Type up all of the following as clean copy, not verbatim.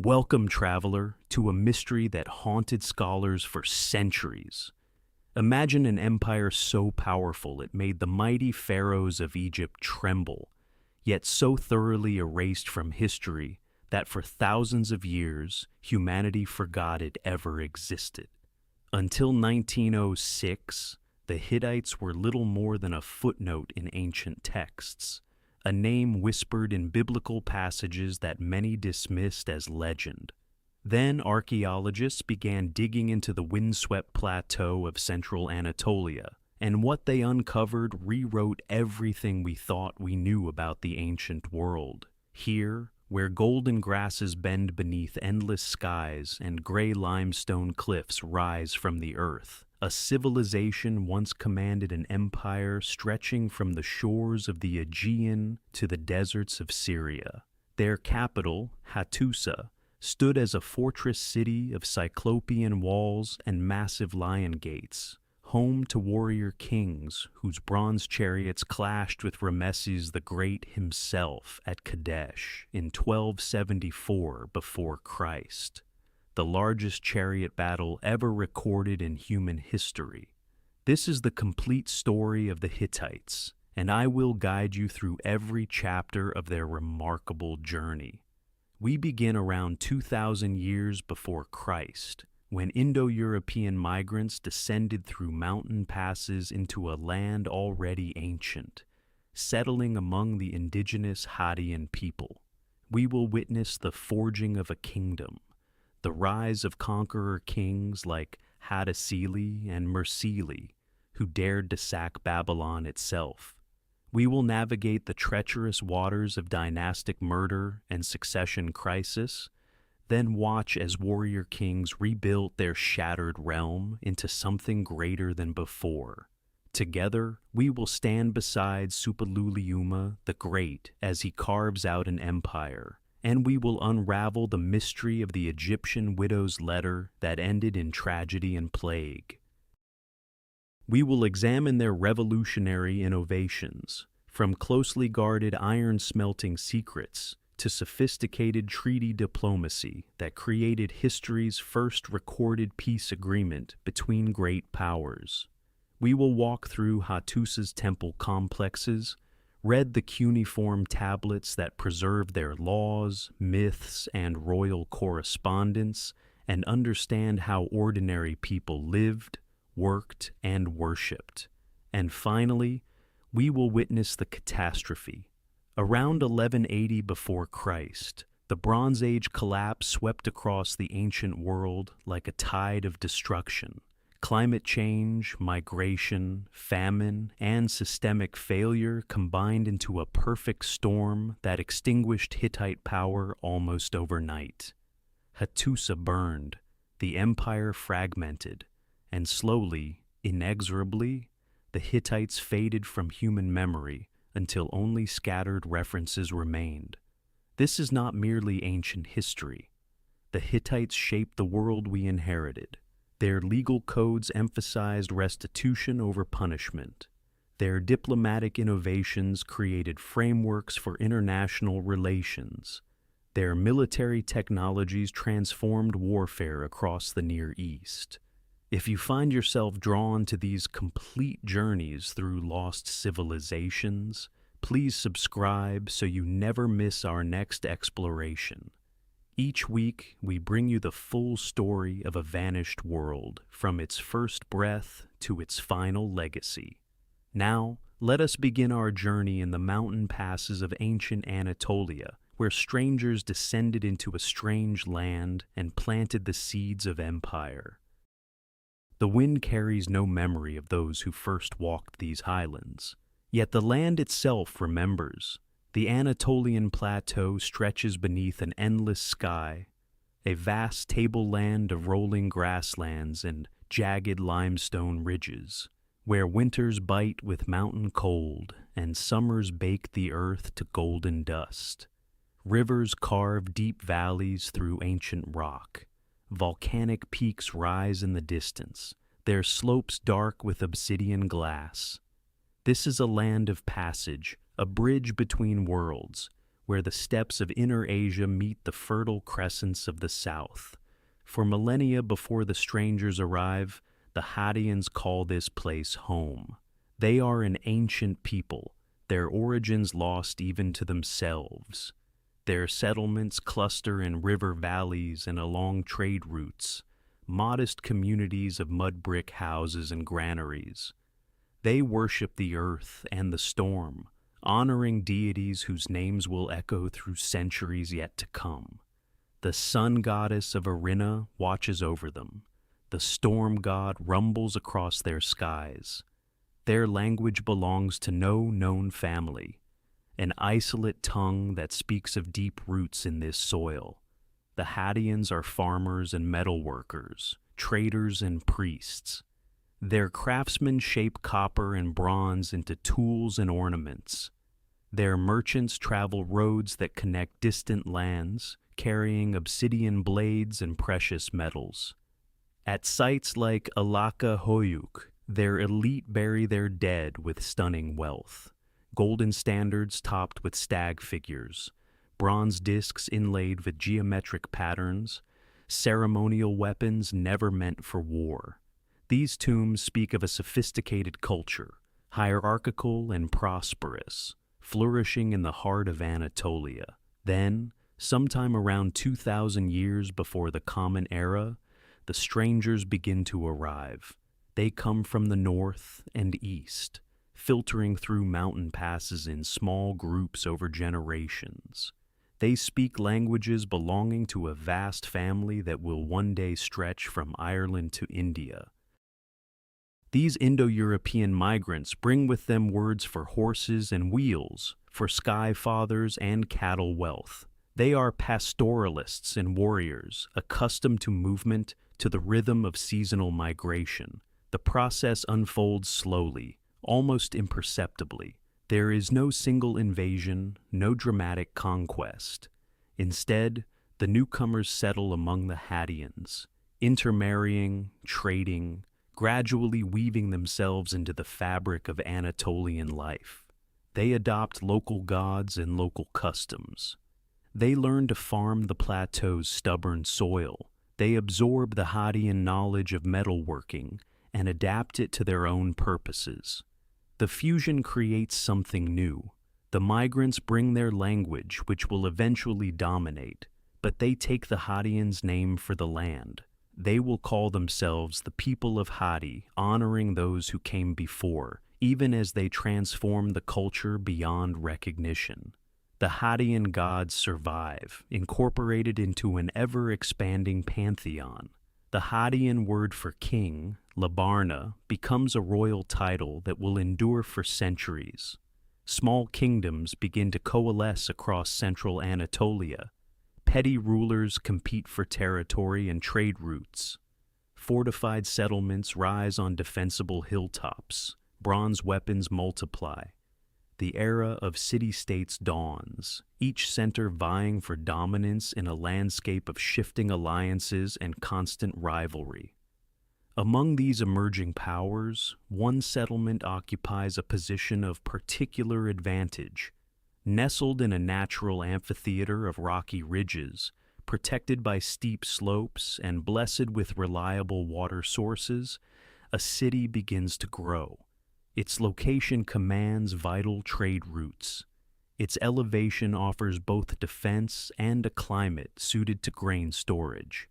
Welcome, traveler, to a mystery that haunted scholars for centuries. Imagine an empire so powerful it made the mighty pharaohs of Egypt tremble, yet so thoroughly erased from history that for thousands of years humanity forgot it ever existed. Until 1906, the Hittites were little more than a footnote in ancient texts, a name whispered in biblical passages that many dismissed as legend. Then archaeologists began digging into the windswept plateau of central Anatolia, and what they uncovered rewrote everything we thought we knew about the ancient world. Here, where golden grasses bend beneath endless skies and gray limestone cliffs rise from the earth, a civilization once commanded an empire stretching from the shores of the Aegean to the deserts of Syria. Their capital, Hattusa, stood as a fortress city of cyclopean walls and massive lion gates, home to warrior kings whose bronze chariots clashed with Ramesses the Great himself at Kadesh in 1274 before Christ, the largest chariot battle ever recorded in human history. This is the complete story of the Hittites, and I will guide you through every chapter of their remarkable journey. We begin around 2,000 years before Christ, when Indo-European migrants descended through mountain passes into a land already ancient, settling among the indigenous Hattitian people. We will witness the forging of a kingdom, the rise of conqueror kings like Hattusili and Mursili, who dared to sack Babylon itself. We will navigate the treacherous waters of dynastic murder and succession crisis, then watch as warrior kings rebuilt their shattered realm into something greater than before. Together, we will stand beside Suppiluliuma the Great as he carves out an empire, and we will unravel the mystery of the Egyptian widow's letter that ended in tragedy and plague. We will examine their revolutionary innovations, from closely guarded iron-smelting secrets to sophisticated treaty diplomacy that created history's first recorded peace agreement between great powers. We will walk through Hattusa's temple complexes, read the cuneiform tablets that preserve their laws, myths, and royal correspondence, and understand how ordinary people lived, worked, and worshipped. And finally, we will witness the catastrophe. Around 1180 before Christ, the Bronze Age collapse swept across the ancient world like a tide of destruction. Climate change, migration, famine, and systemic failure combined into a perfect storm that extinguished Hittite power almost overnight. Hattusa burned, the empire fragmented, and slowly, inexorably, the Hittites faded from human memory until only scattered references remained. This is not merely ancient history. The Hittites shaped the world we inherited. Their legal codes emphasized restitution over punishment. Their diplomatic innovations created frameworks for international relations. Their military technologies transformed warfare across the Near East. If you find yourself drawn to these complete journeys through lost civilizations, please subscribe so you never miss our next exploration. Each week, we bring you the full story of a vanished world, from its first breath to its final legacy. Now, let us begin our journey in the mountain passes of ancient Anatolia, where strangers descended into a strange land and planted the seeds of empire. The wind carries no memory of those who first walked these highlands. Yet the land itself remembers. The Anatolian plateau stretches beneath an endless sky, a vast tableland of rolling grasslands and jagged limestone ridges, where winters bite with mountain cold and summers bake the earth to golden dust. Rivers carve deep valleys through ancient rock. Volcanic peaks rise in the distance, their slopes dark with obsidian glass. This is a land of passage, a bridge between worlds, where the steppes of Inner Asia meet the fertile crescents of the south. For millennia before the strangers arrive, the Hattians call this place home. They are an ancient people, their origins lost even to themselves. Their settlements cluster in river valleys and along trade routes, modest communities of mud brick houses and granaries. They worship the earth and the storm, honoring deities whose names will echo through centuries yet to come. The sun goddess of Arina watches over them. The storm god rumbles across their skies. Their language belongs to no known family, an isolate tongue that speaks of deep roots in this soil. The Hattians are farmers and metal workers, traders and priests. Their craftsmen shape copper and bronze into tools and ornaments. Their merchants travel roads that connect distant lands, carrying obsidian blades and precious metals. At sites like Alaka Hoyuk, their elite bury their dead with stunning wealth. Golden standards topped with stag figures, bronze discs inlaid with geometric patterns, ceremonial weapons never meant for war. These tombs speak of a sophisticated culture, hierarchical and prosperous, flourishing in the heart of Anatolia. Then, sometime around 2,000 years before the Common Era, the strangers begin to arrive. They come from the north and east, filtering through mountain passes in small groups over generations. They speak languages belonging to a vast family that will one day stretch from Ireland to India. These Indo-European migrants bring with them words for horses and wheels, for sky fathers and cattle wealth. They are pastoralists and warriors, accustomed to movement, to the rhythm of seasonal migration. The process unfolds slowly, almost imperceptibly. There is no single invasion, no dramatic conquest. Instead, the newcomers settle among the Hattians, intermarrying, trading, gradually weaving themselves into the fabric of Anatolian life. They adopt local gods and local customs. They learn to farm the plateau's stubborn soil. They absorb the Hattian knowledge of metalworking and adapt it to their own purposes. The fusion creates something new. The migrants bring their language, which will eventually dominate, but they take the Hattians' name for the land. They will call themselves the people of Hatti, honoring those who came before, even as they transform the culture beyond recognition. The Hattian gods survive, incorporated into an ever-expanding pantheon. The Hattian word for king, Labarna, becomes a royal title that will endure for centuries. Small kingdoms begin to coalesce across central Anatolia. Petty rulers compete for territory and trade routes. Fortified settlements rise on defensible hilltops. Bronze weapons multiply. The era of city-states dawns, each center vying for dominance in a landscape of shifting alliances and constant rivalry. Among these emerging powers, one settlement occupies a position of particular advantage. Nestled in a natural amphitheater of rocky ridges, protected by steep slopes and blessed with reliable water sources, a city begins to grow. Its location commands vital trade routes. Its elevation offers both defense and a climate suited to grain storage.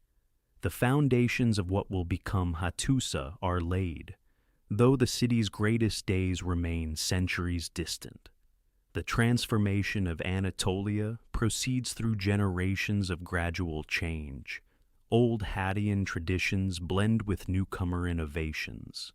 The foundations of what will become Hattusa are laid, though the city's greatest days remain centuries distant. The transformation of Anatolia proceeds through generations of gradual change. Old Hattian traditions blend with newcomer innovations.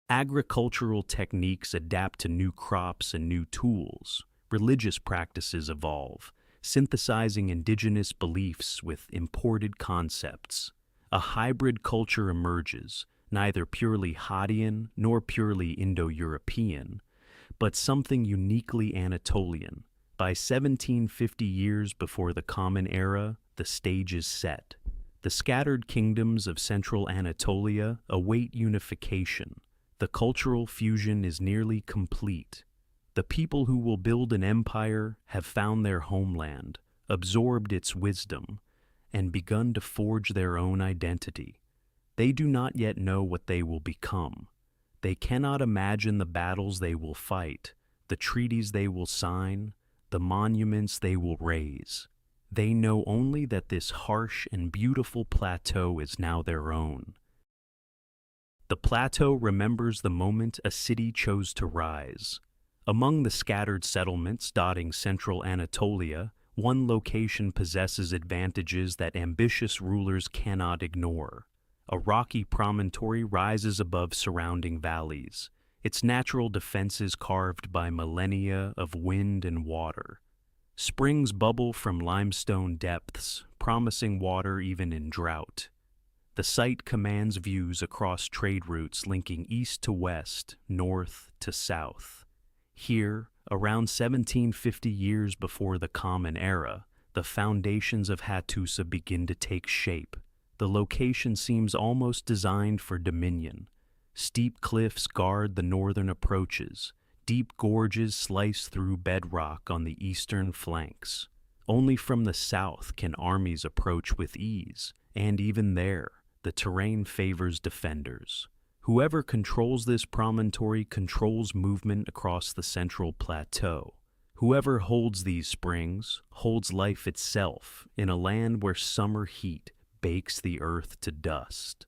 Agricultural techniques adapt to new crops and new tools. Religious practices evolve, synthesizing indigenous beliefs with imported concepts. A hybrid culture emerges, neither purely Hattian nor purely Indo-European, but something uniquely Anatolian. By 1750 years before the Common Era, the stage is set. The scattered kingdoms of central Anatolia await unification. The cultural fusion is nearly complete. The people who will build an empire have found their homeland, absorbed its wisdom, and begun to forge their own identity. They do not yet know what they will become. They cannot imagine the battles they will fight, the treaties they will sign, the monuments they will raise. They know only that this harsh and beautiful plateau is now their own. The plateau remembers the moment a city chose to rise. Among the scattered settlements dotting central Anatolia, one location possesses advantages that ambitious rulers cannot ignore. A rocky promontory rises above surrounding valleys, its natural defenses carved by millennia of wind and water. Springs bubble from limestone depths, promising water even in drought. The site commands views across trade routes linking east to west, north to south. Here, around 1750 years before the Common Era, the foundations of Hattusa begin to take shape. The location seems almost designed for dominion. Steep cliffs guard the northern approaches. Deep gorges slice through bedrock on the eastern flanks. Only from the south can armies approach with ease, and even there, the terrain favors defenders. Whoever controls this promontory controls movement across the central plateau. Whoever holds these springs holds life itself in a land where summer heat bakes the earth to dust.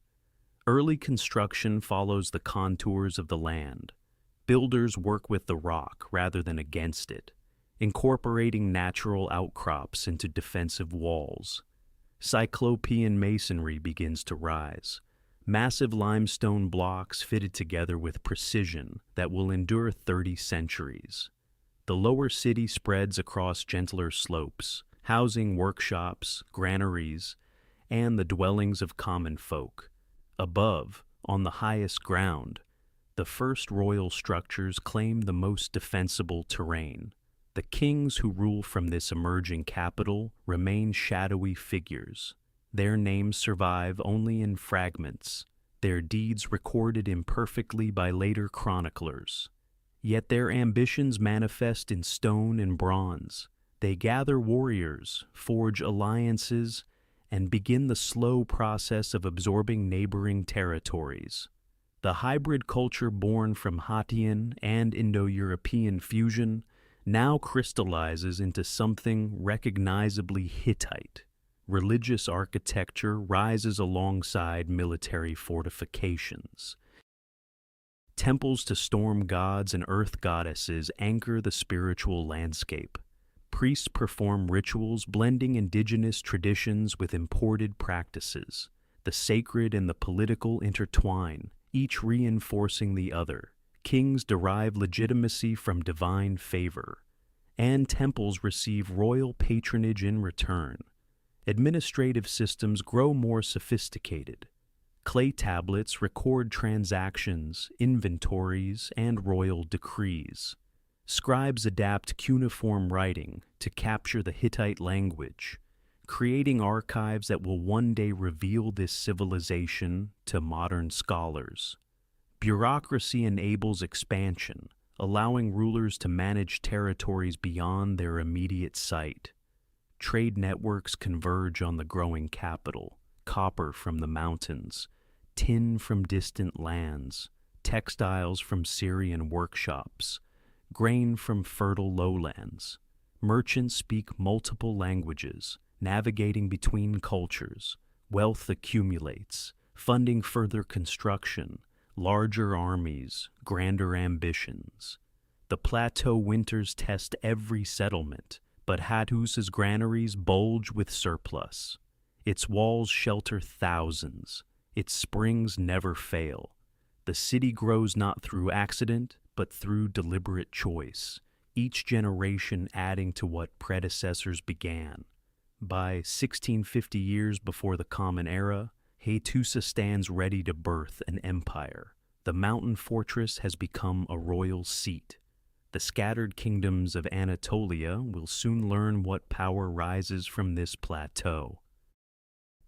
Early construction follows the contours of the land. Builders work with the rock rather than against it, incorporating natural outcrops into defensive walls. Cyclopean masonry begins to rise. Massive limestone blocks fitted together with precision that will endure 30 centuries. The lower city spreads across gentler slopes, housing workshops, granaries, and the dwellings of common folk. Above, on the highest ground, the first royal structures claim the most defensible terrain. The kings who rule from this emerging capital remain shadowy figures. Their names survive only in fragments, their deeds recorded imperfectly by later chroniclers. Yet their ambitions manifest in stone and bronze. They gather warriors, forge alliances, and begin the slow process of absorbing neighboring territories. The hybrid culture born from Hattitian and Indo-European fusion now crystallizes into something recognizably Hittite. Religious architecture rises alongside military fortifications. Temples to storm gods and earth goddesses anchor the spiritual landscape. Priests perform rituals blending indigenous traditions with imported practices. The sacred and the political intertwine, each reinforcing the other. Kings derive legitimacy from divine favor, and temples receive royal patronage in return. Administrative systems grow more sophisticated. Clay tablets record transactions, inventories, and royal decrees. Scribes adapt cuneiform writing to capture the Hittite language, creating archives that will one day reveal this civilization to modern scholars. Bureaucracy enables expansion, allowing rulers to manage territories beyond their immediate sight. Trade networks converge on the growing capital, copper from the mountains, tin from distant lands, textiles from Syrian workshops, grain from fertile lowlands. Merchants speak multiple languages, navigating between cultures. Wealth accumulates, funding further construction, larger armies, grander ambitions. The plateau winters test every settlement, but Hattusa's granaries bulge with surplus. Its walls shelter thousands. Its springs never fail. The city grows not through accident, but through deliberate choice, each generation adding to what predecessors began. By 1650 years before the Common Era, Hattusa stands ready to birth an empire. The mountain fortress has become a royal seat. The scattered kingdoms of Anatolia will soon learn what power rises from this plateau.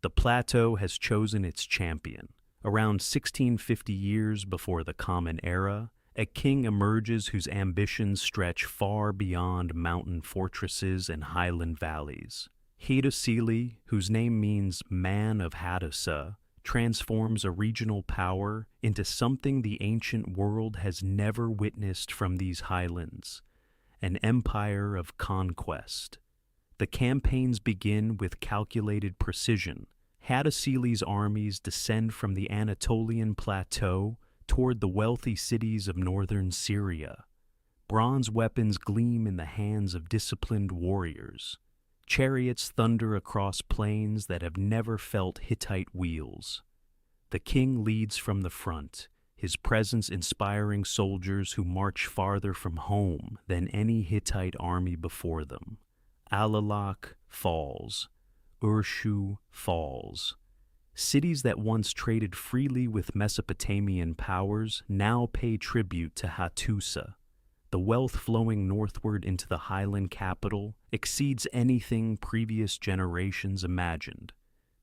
The plateau has chosen its champion. Around 1650 years before the Common Era, A king emerges whose ambitions stretch far beyond mountain fortresses and highland valleys. Hattusa, whose name means man of Hattusa, transforms a regional power into something the ancient world has never witnessed from these highlands, an empire of conquest. The campaigns begin with calculated precision. Hattusa's armies descend from the Anatolian plateau toward the wealthy cities of northern Syria. Bronze weapons gleam in the hands of disciplined warriors. Chariots thunder across plains that have never felt Hittite wheels. The king leads from the front, his presence inspiring soldiers who march farther from home than any Hittite army before them. Alalak falls. Urshu falls. Cities that once traded freely with Mesopotamian powers now pay tribute to Hattusa. The wealth flowing northward into the highland capital exceeds anything previous generations imagined.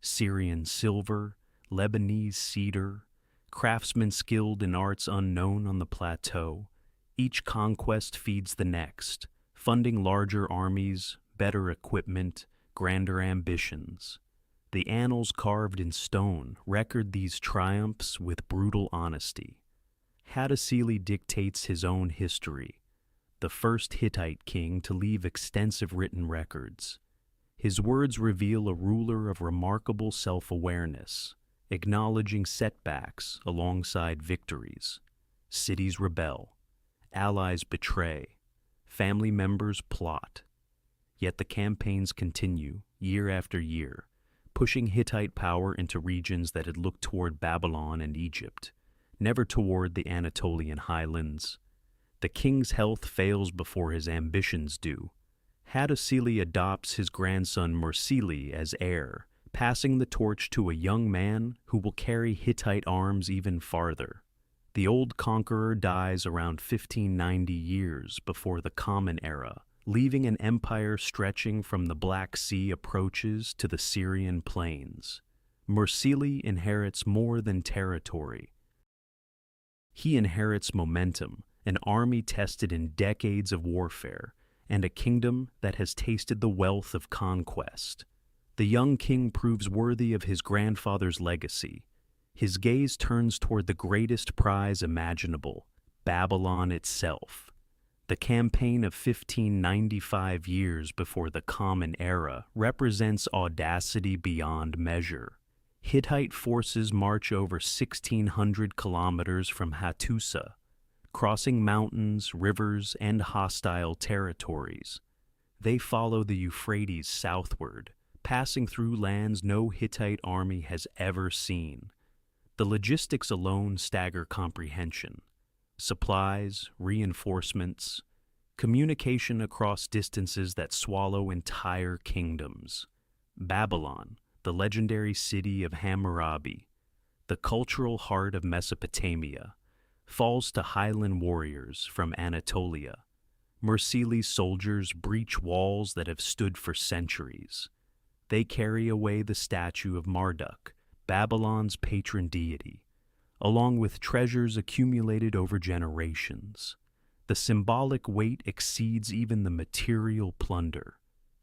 Syrian silver, Lebanese cedar, craftsmen skilled in arts unknown on the plateau. Each conquest feeds the next, funding larger armies, better equipment, grander ambitions. The annals carved in stone record these triumphs with brutal honesty. Hattusa dictates his own history, the first Hittite king to leave extensive written records. His words reveal a ruler of remarkable self-awareness, acknowledging setbacks alongside victories. Cities rebel, allies betray, family members plot. Yet the campaigns continue, year after year, pushing Hittite power into regions that had looked toward Babylon and Egypt, never toward the Anatolian highlands. The king's health fails before his ambitions do. Hattusa adopts his grandson Mursili as heir, passing the torch to a young man who will carry Hittite arms even farther. The old conqueror dies around 1590 years before the Common Era, leaving an empire stretching from the Black Sea approaches to the Syrian plains. Mursili inherits more than territory. He inherits momentum, an army tested in decades of warfare, and a kingdom that has tasted the wealth of conquest. The young king proves worthy of his grandfather's legacy. His gaze turns toward the greatest prize imaginable, Babylon itself. The campaign of 1595 years before the Common Era represents audacity beyond measure. Hittite forces march over 1,600 kilometers from Hattusa, crossing mountains, rivers, and hostile territories. They follow the Euphrates southward, passing through lands no Hittite army has ever seen. The logistics alone stagger comprehension. Supplies, reinforcements, communication across distances that swallow entire kingdoms. Babylon, the legendary city of Hammurabi, the cultural heart of Mesopotamia, falls to highland warriors from Anatolia. Mursili's soldiers breach walls that have stood for centuries. They carry away the statue of Marduk, Babylon's patron deity, along with treasures accumulated over generations. The symbolic weight exceeds even the material plunder.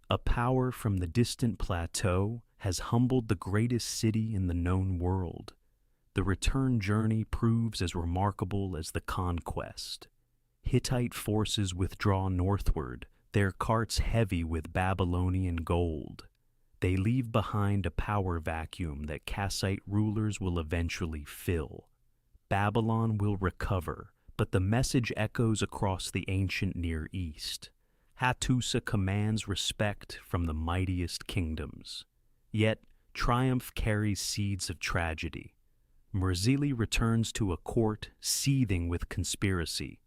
A power from the distant plateau has humbled the greatest city in the known world. The return journey proves as remarkable as the conquest. Hittite forces withdraw northward, their carts heavy with Babylonian gold. They leave behind a power vacuum that Kassite rulers will eventually fill. Babylon will recover, but the message echoes across the ancient Near East. Hattusa commands respect from the mightiest kingdoms. Yet, triumph carries seeds of tragedy. Mursili returns to a court seething with conspiracy.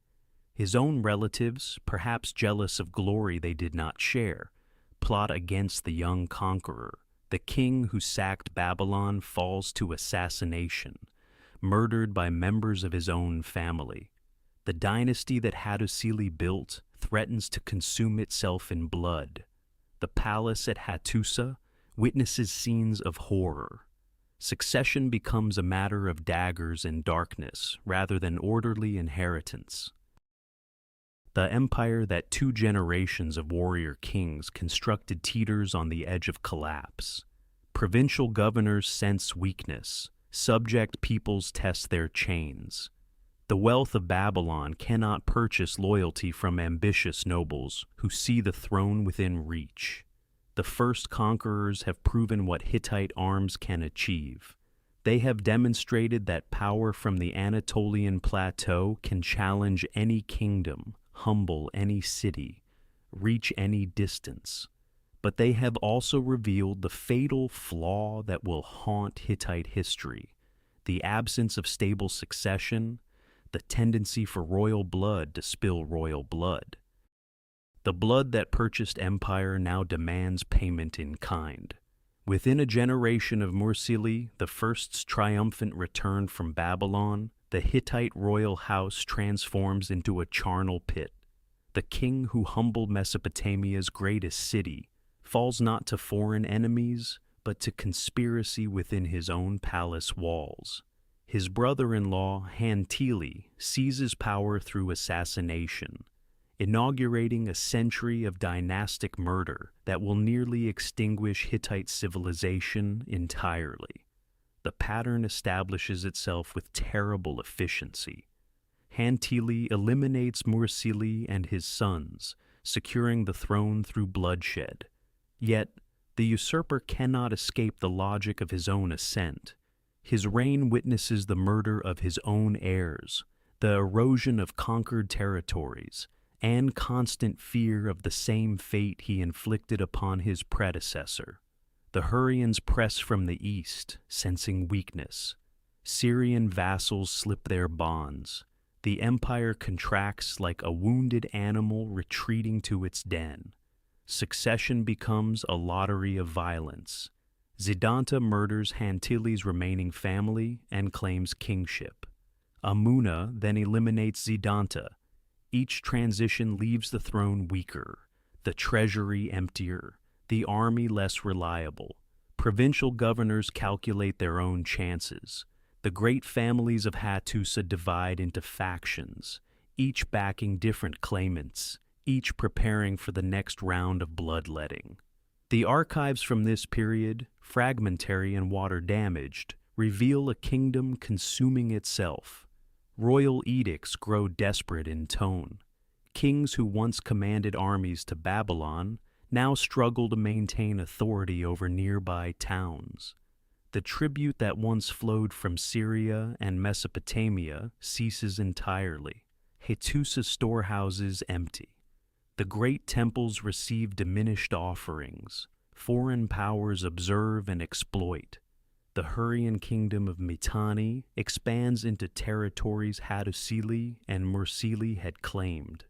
His own relatives, perhaps jealous of glory they did not share, plot against the young conqueror. The king who sacked Babylon falls to assassination, murdered by members of his own family. The dynasty that Hattusa built threatens to consume itself in blood. The palace at Hattusa witnesses scenes of horror. Succession becomes a matter of daggers and darkness rather than orderly inheritance. The empire that 2 generations of warrior kings constructed teeters on the edge of collapse. Provincial governors sense weakness. Subject peoples test their chains. The wealth of Babylon cannot purchase loyalty from ambitious nobles who see the throne within reach. The first conquerors have proven what Hittite arms can achieve. They have demonstrated that power from the Anatolian plateau can challenge any kingdom, humble any city, reach any distance. But they have also revealed the fatal flaw that will haunt Hittite history: the absence of stable succession, the tendency for royal blood to spill royal blood. The blood that purchased empire now demands payment in kind. Within a generation of Mursili, the first's triumphant return from Babylon, the Hittite royal house transforms into a charnel pit. The king who humbled Mesopotamia's greatest city falls not to foreign enemies, but to conspiracy within his own palace walls. His brother-in-law, Hantili, seizes power through assassination, inaugurating a century of dynastic murder that will nearly extinguish Hittite civilization entirely. The pattern establishes itself with terrible efficiency. Hantili eliminates Mursili and his sons, securing the throne through bloodshed. Yet, the usurper cannot escape the logic of his own ascent. His reign witnesses the murder of his own heirs, the erosion of conquered territories, and constant fear of the same fate he inflicted upon his predecessor. The Hurrians press from the east, sensing weakness. Syrian vassals slip their bonds. The empire contracts like a wounded animal retreating to its den. Succession becomes a lottery of violence. Zidanta murders Hantili's remaining family and claims kingship. Amuna then eliminates Zidanta. Each transition leaves the throne weaker, the treasury emptier, the army less reliable. Provincial governors calculate their own chances. The great families of Hattusa divide into factions, each backing different claimants, each preparing for the next round of bloodletting. The archives from this period, fragmentary and water-damaged, reveal a kingdom consuming itself. Royal edicts grow desperate in tone. Kings who once commanded armies to Babylon now struggle to maintain authority over nearby towns. The tribute that once flowed from Syria and Mesopotamia ceases entirely. Hattusa's storehouses empty. The great temples receive diminished offerings. Foreign powers observe and exploit. The Hurrian kingdom of Mitanni expands into territories Hattusili and Mursili had claimed.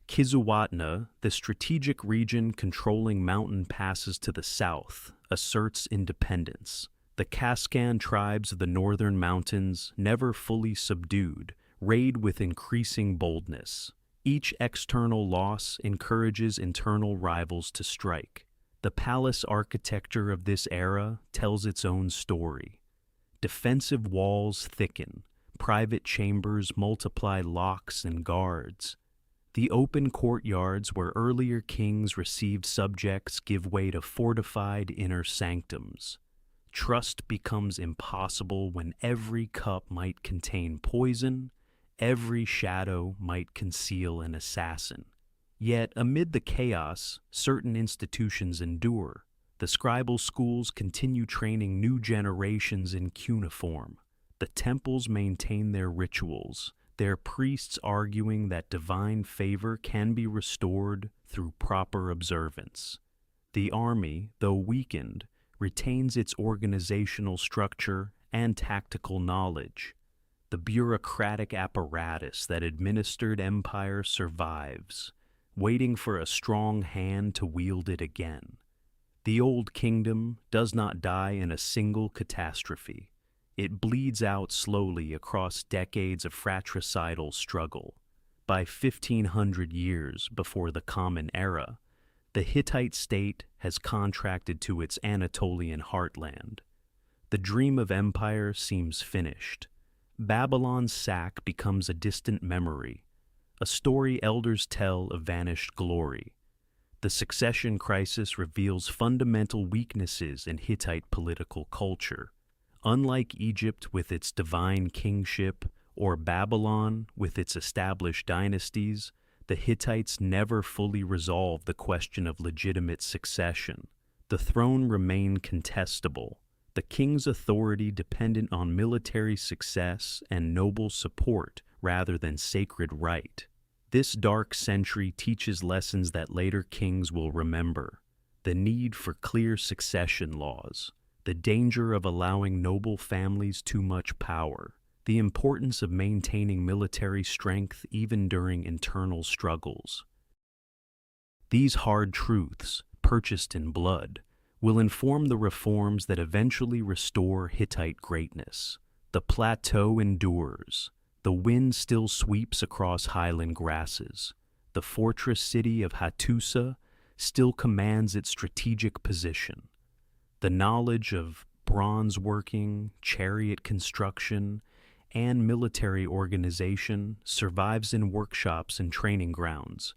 Kizuwatna, the strategic region controlling mountain passes to the south, asserts independence. The Kaskan tribes of the northern mountains, never fully subdued, raid with increasing boldness. Each external loss encourages internal rivals to strike. The palace architecture of this era tells its own story. Defensive walls thicken, private chambers multiply locks and guards. The open courtyards where earlier kings received subjects give way to fortified inner sanctums. Trust becomes impossible when every cup might contain poison, every shadow might conceal an assassin. Yet, amid the chaos, certain institutions endure. The scribal schools continue training new generations in cuneiform. The temples maintain their rituals, their priests arguing that divine favor can be restored through proper observance. The army, though weakened, retains its organizational structure and tactical knowledge. The bureaucratic apparatus that administered empire survives, waiting for a strong hand to wield it again. The old kingdom does not die in a single catastrophe. It bleeds out slowly across decades of fratricidal struggle. By 1500 years before the Common Era, the Hittite state has contracted to its Anatolian heartland. The dream of empire seems finished. Babylon's sack becomes a distant memory, a story elders tell of vanished glory. The succession crisis reveals fundamental weaknesses in Hittite political culture. Unlike Egypt with its divine kingship, or Babylon with its established dynasties, the Hittites never fully resolved the question of legitimate succession. The throne remained contestable, the king's authority dependent on military success and noble support rather than sacred right. This dark century teaches lessons that later kings will remember: the need for clear succession laws, the danger of allowing noble families too much power, the importance of maintaining military strength even during internal struggles. These hard truths, purchased in blood, will inform the reforms that eventually restore Hittite greatness. The plateau endures. The wind still sweeps across highland grasses. The fortress city of Hattusa still commands its strategic position. The knowledge of bronze working, chariot construction, and military organization survives in workshops and training grounds.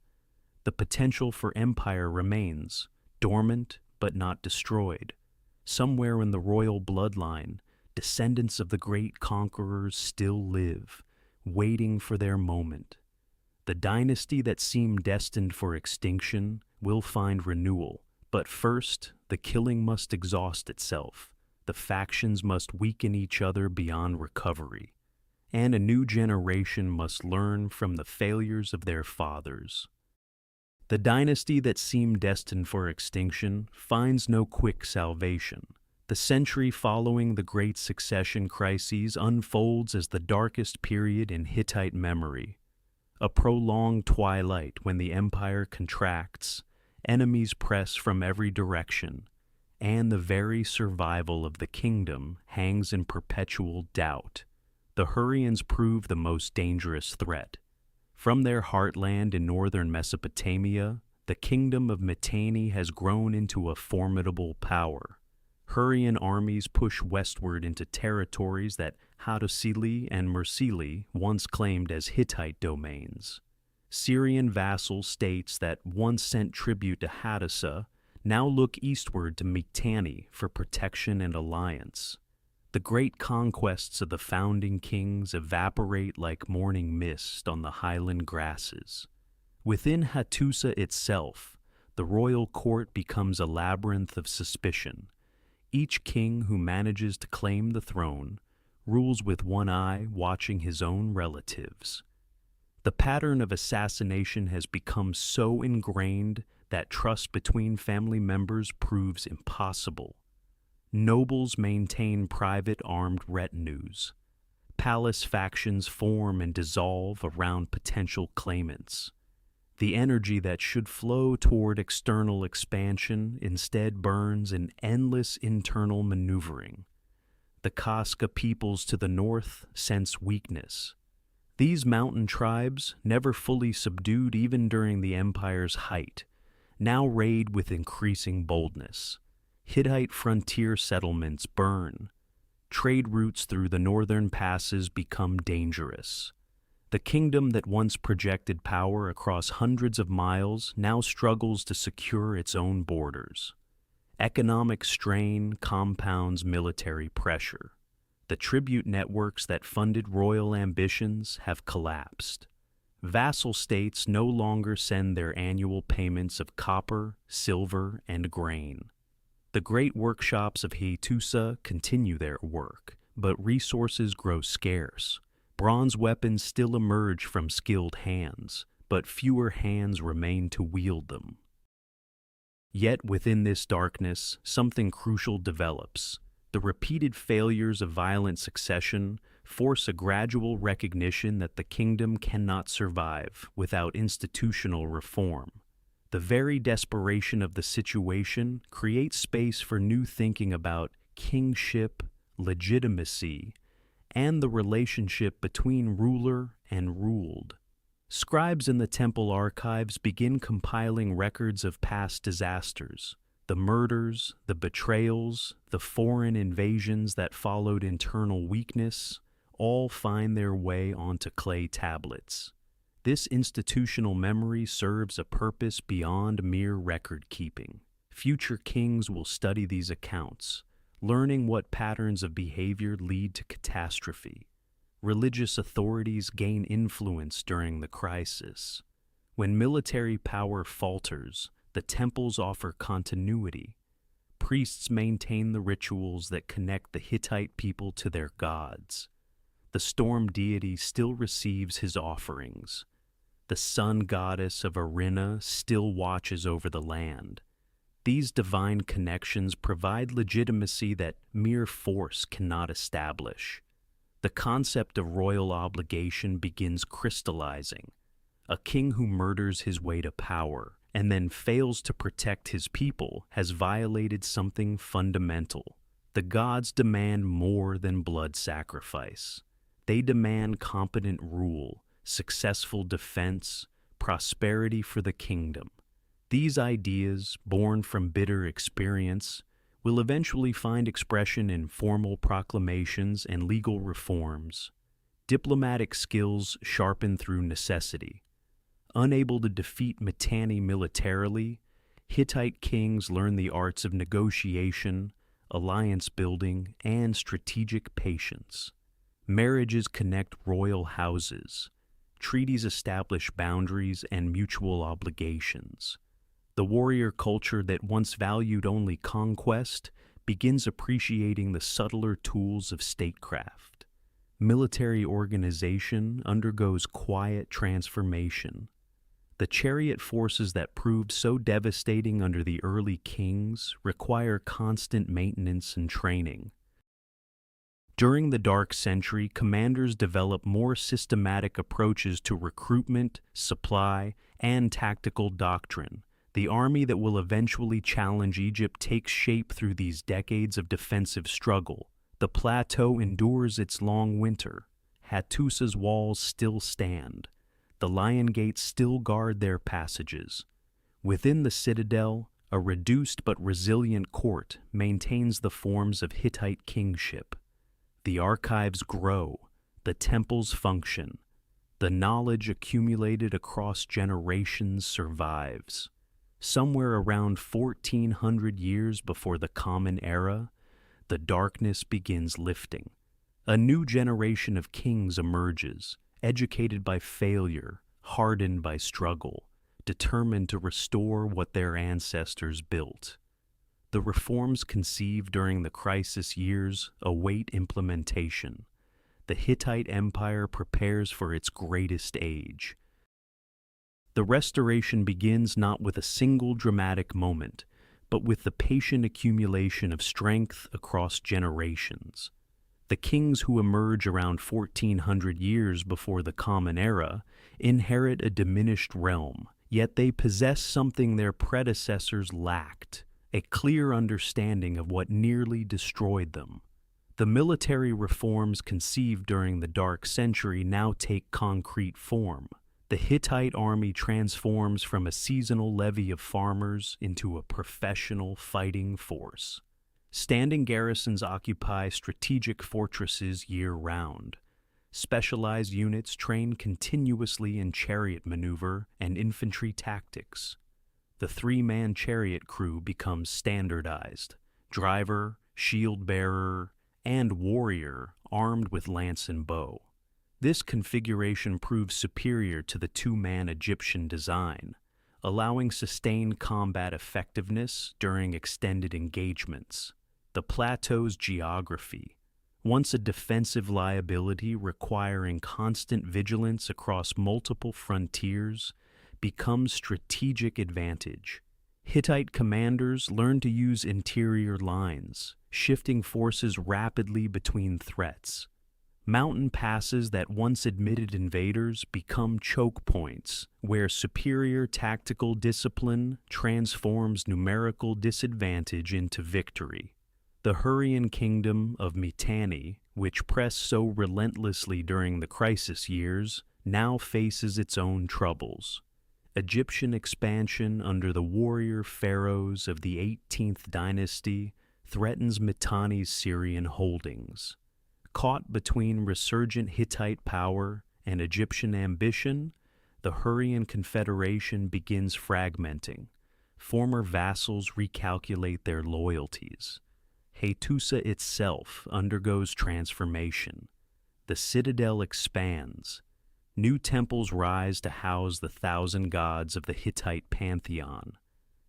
The potential for empire remains, dormant but not destroyed. Somewhere in the royal bloodline, descendants of the great conquerors still live, waiting for their moment. The dynasty that seemed destined for extinction will find renewal, but first, the killing must exhaust itself. The factions must weaken each other beyond recovery, and a new generation must learn from the failures of their fathers. The dynasty that seemed destined for extinction finds no quick salvation. The century following the great succession crises unfolds as the darkest period in Hittite memory, a prolonged twilight when the empire contracts, enemies press from every direction, and the very survival of the kingdom hangs in perpetual doubt. The Hurrians prove the most dangerous threat. From their heartland in northern Mesopotamia, the kingdom of Mitanni has grown into a formidable power. Hurrian armies push westward into territories that Hattusili and Mursili once claimed as Hittite domains. Syrian vassal states that once sent tribute to Hattusa now look eastward to Mitanni for protection and alliance. The great conquests of the founding kings evaporate like morning mist on the highland grasses. Within Hattusa itself, the royal court becomes a labyrinth of suspicion. Each king who manages to claim the throne rules with one eye watching his own relatives. The pattern of assassination has become so ingrained that trust between family members proves impossible. Nobles maintain private armed retinues. Palace factions form and dissolve around potential claimants. The energy that should flow toward external expansion instead burns in endless internal maneuvering. The Kaska peoples to the north sense weakness. These mountain tribes, never fully subdued even during the empire's height, now raid with increasing boldness. Hittite frontier settlements burn. Trade routes through the northern passes become dangerous. The kingdom that once projected power across hundreds of miles now struggles to secure its own borders. Economic strain compounds military pressure. The tribute networks that funded royal ambitions have collapsed. Vassal states no longer send their annual payments of copper, silver, and grain. The great workshops of Hattusa continue their work, but resources grow scarce. Bronze weapons still emerge from skilled hands, but fewer hands remain to wield them. Yet within this darkness, something crucial develops. The repeated failures of violent succession force a gradual recognition that the kingdom cannot survive without institutional reform. The very desperation of the situation creates space for new thinking about kingship, legitimacy, and the relationship between ruler and ruled. Scribes in the temple archives begin compiling records of past disasters. The murders, the betrayals, the foreign invasions that followed internal weakness all find their way onto clay tablets. This institutional memory serves a purpose beyond mere record-keeping. Future kings will study these accounts, learning what patterns of behavior lead to catastrophe. Religious authorities gain influence during the crisis. When military power falters, the temples offer continuity. Priests maintain the rituals that connect the Hittite people to their gods. The storm deity still receives his offerings. The sun goddess of Arina still watches over the land. These divine connections provide legitimacy that mere force cannot establish. The concept of royal obligation begins crystallizing. A king who murders his way to power and then fails to protect his people has violated something fundamental. The gods demand more than blood sacrifice. They demand competent rule, successful defense, prosperity for the kingdom. These ideas, born from bitter experience, will eventually find expression in formal proclamations and legal reforms. Diplomatic skills sharpened through necessity. Unable to defeat Mitanni militarily, Hittite kings learn the arts of negotiation, alliance building, and strategic patience. Marriages connect royal houses. Treaties establish boundaries and mutual obligations. The warrior culture that once valued only conquest begins appreciating the subtler tools of statecraft. Military organization undergoes quiet transformation. The chariot forces that proved so devastating under the early kings require constant maintenance and training. During the Dark Century, commanders develop more systematic approaches to recruitment, supply, and tactical doctrine. The army that will eventually challenge Egypt takes shape through these decades of defensive struggle. The plateau endures its long winter. Hattusa's walls still stand. The lion gates still guard their passages. Within the citadel, a reduced but resilient court maintains the forms of Hittite kingship. The archives grow, the temples function. The knowledge accumulated across generations survives. Somewhere around 1400 years before the Common Era, the darkness begins lifting. A new generation of kings emerges, educated by failure, hardened by struggle, determined to restore what their ancestors built. The reforms conceived during the crisis years await implementation. The Hittite Empire prepares for its greatest age. The restoration begins not with a single dramatic moment, but with the patient accumulation of strength across generations. The kings who emerge around 1400 years before the Common Era inherit a diminished realm, yet they possess something their predecessors lacked, a clear understanding of what nearly destroyed them. The military reforms conceived during the Dark Century now take concrete form. The Hittite army transforms from a seasonal levy of farmers into a professional fighting force. Standing garrisons occupy strategic fortresses year-round. Specialized units train continuously in chariot maneuver and infantry tactics. The three-man chariot crew becomes standardized. Driver, shield-bearer, and warrior armed with lance and bow. This configuration proves superior to the two-man Egyptian design, allowing sustained combat effectiveness during extended engagements. The plateau's geography, once a defensive liability requiring constant vigilance across multiple frontiers, becomes strategic advantage. Hittite commanders learn to use interior lines, shifting forces rapidly between threats. Mountain passes that once admitted invaders become choke points, where superior tactical discipline transforms numerical disadvantage into victory. The Hurrian kingdom of Mitanni, which pressed so relentlessly during the crisis years, now faces its own troubles. Egyptian expansion under the warrior pharaohs of the 18th dynasty threatens Mitanni's Syrian holdings. Caught between resurgent Hittite power and Egyptian ambition, the Hurrian Confederation begins fragmenting. Former vassals recalculate their loyalties. Hattusa itself undergoes transformation. The citadel expands. New temples rise to house the 1,000 gods of the Hittite pantheon.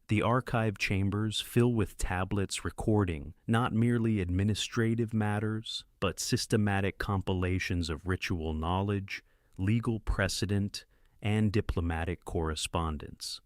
The archive chambers fill with tablets recording not merely administrative matters, but systematic compilations of ritual knowledge, legal precedent, and diplomatic correspondence.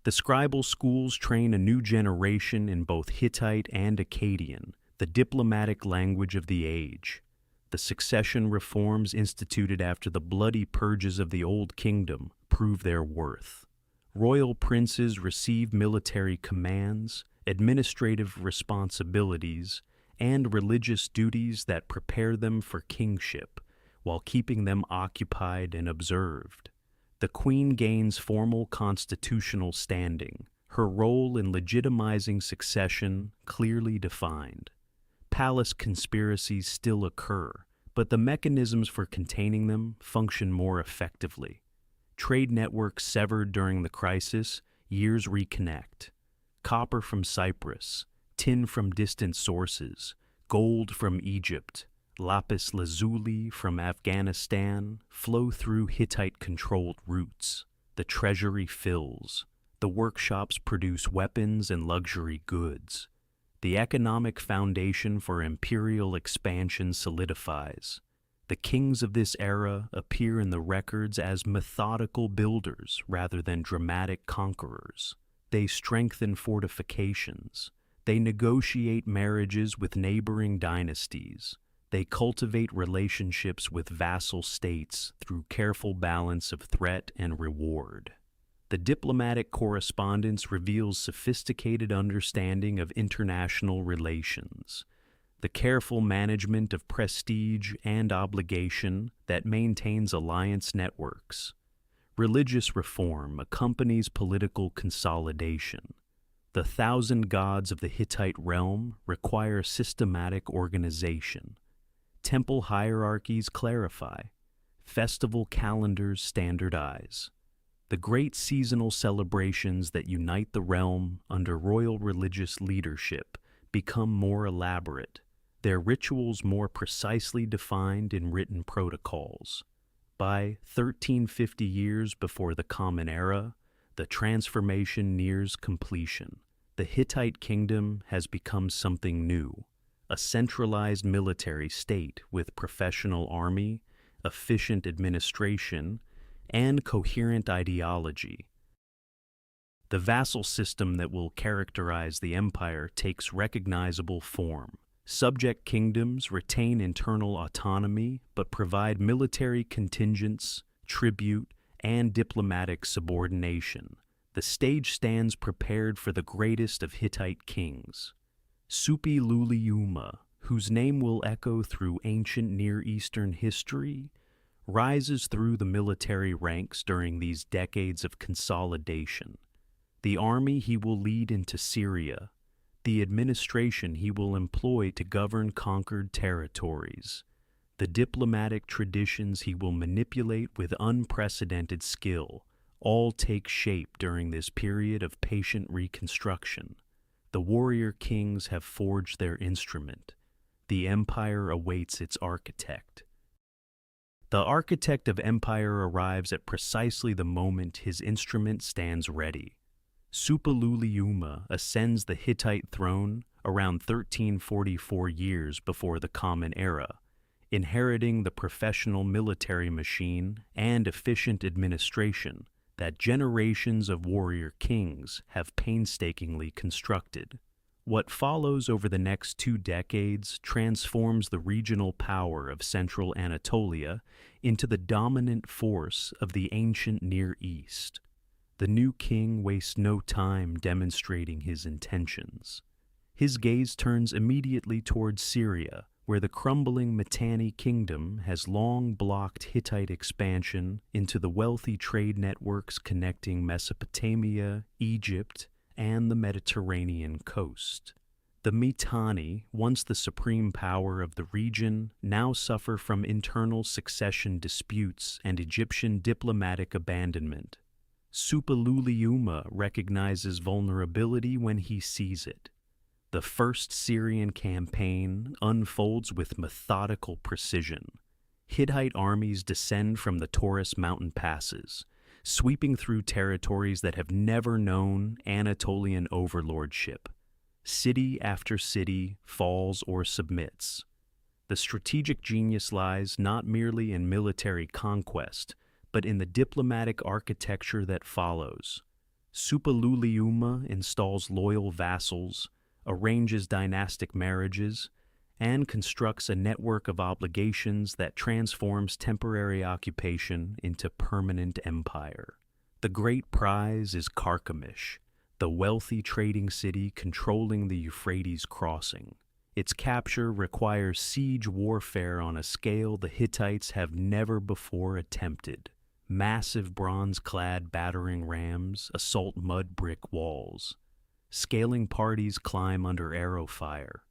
The scribal schools train a new generation in both Hittite and Akkadian, the diplomatic language of the age. The succession reforms instituted after the bloody purges of the Old Kingdom prove their worth. Royal princes receive military commands, administrative responsibilities, and religious duties that prepare them for kingship, while keeping them occupied and observed. The queen gains formal constitutional standing, her role in legitimizing succession clearly defined. Palace conspiracies still occur, but the mechanisms for containing them function more effectively. Trade networks severed during the crisis, years reconnect. Copper from Cyprus, tin from distant sources, gold from Egypt, lapis lazuli from Afghanistan flow through Hittite-controlled routes. The treasury fills. The workshops produce weapons and luxury goods. The economic foundation for imperial expansion solidifies. The kings of this era appear in the records as methodical builders rather than dramatic conquerors. They strengthen fortifications. They negotiate marriages with neighboring dynasties. They cultivate relationships with vassal states through careful balance of threat and reward. The diplomatic correspondence reveals sophisticated understanding of international relations, the careful management of prestige and obligation that maintains alliance networks. Religious reform accompanies political consolidation. The 1,000 gods of the Hittite realm require systematic organization. Temple hierarchies clarify. Festival calendars standardize. The great seasonal celebrations that unite the realm under royal religious leadership become more elaborate, their rituals more precisely defined in written protocols. By 1350 years before the Common Era, the transformation nears completion. The Hittite kingdom has become something new, a centralized military state with professional army, efficient administration, and coherent ideology. The vassal system that will characterize the empire takes recognizable form. Subject kingdoms retain internal autonomy but provide military contingents, tribute, and diplomatic subordination. The stage stands prepared for the greatest of Hittite kings. Suppiluliuma, whose name will echo through ancient Near Eastern history, rises through the military ranks during these decades of consolidation. The army he will lead into Syria, the administration he will employ to govern conquered territories, the diplomatic traditions he will manipulate with unprecedented skill, all take shape during this period of patient reconstruction. The warrior kings have forged their instrument. The empire awaits its architect. The architect of empire arrives at precisely the moment his instrument stands ready. Suppiluliuma ascends the Hittite throne around 1344 years before the Common Era, inheriting the professional military machine and efficient administration that generations of warrior kings have painstakingly constructed. What follows over the next 2 decades transforms the regional power of central Anatolia into the dominant force of the ancient Near East. The new king wastes no time demonstrating his intentions. His gaze turns immediately towards Syria, where the crumbling Mitanni kingdom has long blocked Hittite expansion into the wealthy trade networks connecting Mesopotamia, Egypt, and the Mediterranean coast. The Mitanni, once the supreme power of the region, now suffer from internal succession disputes and Egyptian diplomatic abandonment. Suppiluliuma recognizes vulnerability when he sees it. The First Syrian campaign unfolds with methodical precision. Hittite armies descend from the Taurus mountain passes, sweeping through territories that have never known Anatolian overlordship. City after city falls or submits. The strategic genius lies not merely in military conquest, but in the diplomatic architecture that follows. Suppiluliuma installs loyal vassals, arranges dynastic marriages, and constructs a network of obligations that transforms temporary occupation into permanent empire. The great prize is Carchemish, the wealthy trading city controlling the Euphrates crossing. Its capture requires siege warfare on a scale the Hittites have never before attempted. Massive bronze-clad battering rams assault mud brick walls. Scaling parties climb under arrow fire.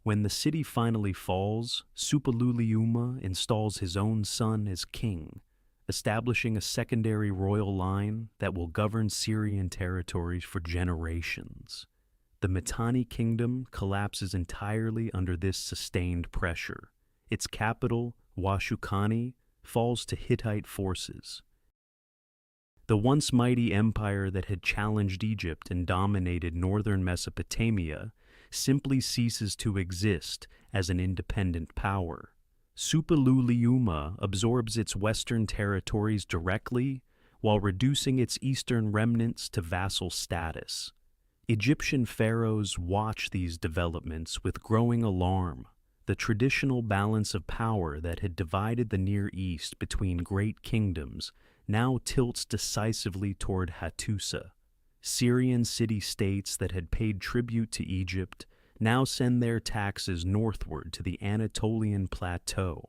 When the city finally falls, Suppiluliuma installs his own son as king, establishing a secondary royal line that will govern Syrian territories for generations. The Mitanni kingdom collapses entirely under this sustained pressure. Its capital, Washukani, falls to Hittite forces. The once mighty empire that had challenged Egypt and dominated northern Mesopotamia simply ceases to exist as an independent power. Suppiluliuma absorbs its western territories directly while reducing its eastern remnants to vassal status. Egyptian pharaohs watch these developments with growing alarm. The traditional balance of power that had divided the Near East between great kingdoms now tilts decisively toward Hattusa. Syrian city-states that had paid tribute to Egypt now send their taxes northward to the Anatolian plateau.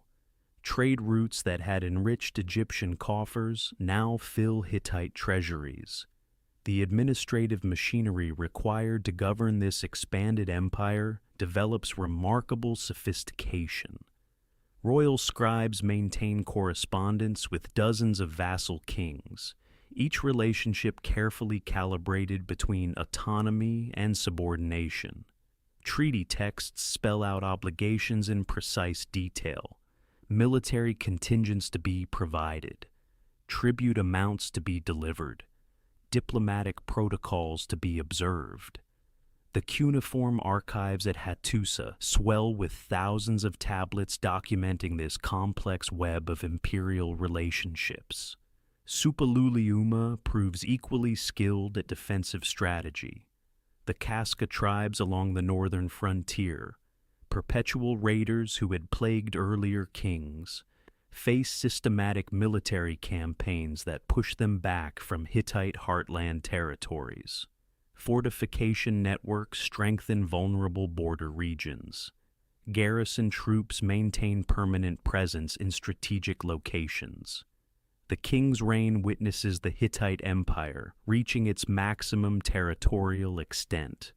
Trade routes that had enriched Egyptian coffers now fill Hittite treasuries. The administrative machinery required to govern this expanded empire develops remarkable sophistication. Royal scribes maintain correspondence with dozens of vassal kings, each relationship carefully calibrated between autonomy and subordination. Treaty texts spell out obligations in precise detail, military contingents to be provided, tribute amounts to be delivered, diplomatic protocols to be observed. The cuneiform archives at Hattusa swell with thousands of tablets documenting this complex web of imperial relationships. Suppiluliuma proves equally skilled at defensive strategy. The Casca tribes along the northern frontier, perpetual raiders who had plagued earlier kings, face systematic military campaigns that push them back from Hittite heartland territories. Fortification networks strengthen vulnerable border regions. Garrison troops maintain permanent presence in strategic locations. The king's reign witnesses the Hittite Empire reaching its maximum territorial extent.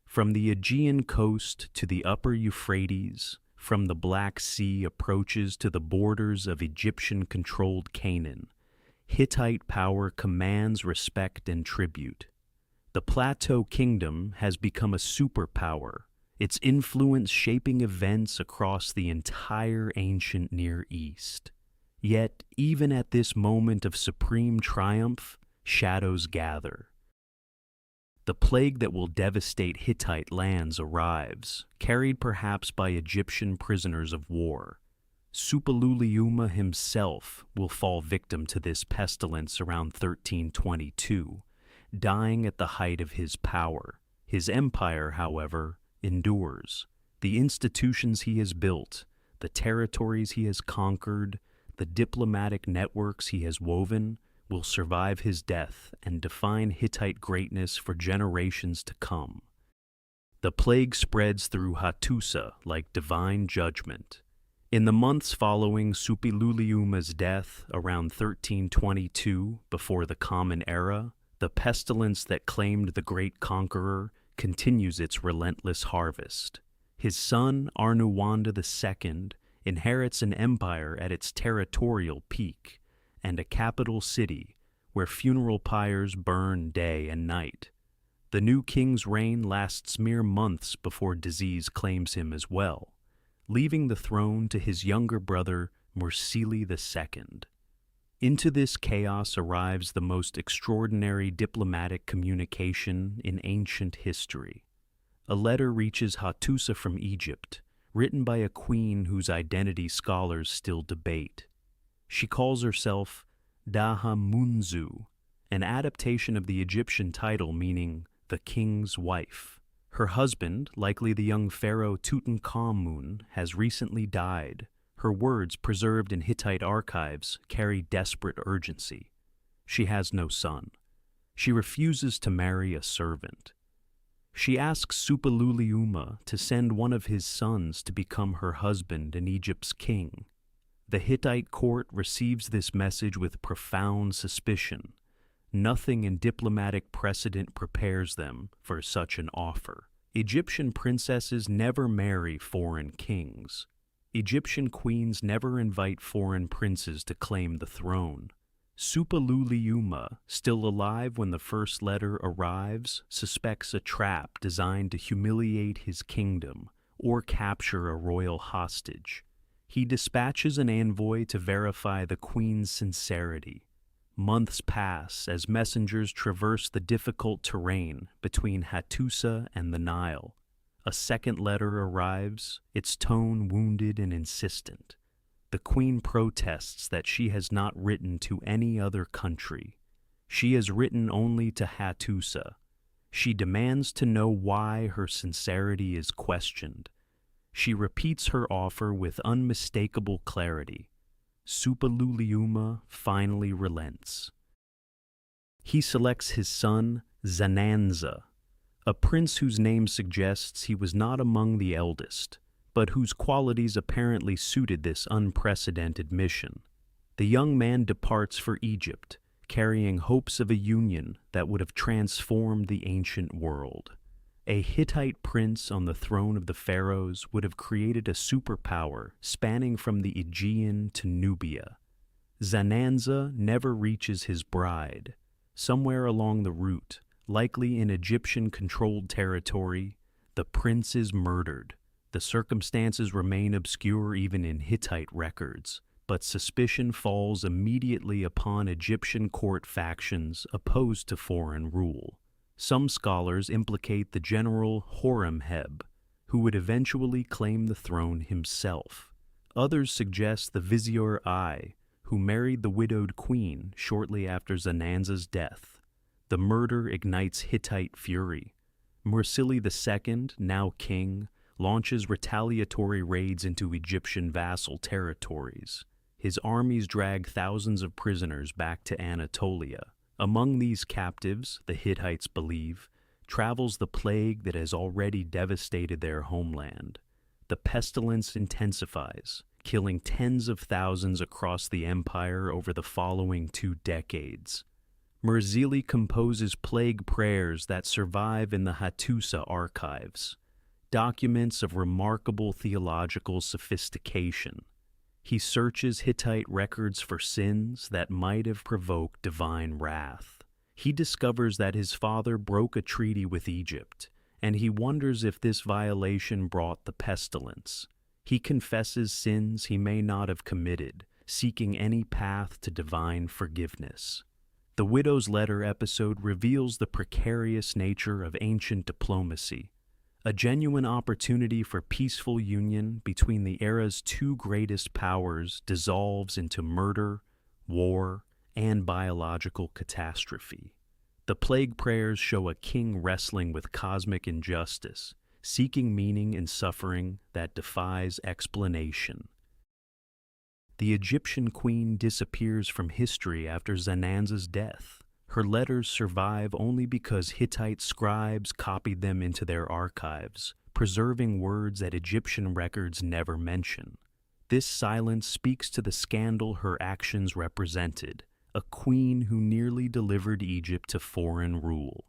From the Aegean coast to the upper Euphrates, from the Black Sea approaches to the borders of Egyptian-controlled Canaan, Hittite power commands respect and tribute. The Plateau Kingdom has become a superpower, its influence shaping events across the entire ancient Near East. Yet, even at this moment of supreme triumph, shadows gather. The plague that will devastate Hittite lands arrives, carried perhaps by Egyptian prisoners of war. Suppiluliuma himself will fall victim to this pestilence around 1322, dying at the height of his power. His empire, however, endures. The institutions he has built, the territories he has conquered, the diplomatic networks he has woven will survive his death and define Hittite greatness for generations to come. The plague spreads through Hattusa like divine judgment. In the months following Suppiluliuma's death, around 1322 before the Common Era, the pestilence that claimed the great conqueror continues its relentless harvest. His son, Arnuwanda II, inherits an empire at its territorial peak and a capital city where funeral pyres burn day and night. The new king's reign lasts mere months before disease claims him as well, leaving the throne to his younger brother, Mursili II. Into this chaos arrives the most extraordinary diplomatic communication in ancient history. A letter reaches Hattusa from Egypt, written by a queen whose identity scholars still debate. She calls herself Dahamunzu, an adaptation of the Egyptian title meaning the king's wife. Her husband, likely the young pharaoh Tutankhamun, has recently died. Her words, preserved in Hittite archives, carry desperate urgency. She has no son. She refuses to marry a servant. She asks Suppiluliuma to send one of his sons to become her husband and Egypt's king. The Hittite court receives this message with profound suspicion. Nothing in diplomatic precedent prepares them for such an offer. Egyptian princesses never marry foreign kings. Egyptian queens never invite foreign princes to claim the throne. Suppiluliuma, still alive when the first letter arrives, suspects a trap designed to humiliate his kingdom or capture a royal hostage. He dispatches an envoy to verify the queen's sincerity. Months pass as messengers traverse the difficult terrain between Hattusa and the Nile. A second letter arrives, its tone wounded and insistent. The queen protests that she has not written to any other country. She has written only to Hattusa. She demands to know why her sincerity is questioned. She repeats her offer with unmistakable clarity. Suppiluliuma finally relents. He selects his son, Zananza, a prince whose name suggests he was not among the eldest, but whose qualities apparently suited this unprecedented mission. The young man departs for Egypt, carrying hopes of a union that would have transformed the ancient world. A Hittite prince on the throne of the pharaohs would have created a superpower spanning from the Aegean to Nubia. Zananza never reaches his bride. Somewhere along the route, likely in Egyptian-controlled territory, the prince is murdered. The circumstances remain obscure even in Hittite records, but suspicion falls immediately upon Egyptian court factions opposed to foreign rule. Some scholars implicate the general Horemheb, who would eventually claim the throne himself. Others suggest the Vizier I, who married the widowed queen shortly after Zananza's death. The murder ignites Hittite fury. Mursili II, now king, launches retaliatory raids into Egyptian vassal territories. His armies drag thousands of prisoners back to Anatolia. Among these captives, the Hittites believe, travels the plague that has already devastated their homeland. The pestilence intensifies, killing tens of thousands across the empire over the following 2 decades. Mursili composes plague prayers that survive in the Hattusa archives, documents of remarkable theological sophistication. He searches Hittite records for sins that might have provoked divine wrath. He discovers that his father broke a treaty with Egypt, and he wonders if this violation brought the pestilence. He confesses sins he may not have committed, seeking any path to divine forgiveness. The widow's letter episode reveals the precarious nature of ancient diplomacy. A genuine opportunity for peaceful union between the era's 2 greatest powers dissolves into murder, war, and biological catastrophe. The plague prayers show a king wrestling with cosmic injustice, seeking meaning in suffering that defies explanation. The Egyptian queen disappears from history after Zananza's death. Her letters survive only because Hittite scribes copied them into their archives, preserving words that Egyptian records never mention. This silence speaks to the scandal her actions represented, a queen who nearly delivered Egypt to foreign rule.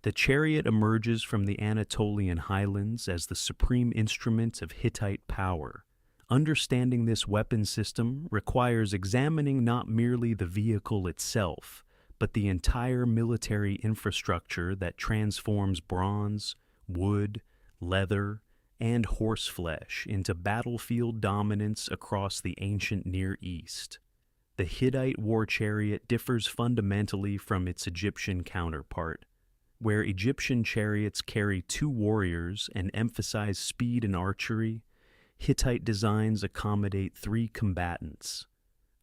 The chariot emerges from the Anatolian highlands as the supreme instrument of Hittite power. Understanding this weapon system requires examining not merely the vehicle itself, but the entire military infrastructure that transforms bronze, wood, leather, and horseflesh into battlefield dominance across the ancient Near East. The Hittite war chariot differs fundamentally from its Egyptian counterpart. Where Egyptian chariots carry two warriors and emphasize speed and archery, Hittite designs accommodate three combatants: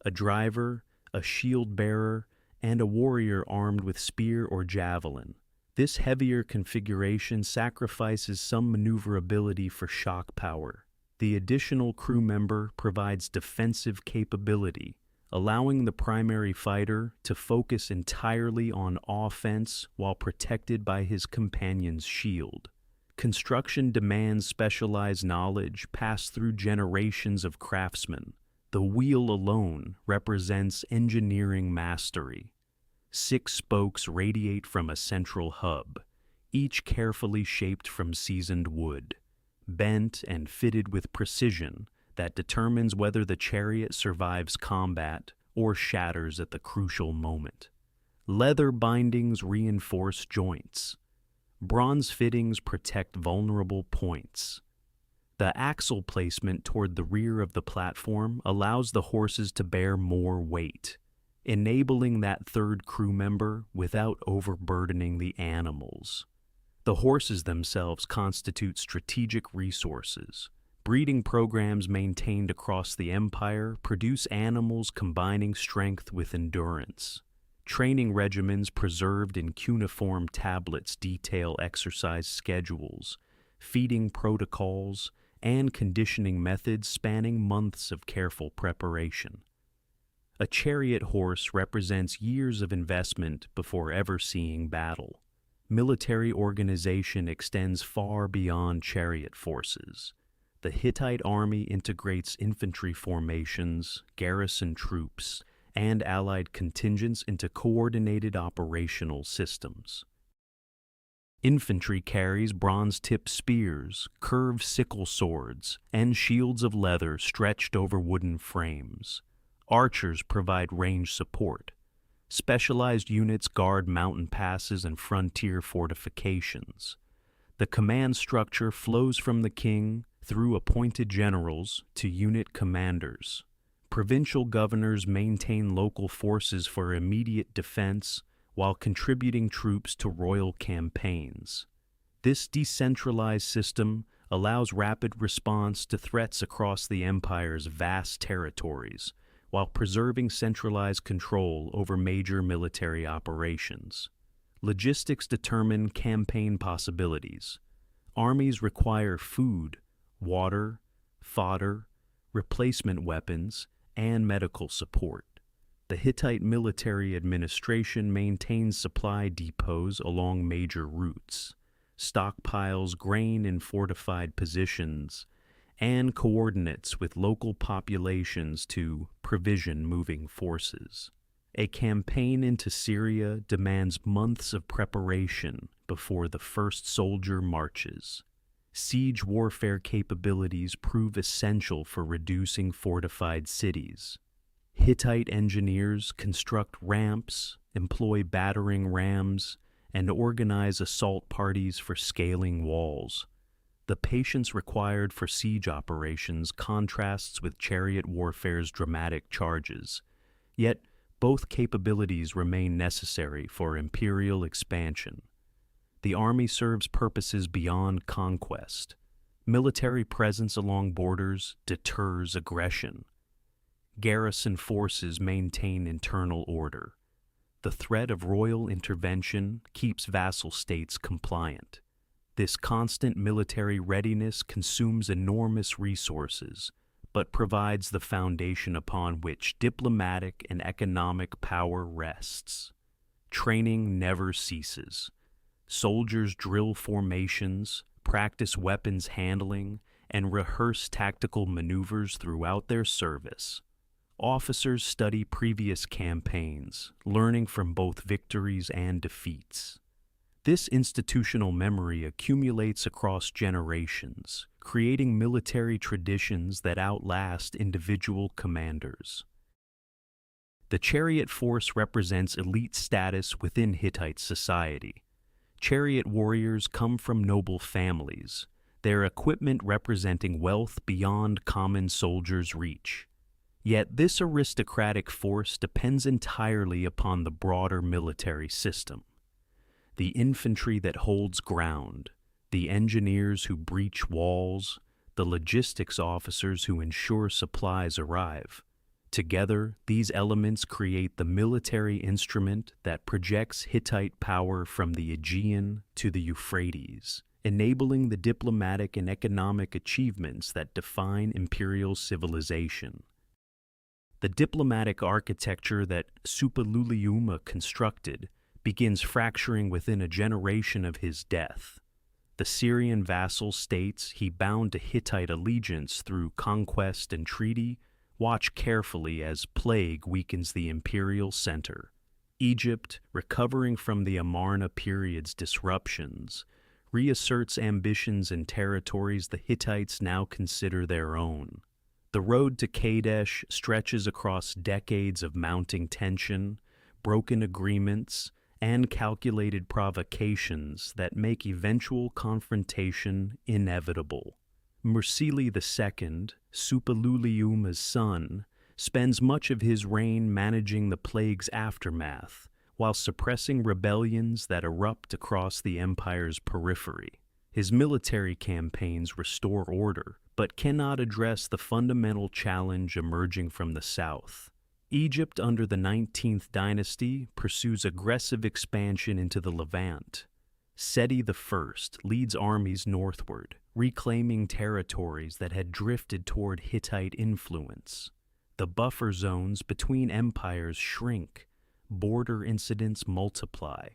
a driver, a shield bearer, and a warrior armed with spear or javelin. This heavier configuration sacrifices some maneuverability for shock power. The additional crew member provides defensive capability, allowing the primary fighter to focus entirely on offense while protected by his companion's shield. Construction demands specialized knowledge passed through generations of craftsmen. The wheel alone represents engineering mastery. 6 spokes radiate from a central hub, each carefully shaped from seasoned wood, bent and fitted with precision that determines whether the chariot survives combat or shatters at the crucial moment. Leather bindings reinforce joints. Bronze fittings protect vulnerable points. The axle placement toward the rear of the platform allows the horses to bear more weight, enabling that third crew member without overburdening the animals. The horses themselves constitute strategic resources. Breeding programs maintained across the empire produce animals combining strength with endurance. Training regimens preserved in cuneiform tablets detail exercise schedules, feeding protocols, and conditioning methods spanning months of careful preparation. A chariot horse represents years of investment before ever seeing battle. Military organization extends far beyond chariot forces. The Hittite army integrates infantry formations, garrison troops, and allied contingents into coordinated operational systems. Infantry carries bronze-tipped spears, curved sickle swords, and shields of leather stretched over wooden frames. Archers provide range support. Specialized units guard mountain passes and frontier fortifications. The command structure flows from the king through appointed generals to unit commanders. Provincial governors maintain local forces for immediate defense while contributing troops to royal campaigns. This decentralized system allows rapid response to threats across the empire's vast territories, while preserving centralized control over major military operations. Logistics determine campaign possibilities. Armies require food, water, fodder, replacement weapons, and medical support. The Hittite military administration maintains supply depots along major routes, stockpiles grain in fortified positions, and coordinates with local populations to provision moving forces. A campaign into Syria demands months of preparation before the first soldier marches. Siege warfare capabilities prove essential for reducing fortified cities. Hittite engineers construct ramps, employ battering rams, and organize assault parties for scaling walls. The patience required for siege operations contrasts with chariot warfare's dramatic charges, yet both capabilities remain necessary for imperial expansion. The army serves purposes beyond conquest. Military presence along borders deters aggression. Garrison forces maintain internal order. The threat of royal intervention keeps vassal states compliant. This constant military readiness consumes enormous resources, but provides the foundation upon which diplomatic and economic power rests. Training never ceases. Soldiers drill formations, practice weapons handling, and rehearse tactical maneuvers throughout their service. Officers study previous campaigns, learning from both victories and defeats. This institutional memory accumulates across generations, creating military traditions that outlast individual commanders. The chariot force represents elite status within Hittite society. Chariot warriors come from noble families, their equipment representing wealth beyond common soldiers' reach. Yet this aristocratic force depends entirely upon the broader military system. The infantry that holds ground, the engineers who breach walls, the logistics officers who ensure supplies arrive. Together, these elements create the military instrument that projects Hittite power from the Aegean to the Euphrates, enabling the diplomatic and economic achievements that define imperial civilization. The diplomatic architecture that Suppiluliuma constructed begins fracturing within a generation of his death. The Syrian vassal states he bound to Hittite allegiance through conquest and treaty watch carefully as plague weakens the imperial center. Egypt, recovering from the Amarna period's disruptions, reasserts ambitions and territories the Hittites now consider their own. The road to Kadesh stretches across decades of mounting tension, broken agreements, and calculated provocations that make eventual confrontation inevitable. Mursili II, Suppiluliuma's son, spends much of his reign managing the plague's aftermath, while suppressing rebellions that erupt across the empire's periphery. His military campaigns restore order, but cannot address the fundamental challenge emerging from the south. Egypt under the 19th dynasty pursues aggressive expansion into the Levant. Seti I leads armies northward, reclaiming territories that had drifted toward Hittite influence. The buffer zones between empires shrink, border incidents multiply.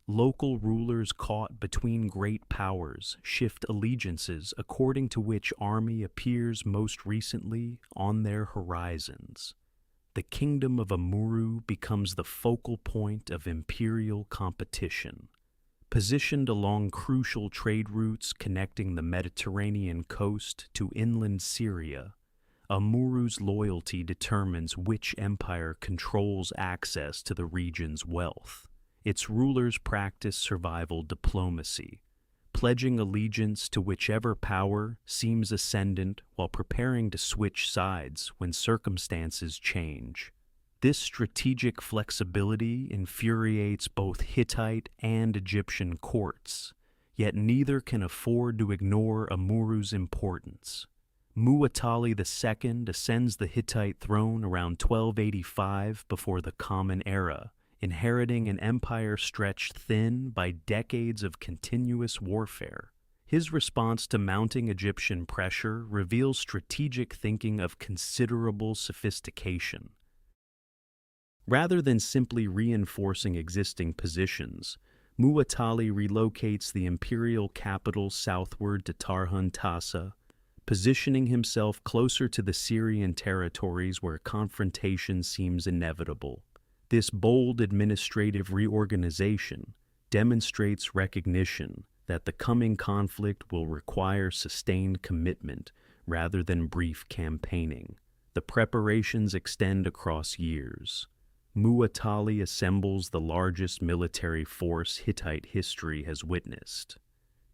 Local rulers caught between great powers shift allegiances according to which army appears most recently on their horizons. The kingdom of Amurru becomes the focal point of imperial competition. Positioned along crucial trade routes connecting the Mediterranean coast to inland Syria, Amurru's loyalty determines which empire controls access to the region's wealth. Its rulers practice survival diplomacy, pledging allegiance to whichever power seems ascendant while preparing to switch sides when circumstances change. This strategic flexibility infuriates both Hittite and Egyptian courts, yet neither can afford to ignore Amurru's importance. Muwatalli II ascends the Hittite throne around 1285 before the Common Era, inheriting an empire stretched thin by decades of continuous warfare. His response to mounting Egyptian pressure reveals strategic thinking of considerable sophistication. Rather than simply reinforcing existing positions, Muwatalli relocates the imperial capital southward to Tarhuntassa, positioning himself closer to the Syrian territories where confrontation seems inevitable. This bold administrative reorganization demonstrates recognition that the coming conflict will require sustained commitment rather than brief campaigning. The preparations extend across years. Muwatalli assembles the largest military force Hittite history has witnessed.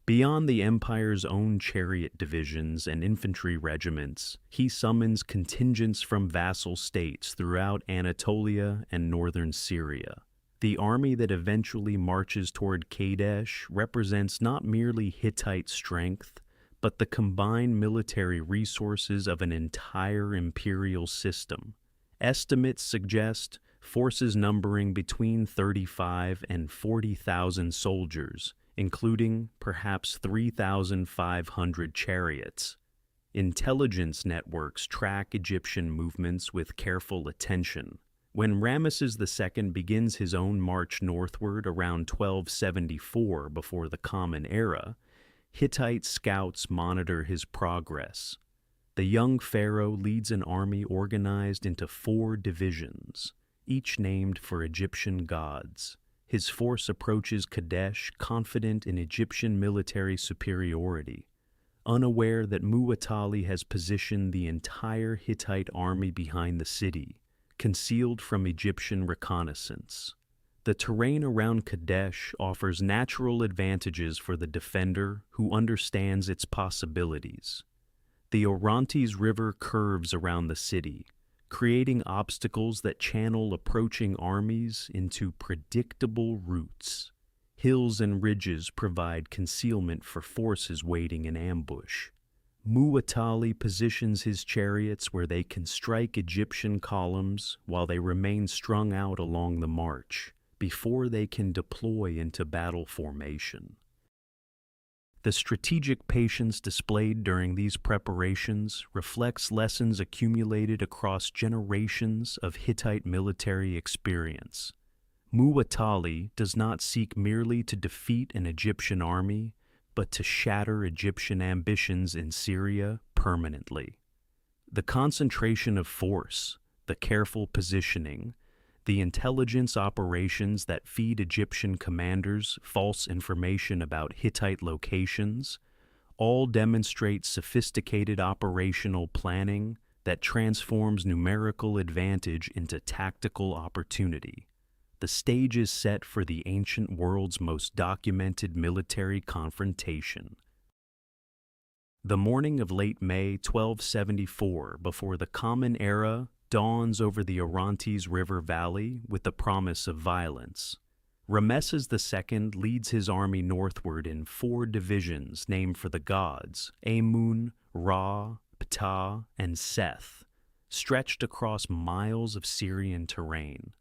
Beyond the empire's own chariot divisions and infantry regiments, he summons contingents from vassal states throughout Anatolia and northern Syria. The army that eventually marches toward Kadesh represents not merely Hittite strength, but the combined military resources of an entire imperial system. Estimates suggest forces numbering between 35 and 40,000 soldiers, including perhaps 3,500 chariots. Intelligence networks track Egyptian movements with careful attention, When Ramesses II begins his own march northward around 1274 before the Common Era, Hittite scouts monitor his progress. The young pharaoh leads an army organized into 4 divisions, each named for Egyptian gods. His force approaches Kadesh confident in Egyptian military superiority, unaware that Muwatalli has positioned the entire Hittite army behind the city, concealed from Egyptian reconnaissance. The terrain around Kadesh offers natural advantages for the defender who understands its possibilities. The Orontes River curves around the city, creating obstacles that channel approaching armies into predictable routes. Hills and ridges provide concealment for forces waiting in ambush. Muwatalli positions his chariots where they can strike Egyptian columns while they remain strung out along the march, before they can deploy into battle formation. The strategic patience displayed during these preparations reflects lessons accumulated across generations of Hittite military experience. Muwatalli does not seek merely to defeat an Egyptian army, but to shatter Egyptian ambitions in Syria permanently. The concentration of force, the careful positioning, the intelligence operations that feed Egyptian commanders false information about Hittite locations, all demonstrate sophisticated operational planning that transforms numerical advantage into tactical opportunity. The stage is set for the ancient world's most documented military confrontation. The morning of late May 1274, before the Common Era, dawns over the Orontes River Valley with the promise of violence. Ramesses II leads his army northward in 4 divisions named for the gods, Amun, Ra, Ptah, and Seth, stretched across miles of Syrian terrain.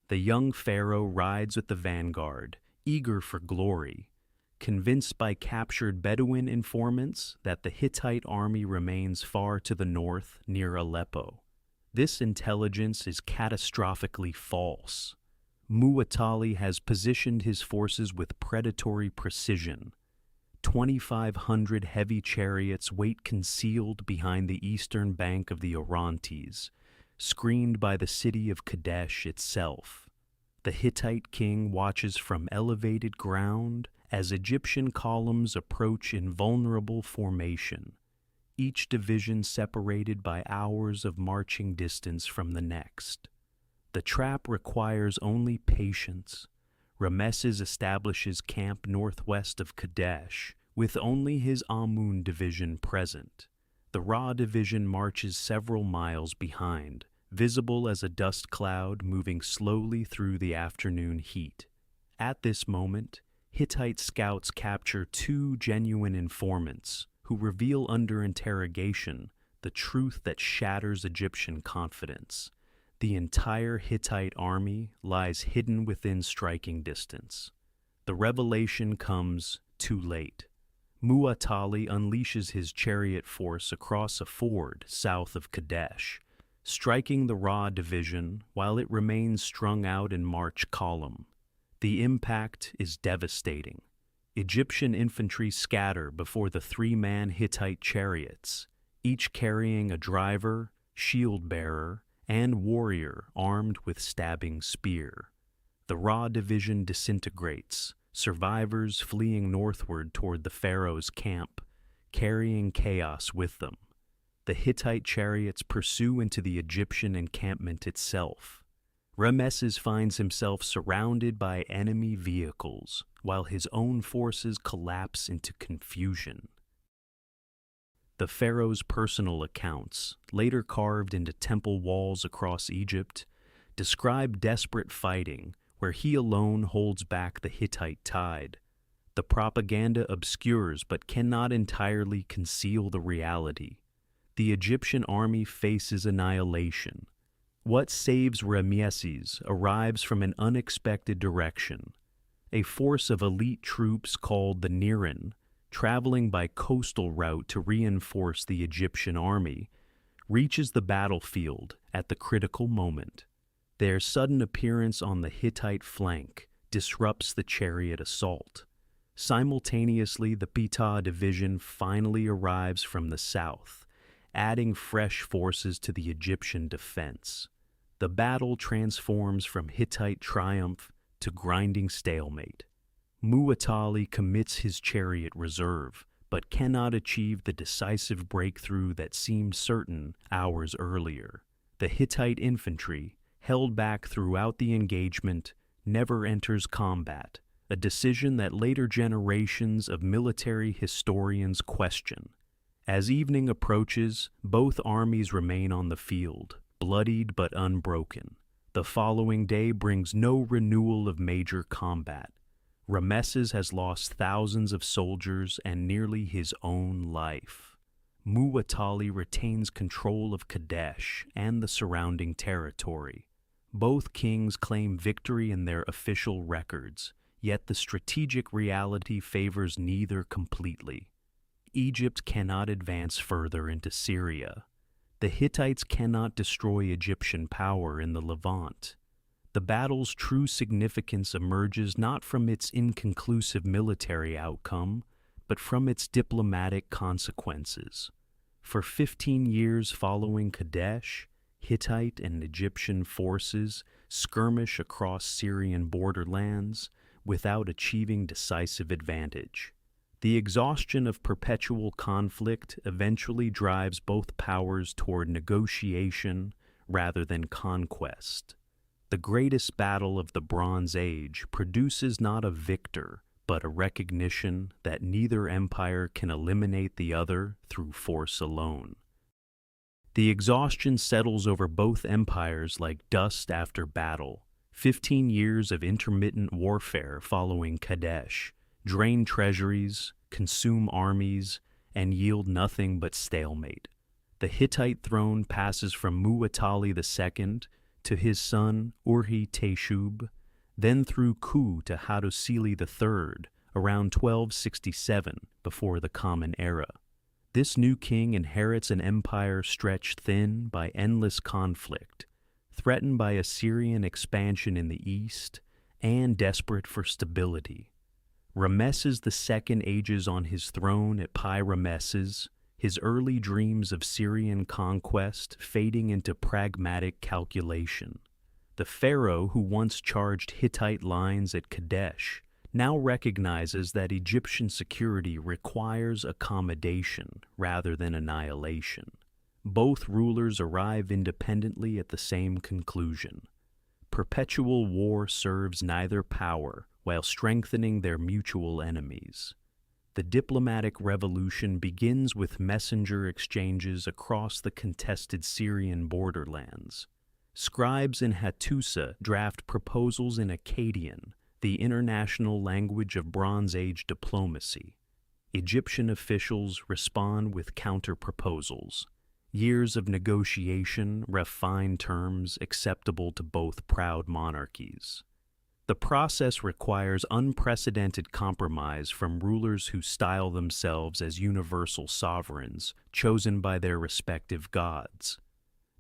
The young pharaoh rides with the vanguard, eager for glory, convinced by captured Bedouin informants that the Hittite army remains far to the north near Aleppo. This intelligence is catastrophically false. Muwatalli has positioned his forces with predatory precision. 2,500 heavy chariots wait concealed behind the eastern bank of the Orontes, screened by the city of Kadesh itself. The Hittite king watches from elevated ground as Egyptian columns approach in vulnerable formation, each division separated by hours of marching distance from the next. The trap requires only patience. Ramesses establishes camp northwest of Kadesh, with only his Amun division present. The Ra division marches several miles behind, visible as a dust cloud moving slowly through the afternoon heat. At this moment, Hittite scouts capture 2 genuine informants, who reveal under interrogation the truth that shatters Egyptian confidence. The entire Hittite army lies hidden within striking distance. The revelation comes too late. Muwatalli unleashes his chariot force across a ford south of Kadesh, striking the Ra division while it remains strung out in march column. The impact is devastating. Egyptian infantry scatter before the 3-man Hittite chariots, each carrying a driver, shield-bearer, and warrior armed with stabbing spear. The Ra division disintegrates, survivors fleeing northward toward the pharaoh's camp, carrying chaos with them. The Hittite chariots pursue into the Egyptian encampment itself. Ramesses finds himself surrounded by enemy vehicles, while his own forces collapse into confusion. The pharaoh's personal accounts, later carved into temple walls across Egypt, describe desperate fighting where he alone holds back the Hittite tide. The propaganda obscures but cannot entirely conceal the reality. The Egyptian army faces annihilation. What saves Ramesses arrives from an unexpected direction. A force of elite troops called the Niran, traveling by coastal route to reinforce the Egyptian army, reaches the battlefield at the critical moment. Their sudden appearance on the Hittite flank disrupts the chariot assault. Simultaneously, the Ptah division finally arrives from the south, adding fresh forces to the Egyptian defense. The battle transforms from Hittite triumph to grinding stalemate. Mu'attali commits his chariot reserve, but cannot achieve the decisive breakthrough that seemed certain hours earlier. The Hittite infantry, held back throughout the engagement, never enters combat, a decision that later generations of military historians question. As evening approaches, both armies remain on the field, bloodied but unbroken. The following day brings no renewal of major combat. Ramesses has lost thousands of soldiers and nearly his own life. Mu'attali retains control of Kadesh and the surrounding territory. Both kings claim victory in their official records, yet the strategic reality favors neither completely. Egypt cannot advance further into Syria. The Hittites cannot destroy Egyptian power in the Levant. The battle's true significance emerges not from its inconclusive military outcome, but from its diplomatic consequences. For 15 years following Kadesh, Hittite and Egyptian forces skirmish across Syrian borderlands without achieving decisive advantage. The exhaustion of perpetual conflict eventually drives both powers toward negotiation rather than conquest. The greatest battle of the Bronze Age produces not a victor, but a recognition that neither empire can eliminate the other through force alone. The exhaustion settles over both empires like dust after battle. 15 years of intermittent warfare following Kadesh drain treasuries, consume armies, and yield nothing but stalemate. The Hittite throne passes from Mu'attali II to his son Urhi-Teshub, then through coup to Hattusili III around 1267 before the Common Era. This new king inherits an empire stretched thin by endless conflict, threatened by Assyrian expansion in the east, and desperate for stability. Ramesses II ages on his throne at Pi-Ramesses, his early dreams of Syrian conquest fading into pragmatic calculation. The pharaoh who once charged Hittite lines at Kadesh now recognizes that Egyptian security requires accommodation rather than annihilation. Both rulers arrive independently at the same conclusion. Perpetual war serves neither power while strengthening their mutual enemies. The diplomatic revolution begins with messenger exchanges across the contested Syrian borderlands. Scribes in Hattusa draft proposals in Akkadian, the international language of Bronze Age diplomacy. Egyptian officials respond with counter-proposals. Years of negotiation refine terms acceptable to both proud monarchies. The process requires unprecedented compromise from rulers who style themselves as universal sovereigns, chosen by their respective gods.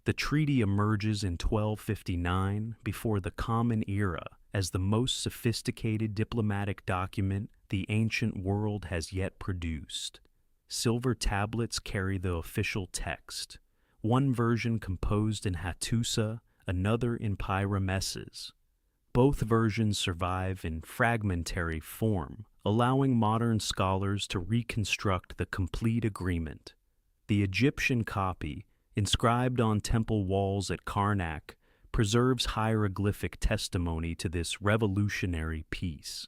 The treaty emerges in 1259 before the Common Era as the most sophisticated diplomatic document the ancient world has yet produced. Silver tablets carry the official text, one version composed in Hattusa, another in Pi-Ramesses. Both versions survive in fragmentary form, allowing modern scholars to reconstruct the complete agreement. The Egyptian copy, inscribed on temple walls at Karnak, preserves hieroglyphic testimony to this revolutionary peace.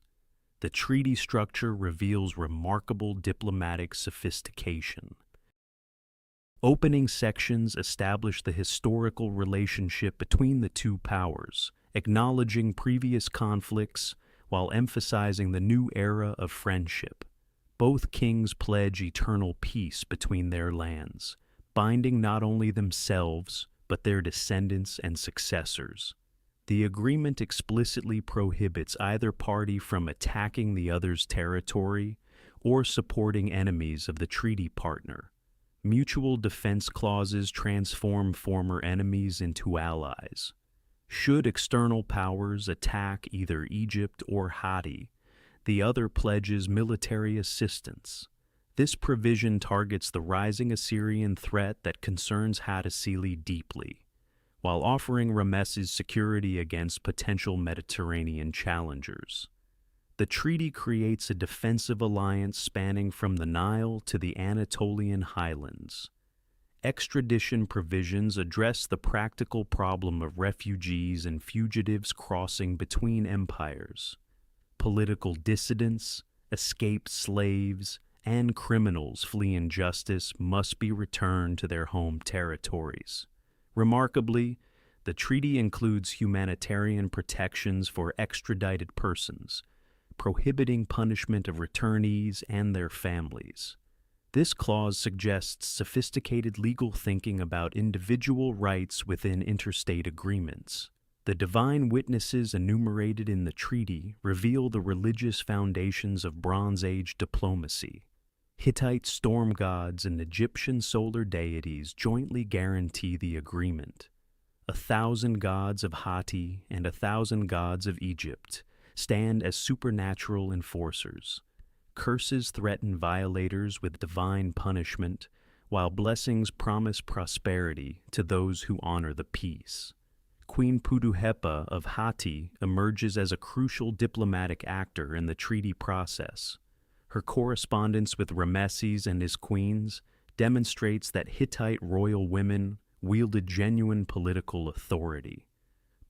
The treaty structure reveals remarkable diplomatic sophistication. Opening sections establish the historical relationship between the two powers, acknowledging previous conflicts while emphasizing the new era of friendship. Both kings pledge eternal peace between their lands, binding not only themselves, but their descendants and successors. The agreement explicitly prohibits either party from attacking the other's territory or supporting enemies of the treaty partner. Mutual defense clauses transform former enemies into allies. Should external powers attack either Egypt or Hatti, the other pledges military assistance. This provision targets the rising Assyrian threat that concerns Hattusili deeply, while offering Ramesses security against potential Mediterranean challengers. The treaty creates a defensive alliance spanning from the Nile to the Anatolian highlands. Extradition provisions address the practical problem of refugees and fugitives crossing between empires. Political dissidents, escaped slaves, and criminals fleeing justice must be returned to their home territories. Remarkably, the treaty includes humanitarian protections for extradited persons, prohibiting punishment of returnees and their families. This clause suggests sophisticated legal thinking about individual rights within interstate agreements. The divine witnesses enumerated in the treaty reveal the religious foundations of Bronze Age diplomacy. Hittite storm gods and Egyptian solar deities jointly guarantee the agreement. 1,000 gods of Hatti and 1,000 gods of Egypt stand as supernatural enforcers. Curses threaten violators with divine punishment, while blessings promise prosperity to those who honor the peace. Queen Puduhepa of Hatti emerges as a crucial diplomatic actor in the treaty process. Her correspondence with Ramesses and his queens demonstrates that Hittite royal women wielded genuine political authority.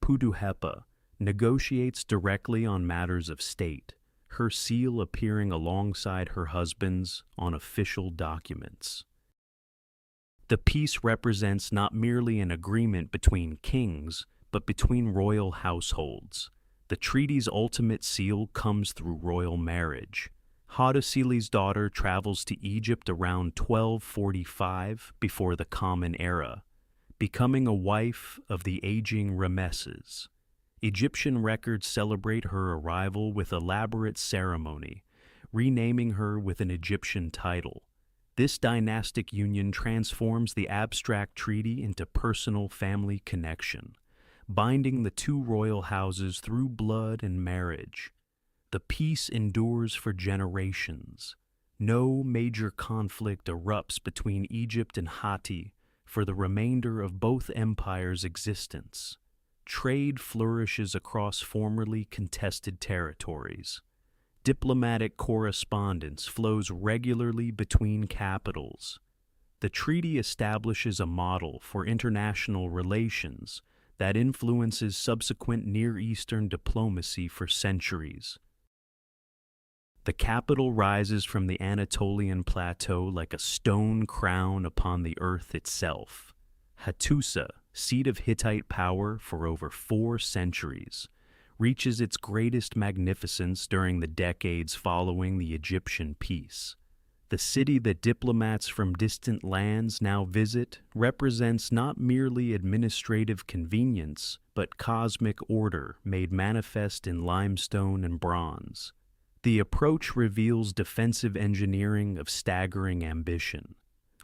Puduhepa negotiates directly on matters of state, her seal appearing alongside her husband's on official documents. The peace represents not merely an agreement between kings, but between royal households. The treaty's ultimate seal comes through royal marriage. Hattusili's daughter travels to Egypt around 1245 before the Common Era, becoming a wife of the aging Ramesses. Egyptian records celebrate her arrival with elaborate ceremony, renaming her with an Egyptian title. This dynastic union transforms the abstract treaty into personal family connection, binding the two royal houses through blood and marriage. The peace endures for generations. No major conflict erupts between Egypt and Hatti for the remainder of both empires' existence. Trade flourishes across formerly contested territories. Diplomatic correspondence flows regularly between capitals. The treaty establishes a model for international relations that influences subsequent Near Eastern diplomacy for centuries. The capital rises from the Anatolian plateau like a stone crown upon the earth itself. Hattusa, seat of Hittite power for over 4 centuries, reaches its greatest magnificence during the decades following the Egyptian peace. The city that diplomats from distant lands now visit represents not merely administrative convenience, but cosmic order made manifest in limestone and bronze. The approach reveals defensive engineering of staggering ambition.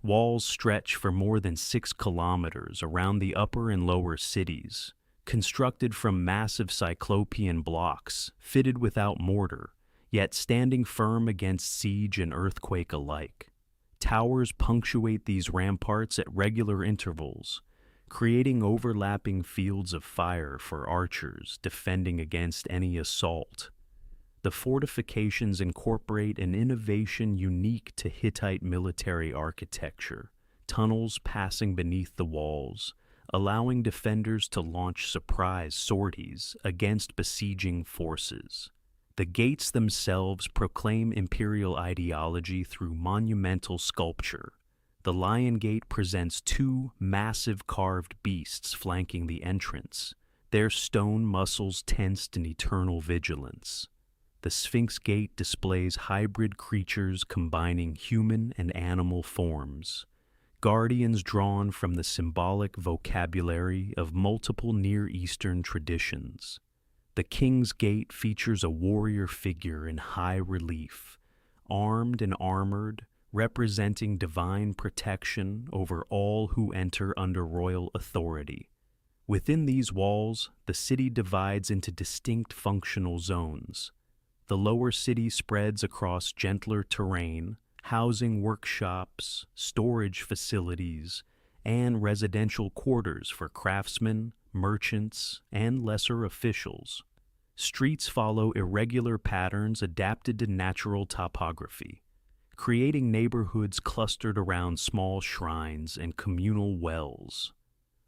Walls stretch for more than 6 kilometers around the upper and lower cities, constructed from massive cyclopean blocks, fitted without mortar, yet standing firm against siege and earthquake alike. Towers punctuate these ramparts at regular intervals, creating overlapping fields of fire for archers defending against any assault. The fortifications incorporate an innovation unique to Hittite military architecture, tunnels passing beneath the walls, allowing defenders to launch surprise sorties against besieging forces. The gates themselves proclaim imperial ideology through monumental sculpture. The Lion Gate presents 2 massive carved beasts flanking the entrance, their stone muscles tensed in eternal vigilance. The Sphinx Gate displays hybrid creatures combining human and animal forms, guardians drawn from the symbolic vocabulary of multiple Near Eastern traditions. The King's Gate features a warrior figure in high relief, armed and armored, representing divine protection over all who enter under royal authority. Within these walls, the city divides into distinct functional zones. The lower city spreads across gentler terrain, housing workshops, storage facilities, and residential quarters for craftsmen, merchants, and lesser officials. Streets follow irregular patterns adapted to natural topography, creating neighborhoods clustered around small shrines and communal wells.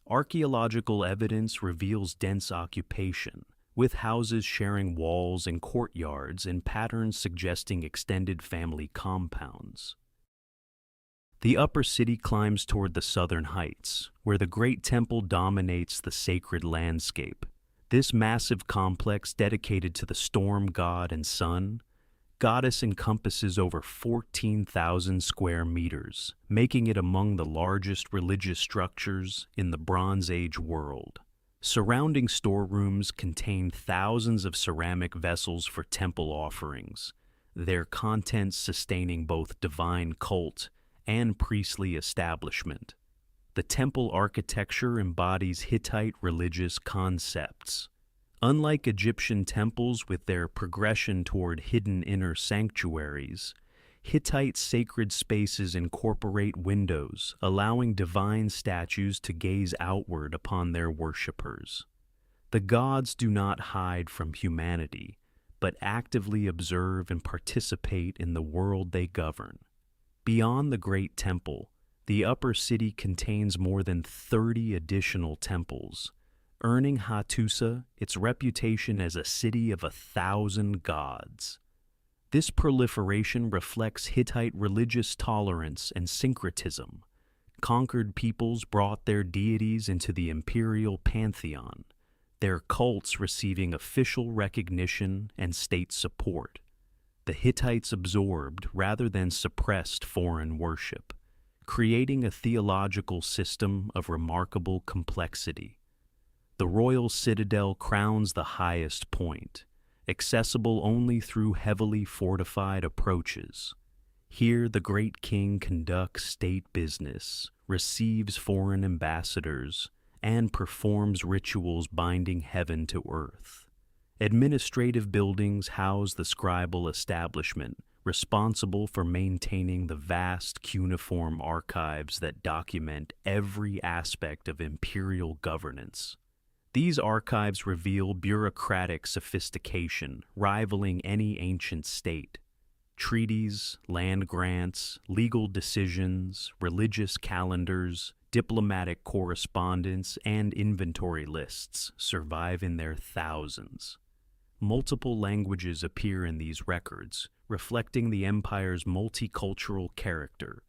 Archaeological evidence reveals dense occupation, with houses sharing walls and courtyards in patterns suggesting extended family compounds. The upper city climbs toward the southern heights, where the Great Temple dominates the sacred landscape. This massive complex, dedicated to the storm god and sun, goddess, encompasses over 14,000 square meters, making it among the largest religious structures in the Bronze Age world. Surrounding storerooms contain thousands of ceramic vessels for temple offerings, their contents sustaining both divine cult and priestly establishment. The temple architecture embodies Hittite religious concepts. Unlike Egyptian temples with their progression toward hidden inner sanctuaries, Hittite sacred spaces incorporate windows, allowing divine statues to gaze outward upon their worshippers. The gods do not hide from humanity, but actively observe and participate in the world they govern. Beyond the Great Temple, the upper city contains more than 30 additional temples, earning Hattusa its reputation as a city of 1,000 gods. This proliferation reflects Hittite religious tolerance and syncretism. Conquered peoples brought their deities into the imperial pantheon, their cults receiving official recognition and state support. The Hittites absorbed rather than suppressed foreign worship, creating a theological system of remarkable complexity. The royal citadel crowns the highest point, accessible only through heavily fortified approaches. Here the great king conducts state business, receives foreign ambassadors, and performs rituals binding heaven to earth. Administrative buildings house the scribal establishment, responsible for maintaining the vast cuneiform archives that document every aspect of imperial governance. These archives reveal bureaucratic sophistication rivaling any ancient state. Treaties, land grants, legal decisions, religious calendars, diplomatic correspondence, and inventory lists survive in their thousands. Multiple languages appear in these records, reflecting the empire's multicultural character.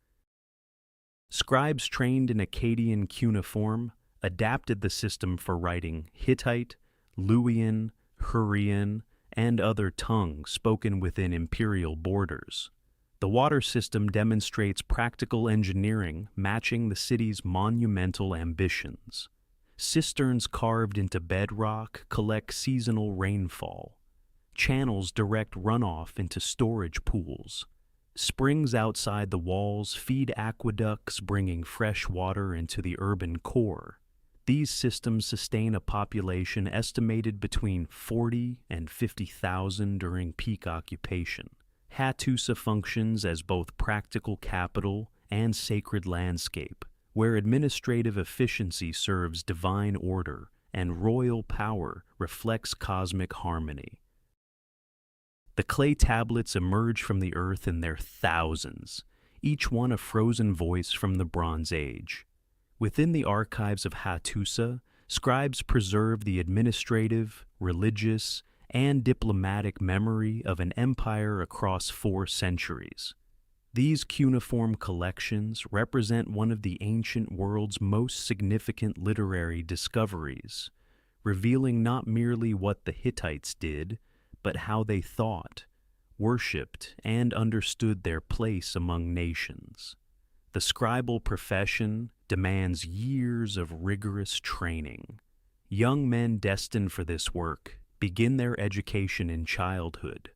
Scribes trained in Akkadian cuneiform adapted the system for writing Hittite, Luwian, Hurrian, and other tongues spoken within imperial borders. The water system demonstrates practical engineering matching the city's monumental ambitions. Cisterns carved into bedrock collect seasonal rainfall. Channels direct runoff into storage pools. Springs outside the walls feed aqueducts bringing fresh water into the urban core. These systems sustain a population estimated between 40 and 50,000 during peak occupation. Hattusa functions as both practical capital and sacred landscape, where administrative efficiency serves divine order and royal power reflects cosmic harmony. The clay tablets emerge from the earth in their thousands, each one a frozen voice from the Bronze Age. Within the archives of Hattusa, scribes preserve the administrative, religious, and diplomatic memory of an empire across 4 centuries. These cuneiform collections represent one of the ancient world's most significant literary discoveries, revealing not merely what the Hittites did, but how they thought, worshipped, and understood their place among nations. The scribal profession demands years of rigorous training. Young men destined for this work begin their education in childhood,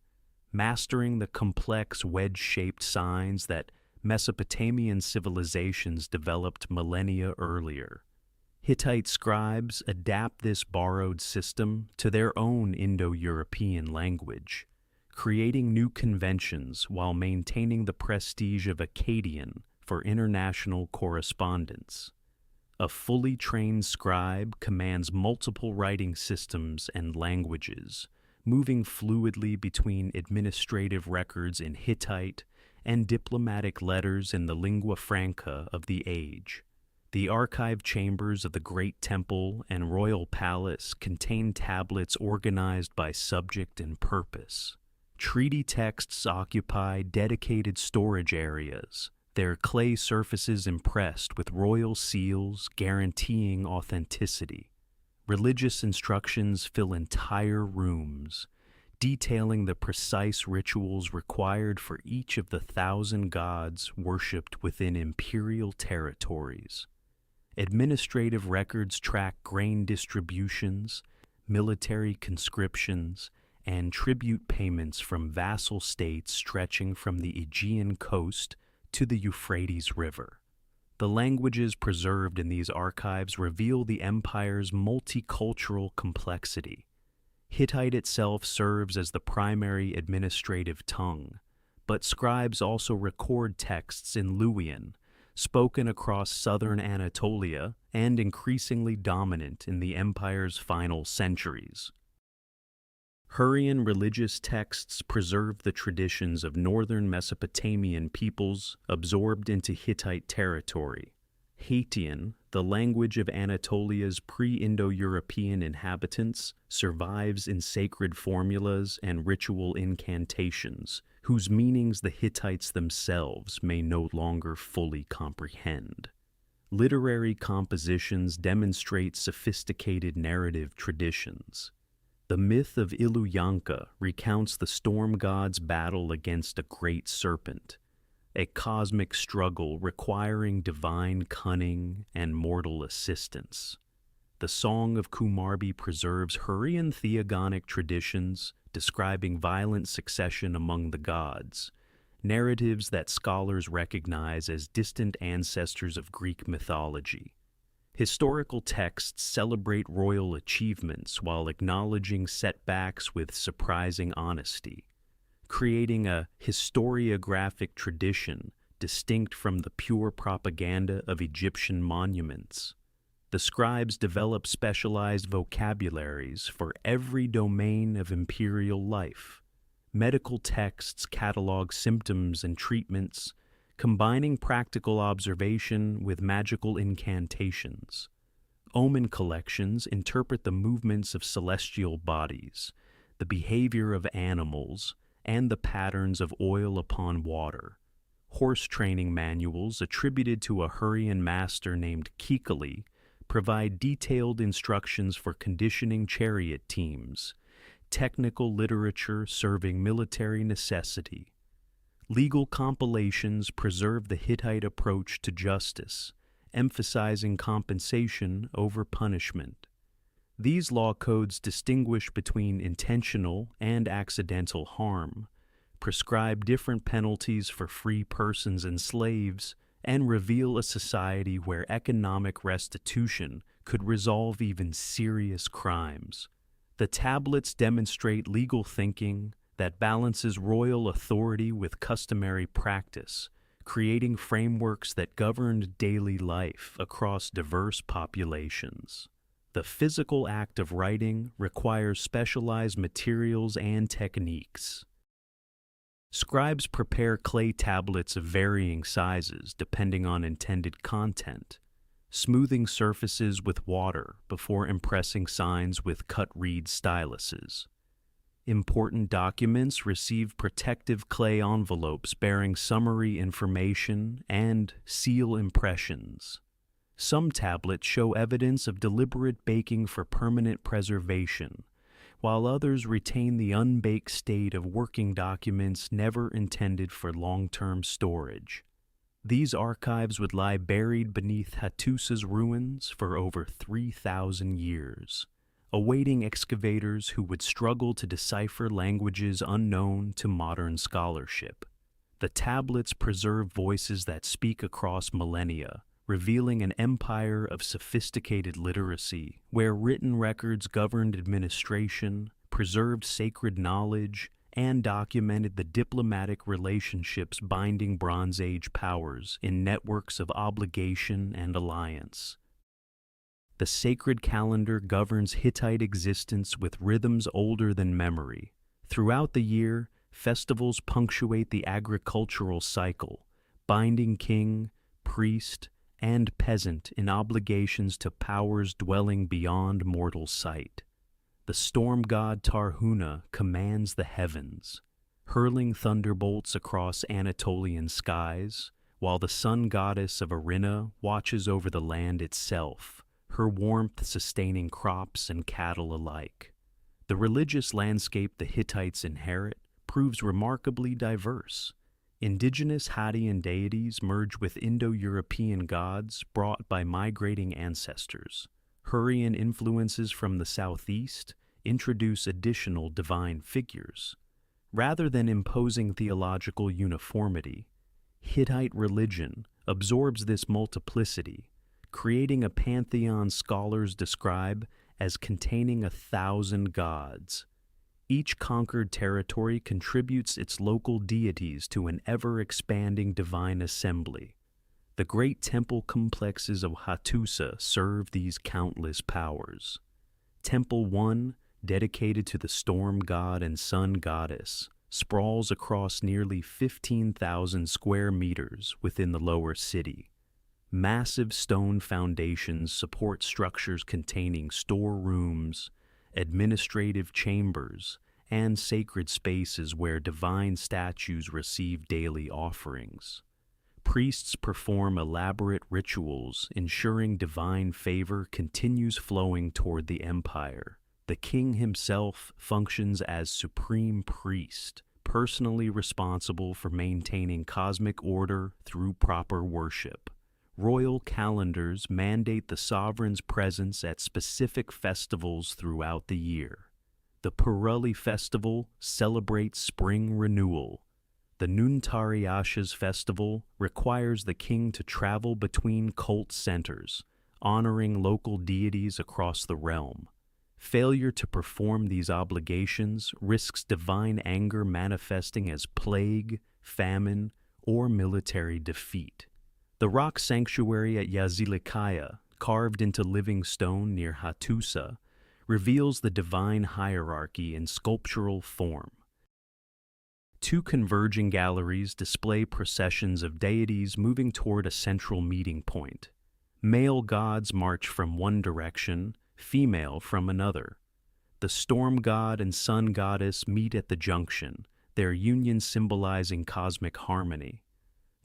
mastering the complex wedge-shaped signs that Mesopotamian civilizations developed millennia earlier. Hittite scribes adapt this borrowed system to their own Indo-European language, creating new conventions while maintaining the prestige of Akkadian for international correspondence. A fully trained scribe commands multiple writing systems and languages, moving fluidly between administrative records in Hittite and diplomatic letters in the lingua franca of the age. The archive chambers of the Great Temple and Royal Palace contain tablets organized by subject and purpose. Treaty texts occupy dedicated storage areas, their clay surfaces impressed with royal seals guaranteeing authenticity. Religious instructions fill entire rooms, detailing the precise rituals required for each of the 1,000 gods worshipped within imperial territories. Administrative records track grain distributions, military conscriptions, and tribute payments from vassal states stretching from the Aegean coast to the Euphrates River. The languages preserved in these archives reveal the empire's multicultural complexity. Hittite itself serves as the primary administrative tongue, but scribes also record texts in Luwian, spoken across southern Anatolia and increasingly dominant in the empire's final centuries. Hurrian religious texts preserve the traditions of northern Mesopotamian peoples absorbed into Hittite territory. Hattian, the language of Anatolia's pre-Indo-European inhabitants, survives in sacred formulas and ritual incantations, whose meanings the Hittites themselves may no longer fully comprehend. Literary compositions demonstrate sophisticated narrative traditions. The myth of Iluyanka recounts the storm god's battle against a great serpent, a cosmic struggle requiring divine cunning and mortal assistance. The Song of Kumarbi preserves Hurrian theogonic traditions describing violent succession among the gods, narratives that scholars recognize as distant ancestors of Greek mythology. Historical texts celebrate royal achievements while acknowledging setbacks with surprising honesty, creating a historiographic tradition distinct from the pure propaganda of Egyptian monuments. The scribes develop specialized vocabularies for every domain of imperial life. Medical texts catalog symptoms and treatments, combining practical observation with magical incantations. Omen collections interpret the movements of celestial bodies, the behavior of animals, and the patterns of oil upon water. Horse training manuals attributed to a Hurrian master named Kikali provide detailed instructions for conditioning chariot teams, technical literature serving military necessity. Legal compilations preserve the Hittite approach to justice, emphasizing compensation over punishment. These law codes distinguish between intentional and accidental harm, prescribe different penalties for free persons and slaves, and reveal a society where economic restitution could resolve even serious crimes. The tablets demonstrate legal thinking that balances royal authority with customary practice, creating frameworks that governed daily life across diverse populations. The physical act of writing requires specialized materials and techniques. Scribes prepare clay tablets of varying sizes depending on intended content, smoothing surfaces with water before impressing signs with cut reed styluses. Important documents receive protective clay envelopes bearing summary information and seal impressions. Some tablets show evidence of deliberate baking for permanent preservation, while others retain the unbaked state of working documents never intended for long-term storage. These archives would lie buried beneath Hattusa's ruins for over 3,000 years, awaiting excavators who would struggle to decipher languages unknown to modern scholarship. The tablets preserve voices that speak across millennia, revealing an empire of sophisticated literacy where written records governed administration, preserved sacred knowledge, and documented the diplomatic relationships binding Bronze Age powers in networks of obligation and alliance. The sacred calendar governs Hittite existence with rhythms older than memory. Throughout the year, festivals punctuate the agricultural cycle, binding king, priest, and peasant in obligations to powers dwelling beyond mortal sight. The storm god Tarhuna commands the heavens, hurling thunderbolts across Anatolian skies, while the sun goddess of Arina watches over the land itself, her warmth sustaining crops and cattle alike. The religious landscape the Hittites inherit proves remarkably diverse. Indigenous Hattitian deities merge with Indo-European gods brought by migrating ancestors. Hurrian influences from the southeast introduce additional divine figures. Rather than imposing theological uniformity, Hittite religion absorbs this multiplicity, creating a pantheon scholars describe as containing 1,000 gods. Each conquered territory contributes its local deities to an ever-expanding divine assembly. The great temple complexes of Hattusa serve these countless powers. Temple 1, dedicated to the storm god and sun goddess, sprawls across nearly 15,000 square meters within the lower city. Massive stone foundations support structures containing storerooms, administrative chambers, and sacred spaces where divine statues receive daily offerings. Priests perform elaborate rituals, ensuring divine favor continues flowing toward the empire. The king himself functions as supreme priest, personally responsible for maintaining cosmic order through proper worship. Royal calendars mandate the sovereign's presence at specific festivals throughout the year. The Purulli festival celebrates spring renewal. The Nuntariasha's festival requires the king to travel between cult centers, honoring local deities across the realm. Failure to perform these obligations risks divine anger manifesting as plague, famine, or military defeat. The rock sanctuary at Yazilikaya, carved into living stone near Hattusa, reveals the divine hierarchy in sculptural form. Two converging galleries display processions of deities moving toward a central meeting point. Male gods march from one direction, female from another. The storm god and sun goddess meet at the junction, their union symbolizing cosmic harmony.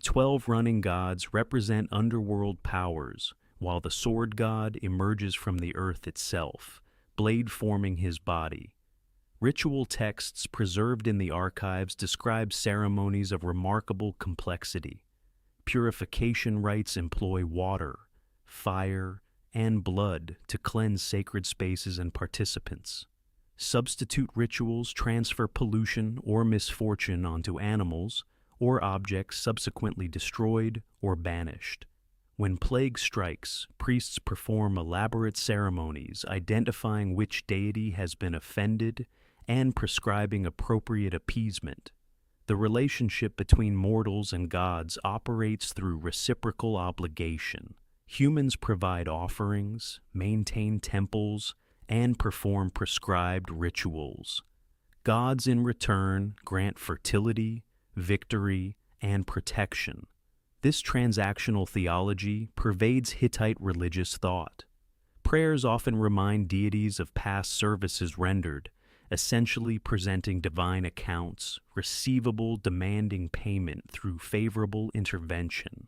12 running gods represent underworld powers, while the sword god emerges from the earth itself, blade forming his body. Ritual texts preserved in the archives describe ceremonies of remarkable complexity. Purification rites employ water, fire, and blood to cleanse sacred spaces and participants. Substitute rituals transfer pollution or misfortune onto animals or objects subsequently destroyed or banished. When plague strikes, priests perform elaborate ceremonies identifying which deity has been offended and prescribing appropriate appeasement. The relationship between mortals and gods operates through reciprocal obligation. Humans provide offerings, maintain temples, and perform prescribed rituals. Gods in return grant fertility, victory, and protection. This transactional theology pervades Hittite religious thought. Prayers often remind deities of past services rendered, essentially presenting divine accounts, receivable demanding payment through favorable intervention.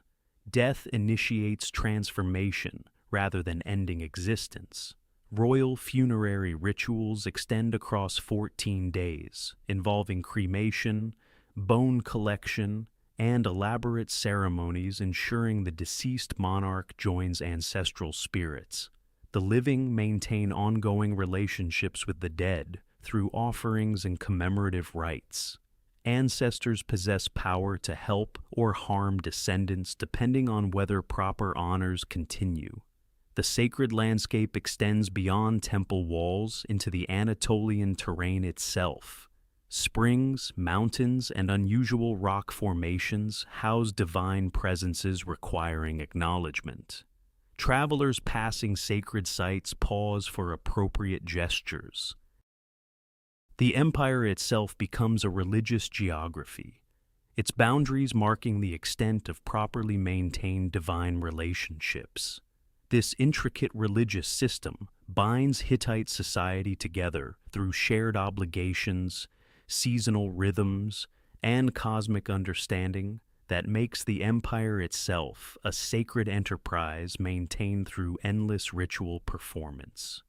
Death initiates transformation rather than ending existence. Royal funerary rituals extend across 14 days, involving cremation, bone collection, and elaborate ceremonies ensuring the deceased monarch joins ancestral spirits. The living maintain ongoing relationships with the dead through offerings and commemorative rites. Ancestors possess power to help or harm descendants depending on whether proper honors continue. The sacred landscape extends beyond temple walls into the Anatolian terrain itself. Springs, mountains, and unusual rock formations house divine presences requiring acknowledgement. Travelers passing sacred sites pause for appropriate gestures. The empire itself becomes a religious geography, its boundaries marking the extent of properly maintained divine relationships. This intricate religious system binds Hittite society together through shared obligations, seasonal rhythms, and cosmic understanding that makes the empire itself a sacred enterprise maintained through endless ritual performance.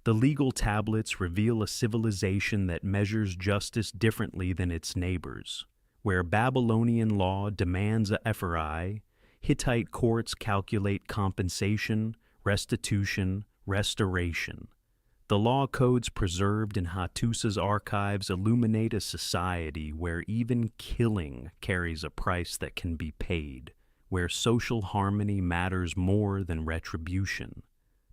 The legal tablets reveal a civilization that measures justice differently than its neighbors. Where Babylonian law demands a ephori, Hittite courts calculate compensation, restitution, restoration. The law codes preserved in Hattusa's archives illuminate a society where even killing carries a price that can be paid, where social harmony matters more than retribution.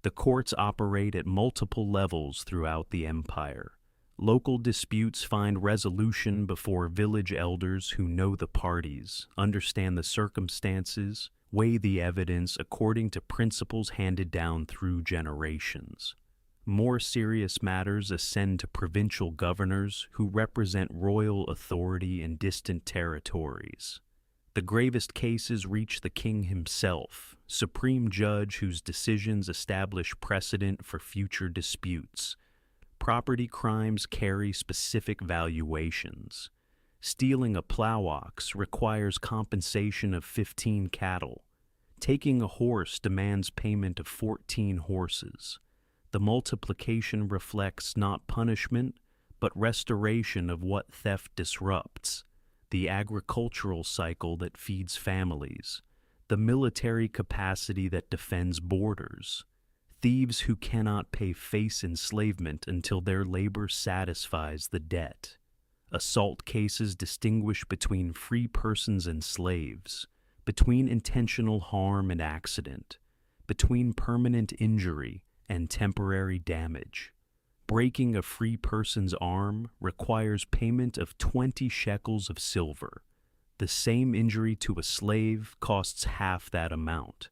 The courts operate at multiple levels throughout the empire. Local disputes find resolution before village elders who know the parties, understand the circumstances, weigh the evidence according to principles handed down through generations. More serious matters ascend to provincial governors who represent royal authority in distant territories. The gravest cases reach the king himself, supreme judge whose decisions establish precedent for future disputes. Property crimes carry specific valuations. Stealing a plow ox requires compensation of 15 cattle. Taking a horse demands payment of 14 horses. The multiplication reflects not punishment, but restoration of what theft disrupts, the agricultural cycle that feeds families, the military capacity that defends borders. Thieves who cannot pay face enslavement until their labor satisfies the debt. Assault cases distinguish between free persons and slaves, between intentional harm and accident, between permanent injury and temporary damage. Breaking a free person's arm requires payment of 20 shekels of silver. The same injury to a slave costs half that amount.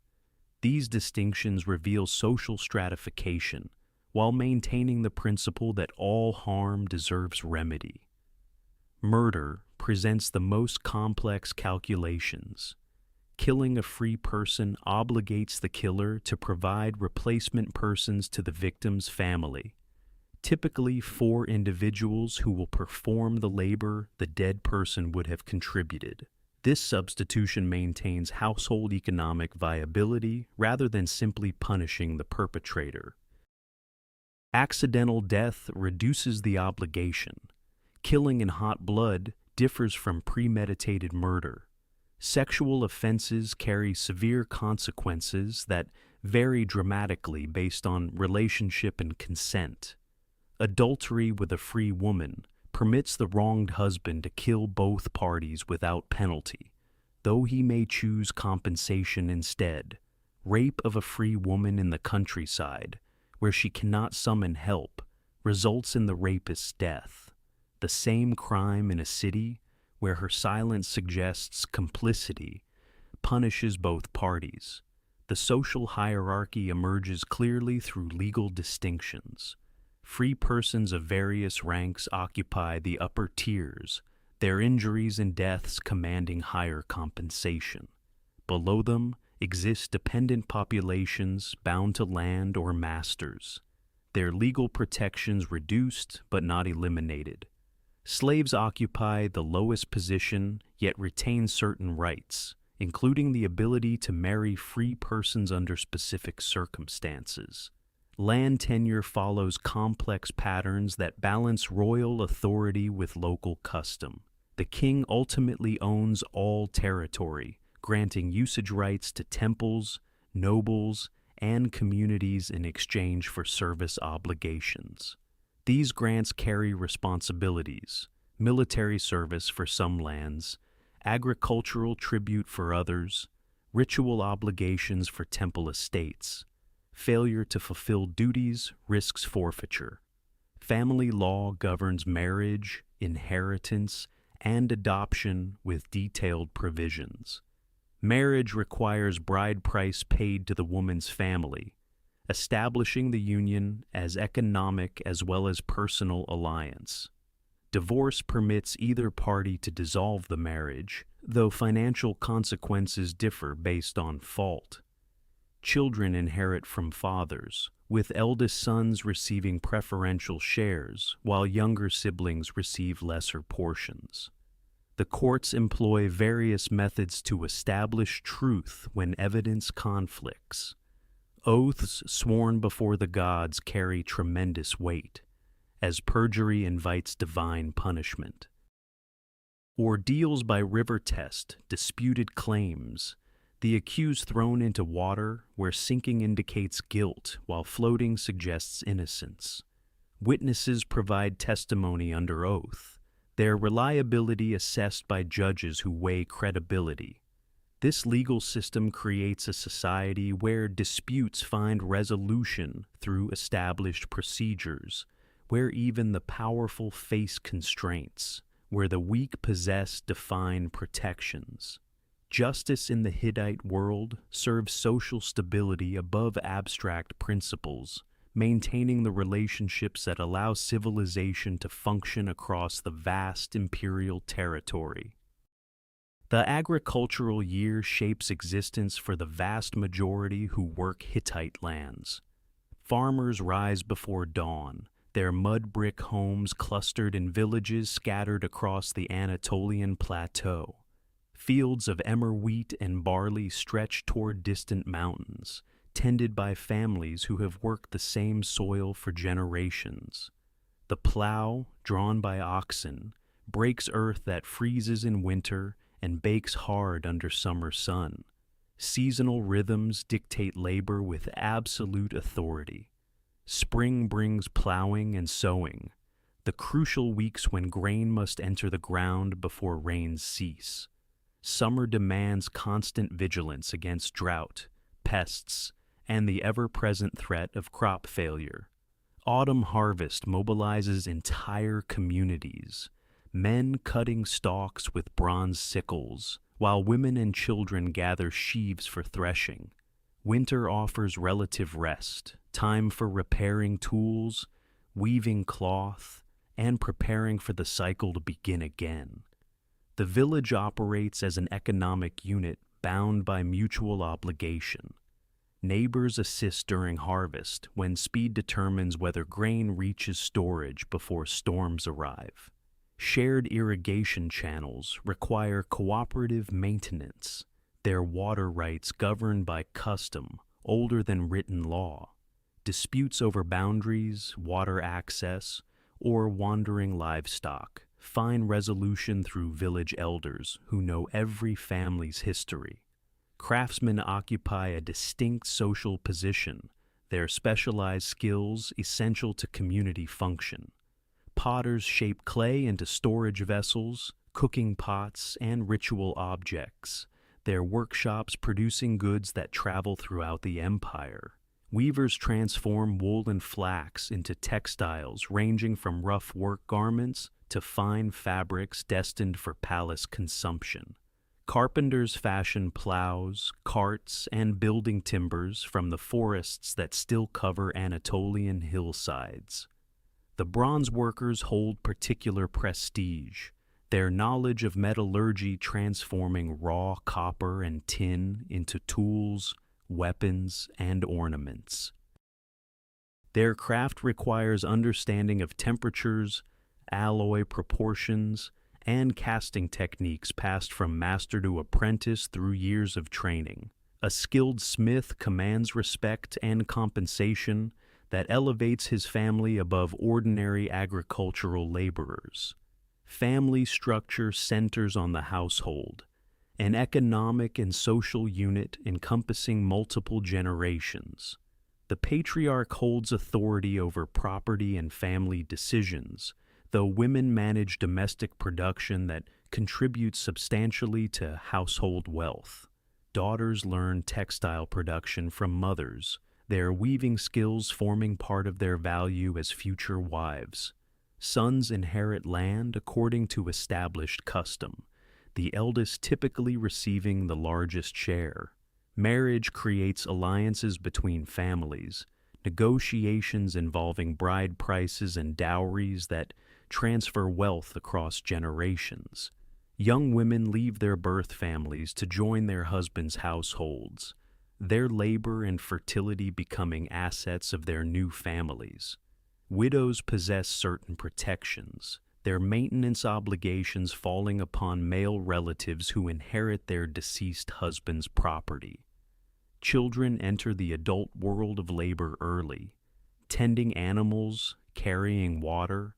These distinctions reveal social stratification, while maintaining the principle that all harm deserves remedy. Murder presents the most complex calculations. Killing a free person obligates the killer to provide replacement persons to the victim's family, typically 4 individuals who will perform the labor the dead person would have contributed. This substitution maintains household economic viability rather than simply punishing the perpetrator. Accidental death reduces the obligation. Killing in hot blood differs from premeditated murder. Sexual offenses carry severe consequences that vary dramatically based on relationship and consent. Adultery with a free woman permits the wronged husband to kill both parties without penalty, though he may choose compensation instead. Rape of a free woman in the countryside, where she cannot summon help, results in the rapist's death. The same crime in a city, where her silence suggests complicity, punishes both parties. The social hierarchy emerges clearly through legal distinctions. Free persons of various ranks occupy the upper tiers, their injuries and deaths commanding higher compensation. Below them exist dependent populations bound to land or masters, their legal protections reduced but not eliminated. Slaves occupy the lowest position yet retain certain rights, including the ability to marry free persons under specific circumstances. Land tenure follows complex patterns that balance royal authority with local custom. The king ultimately owns all territory, granting usage rights to temples, nobles, and communities in exchange for service obligations. These grants carry responsibilities. military service for some lands, agricultural tribute for others, ritual obligations for temple estates. Failure to fulfill duties risks forfeiture. Family law governs marriage, inheritance, and adoption with detailed provisions. Marriage requires bride price paid to the woman's family, establishing the union as economic as well as personal alliance. Divorce permits either party to dissolve the marriage, though financial consequences differ based on fault. Children inherit from fathers, with eldest sons receiving preferential shares, while younger siblings receive lesser portions. The courts employ various methods to establish truth when evidence conflicts. Oaths sworn before the gods carry tremendous weight, as perjury invites divine punishment. Ordeals by river test, disputed claims, the accused thrown into water where sinking indicates guilt while floating suggests innocence. Witnesses provide testimony under oath, their reliability assessed by judges who weigh credibility. This legal system creates a society where disputes find resolution through established procedures, where even the powerful face constraints, where the weak possess defined protections. Justice in the Hittite world serves social stability above abstract principles, maintaining the relationships that allow civilization to function across the vast imperial territory. The agricultural year shapes existence for the vast majority who work Hittite lands. Farmers rise before dawn, their mud brick homes clustered in villages scattered across the Anatolian plateau. Fields of emmer wheat and barley stretch toward distant mountains, tended by families who have worked the same soil for generations. The plow, drawn by oxen, breaks earth that freezes in winter and bakes hard under summer sun. Seasonal rhythms dictate labor with absolute authority. Spring brings plowing and sowing, the crucial weeks when grain must enter the ground before rains cease. Summer demands constant vigilance against drought, pests, and the ever-present threat of crop failure. Autumn harvest mobilizes entire communities, men cutting stalks with bronze sickles, while women and children gather sheaves for threshing. Winter offers relative rest, time for repairing tools, weaving cloth, and preparing for the cycle to begin again. The village operates as an economic unit bound by mutual obligation. Neighbors assist during harvest when speed determines whether grain reaches storage before storms arrive. Shared irrigation channels require cooperative maintenance, their water rights governed by custom older than written law. Disputes over boundaries, water access, or wandering livestock find resolution through village elders who know every family's history. Craftsmen occupy a distinct social position, their specialized skills essential to community function. Potters shape clay into storage vessels, cooking pots, and ritual objects, their workshops producing goods that travel throughout the empire. Weavers transform wool and flax into textiles ranging from rough work garments to fine fabrics destined for palace consumption. Carpenters fashion plows, carts, and building timbers from the forests that still cover Anatolian hillsides. The bronze workers hold particular prestige, their knowledge of metallurgy transforming raw copper and tin into tools, weapons, and ornaments. Their craft requires understanding of temperatures, alloy proportions, and casting techniques passed from master to apprentice through years of training. A skilled smith commands respect and compensation that elevates his family above ordinary agricultural laborers. Family structure centers on the household, an economic and social unit encompassing multiple generations. The patriarch holds authority over property and family decisions, though women manage domestic production that contributes substantially to household wealth. Daughters learn textile production from mothers, their weaving skills forming part of their value as future wives. Sons inherit land according to established custom, the eldest typically receiving the largest share. Marriage creates alliances between families, negotiations involving bride prices and dowries that transfer wealth across generations. Young women leave their birth families to join their husbands' households, their labor and fertility becoming assets of their new families. Widows possess certain protections, their maintenance obligations falling upon male relatives who inherit their deceased husband's property. Children enter the adult world of labor early, tending animals, carrying water,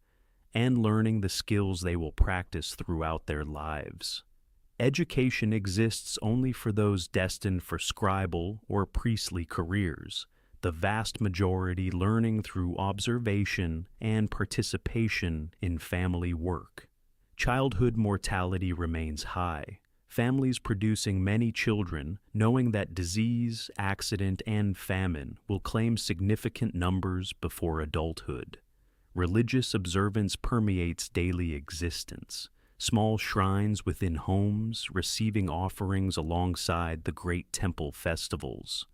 and learning the skills they will practice throughout their lives. Education exists only for those destined for scribal or priestly careers, the vast majority learning through observation and participation in family work. Childhood mortality remains high, families producing many children knowing that disease, accident, and famine will claim significant numbers before adulthood. Religious observance permeates daily existence, small shrines within homes receiving offerings alongside the great temple festivals.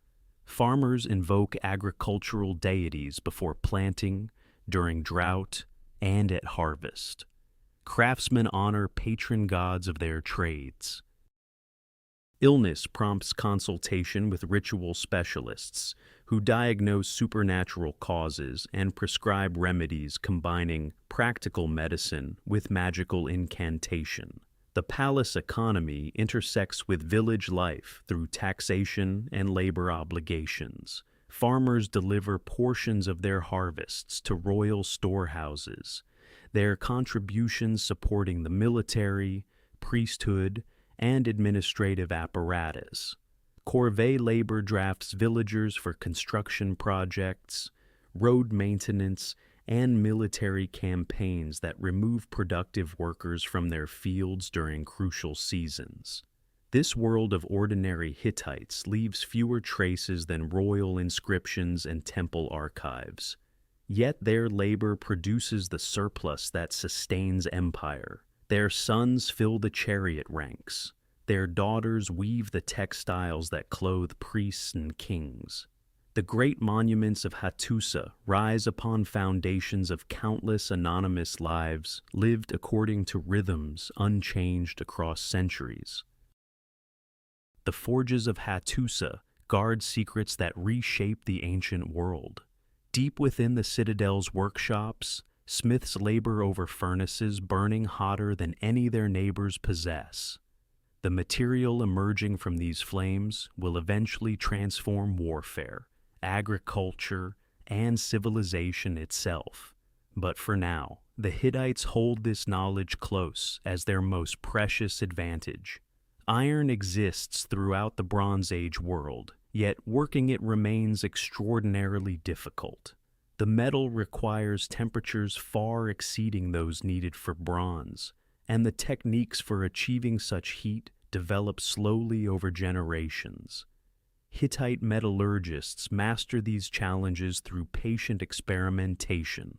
Farmers invoke agricultural deities before planting, during drought, and at harvest. Craftsmen honor patron gods of their trades. Illness prompts consultation with ritual specialists who diagnose supernatural causes and prescribe remedies combining practical medicine with magical incantation. The palace economy intersects with village life through taxation and labor obligations. Farmers deliver portions of their harvests to royal storehouses, their contributions supporting the military, priesthood, and administrative apparatus. Corvée labor drafts villagers for construction projects, road maintenance, and military campaigns that remove productive workers from their fields during crucial seasons. This world of ordinary Hittites leaves fewer traces than royal inscriptions and temple archives. Yet their labor produces the surplus that sustains empire. Their sons fill the chariot ranks. Their daughters weave the textiles that clothe priests and kings. The great monuments of Hattusa rise upon foundations of countless anonymous lives lived according to rhythms unchanged across centuries. The forges of Hattusa guard secrets that reshape the ancient world. Deep within the citadel's workshops, smiths labor over furnaces burning hotter than any their neighbors possess. The material emerging from these flames will eventually transform warfare, agriculture, and civilization itself. But for now, the Hittites hold this knowledge close as their most precious advantage. Iron exists throughout the Bronze Age world, yet working it remains extraordinarily difficult. The metal requires temperatures far exceeding those needed for bronze, and the techniques for achieving such heat develop slowly over generations. Hittite metallurgists master these challenges through patient experimentation,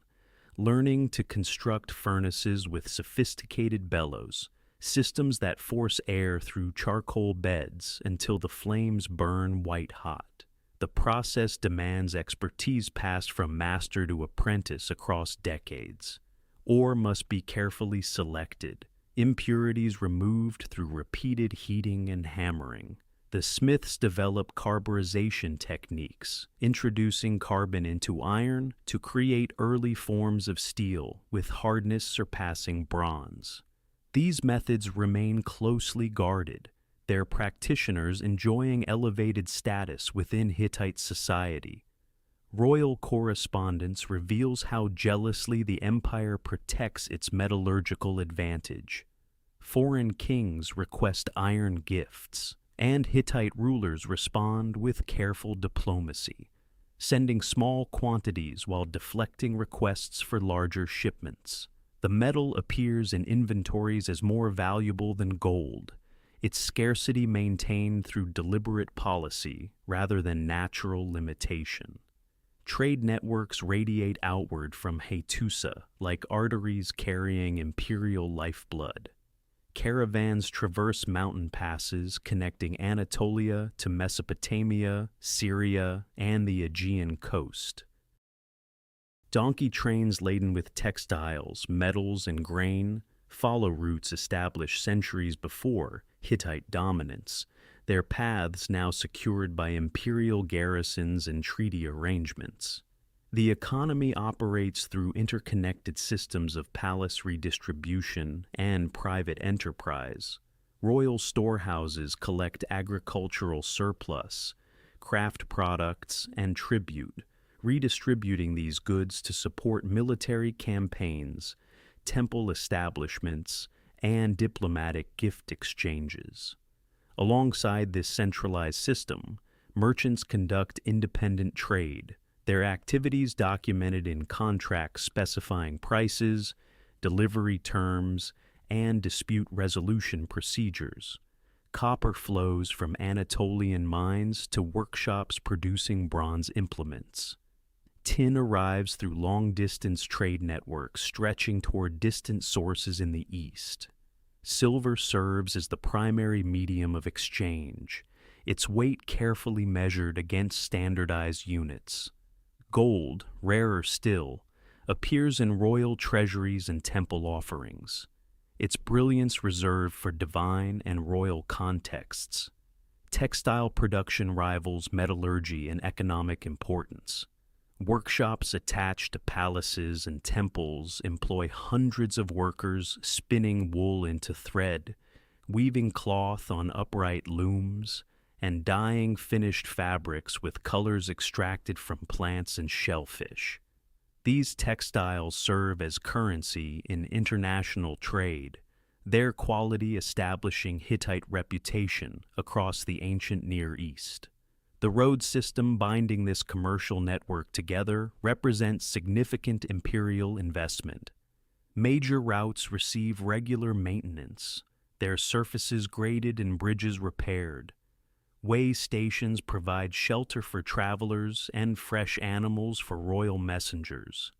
learning to construct furnaces with sophisticated bellows, systems that force air through charcoal beds until the flames burn white hot. The process demands expertise passed from master to apprentice across decades. Ore must be carefully selected, impurities removed through repeated heating and hammering. The smiths develop carburization techniques, introducing carbon into iron to create early forms of steel with hardness surpassing bronze. These methods remain closely guarded, their practitioners enjoying elevated status within Hittite society. Royal correspondence reveals how jealously the empire protects its metallurgical advantage. Foreign kings request iron gifts, and Hittite rulers respond with careful diplomacy, sending small quantities while deflecting requests for larger shipments. The metal appears in inventories as more valuable than gold, its scarcity maintained through deliberate policy rather than natural limitation. Trade networks radiate outward from Hattusa like arteries carrying imperial lifeblood. Caravans traverse mountain passes connecting Anatolia to Mesopotamia, Syria, and the Aegean coast. Donkey trains laden with textiles, metals, and grain follow routes established centuries before Hittite dominance, their paths now secured by imperial garrisons and treaty arrangements. The economy operates through interconnected systems of palace redistribution and private enterprise. Royal storehouses collect agricultural surplus, craft products, and tribute, redistributing these goods to support military campaigns, temple establishments, and diplomatic gift exchanges. Alongside this centralized system, merchants conduct independent trade, their activities documented in contracts specifying prices, delivery terms, and dispute resolution procedures. Copper flows from Anatolian mines to workshops producing bronze implements. Tin arrives through long-distance trade networks stretching toward distant sources in the east. Silver serves as the primary medium of exchange, its weight carefully measured against standardized units. Gold, rarer still, appears in royal treasuries and temple offerings, its brilliance reserved for divine and royal contexts. Textile production rivals metallurgy in economic importance. Workshops attached to palaces and temples employ hundreds of workers spinning wool into thread, weaving cloth on upright looms, and dyeing finished fabrics with colors extracted from plants and shellfish. These textiles serve as currency in international trade, their quality establishing Hittite reputation across the ancient Near East. The road system binding this commercial network together represents significant imperial investment. Major routes receive regular maintenance, their surfaces graded and bridges repaired. Way stations provide shelter for travelers and fresh animals for royal messengers.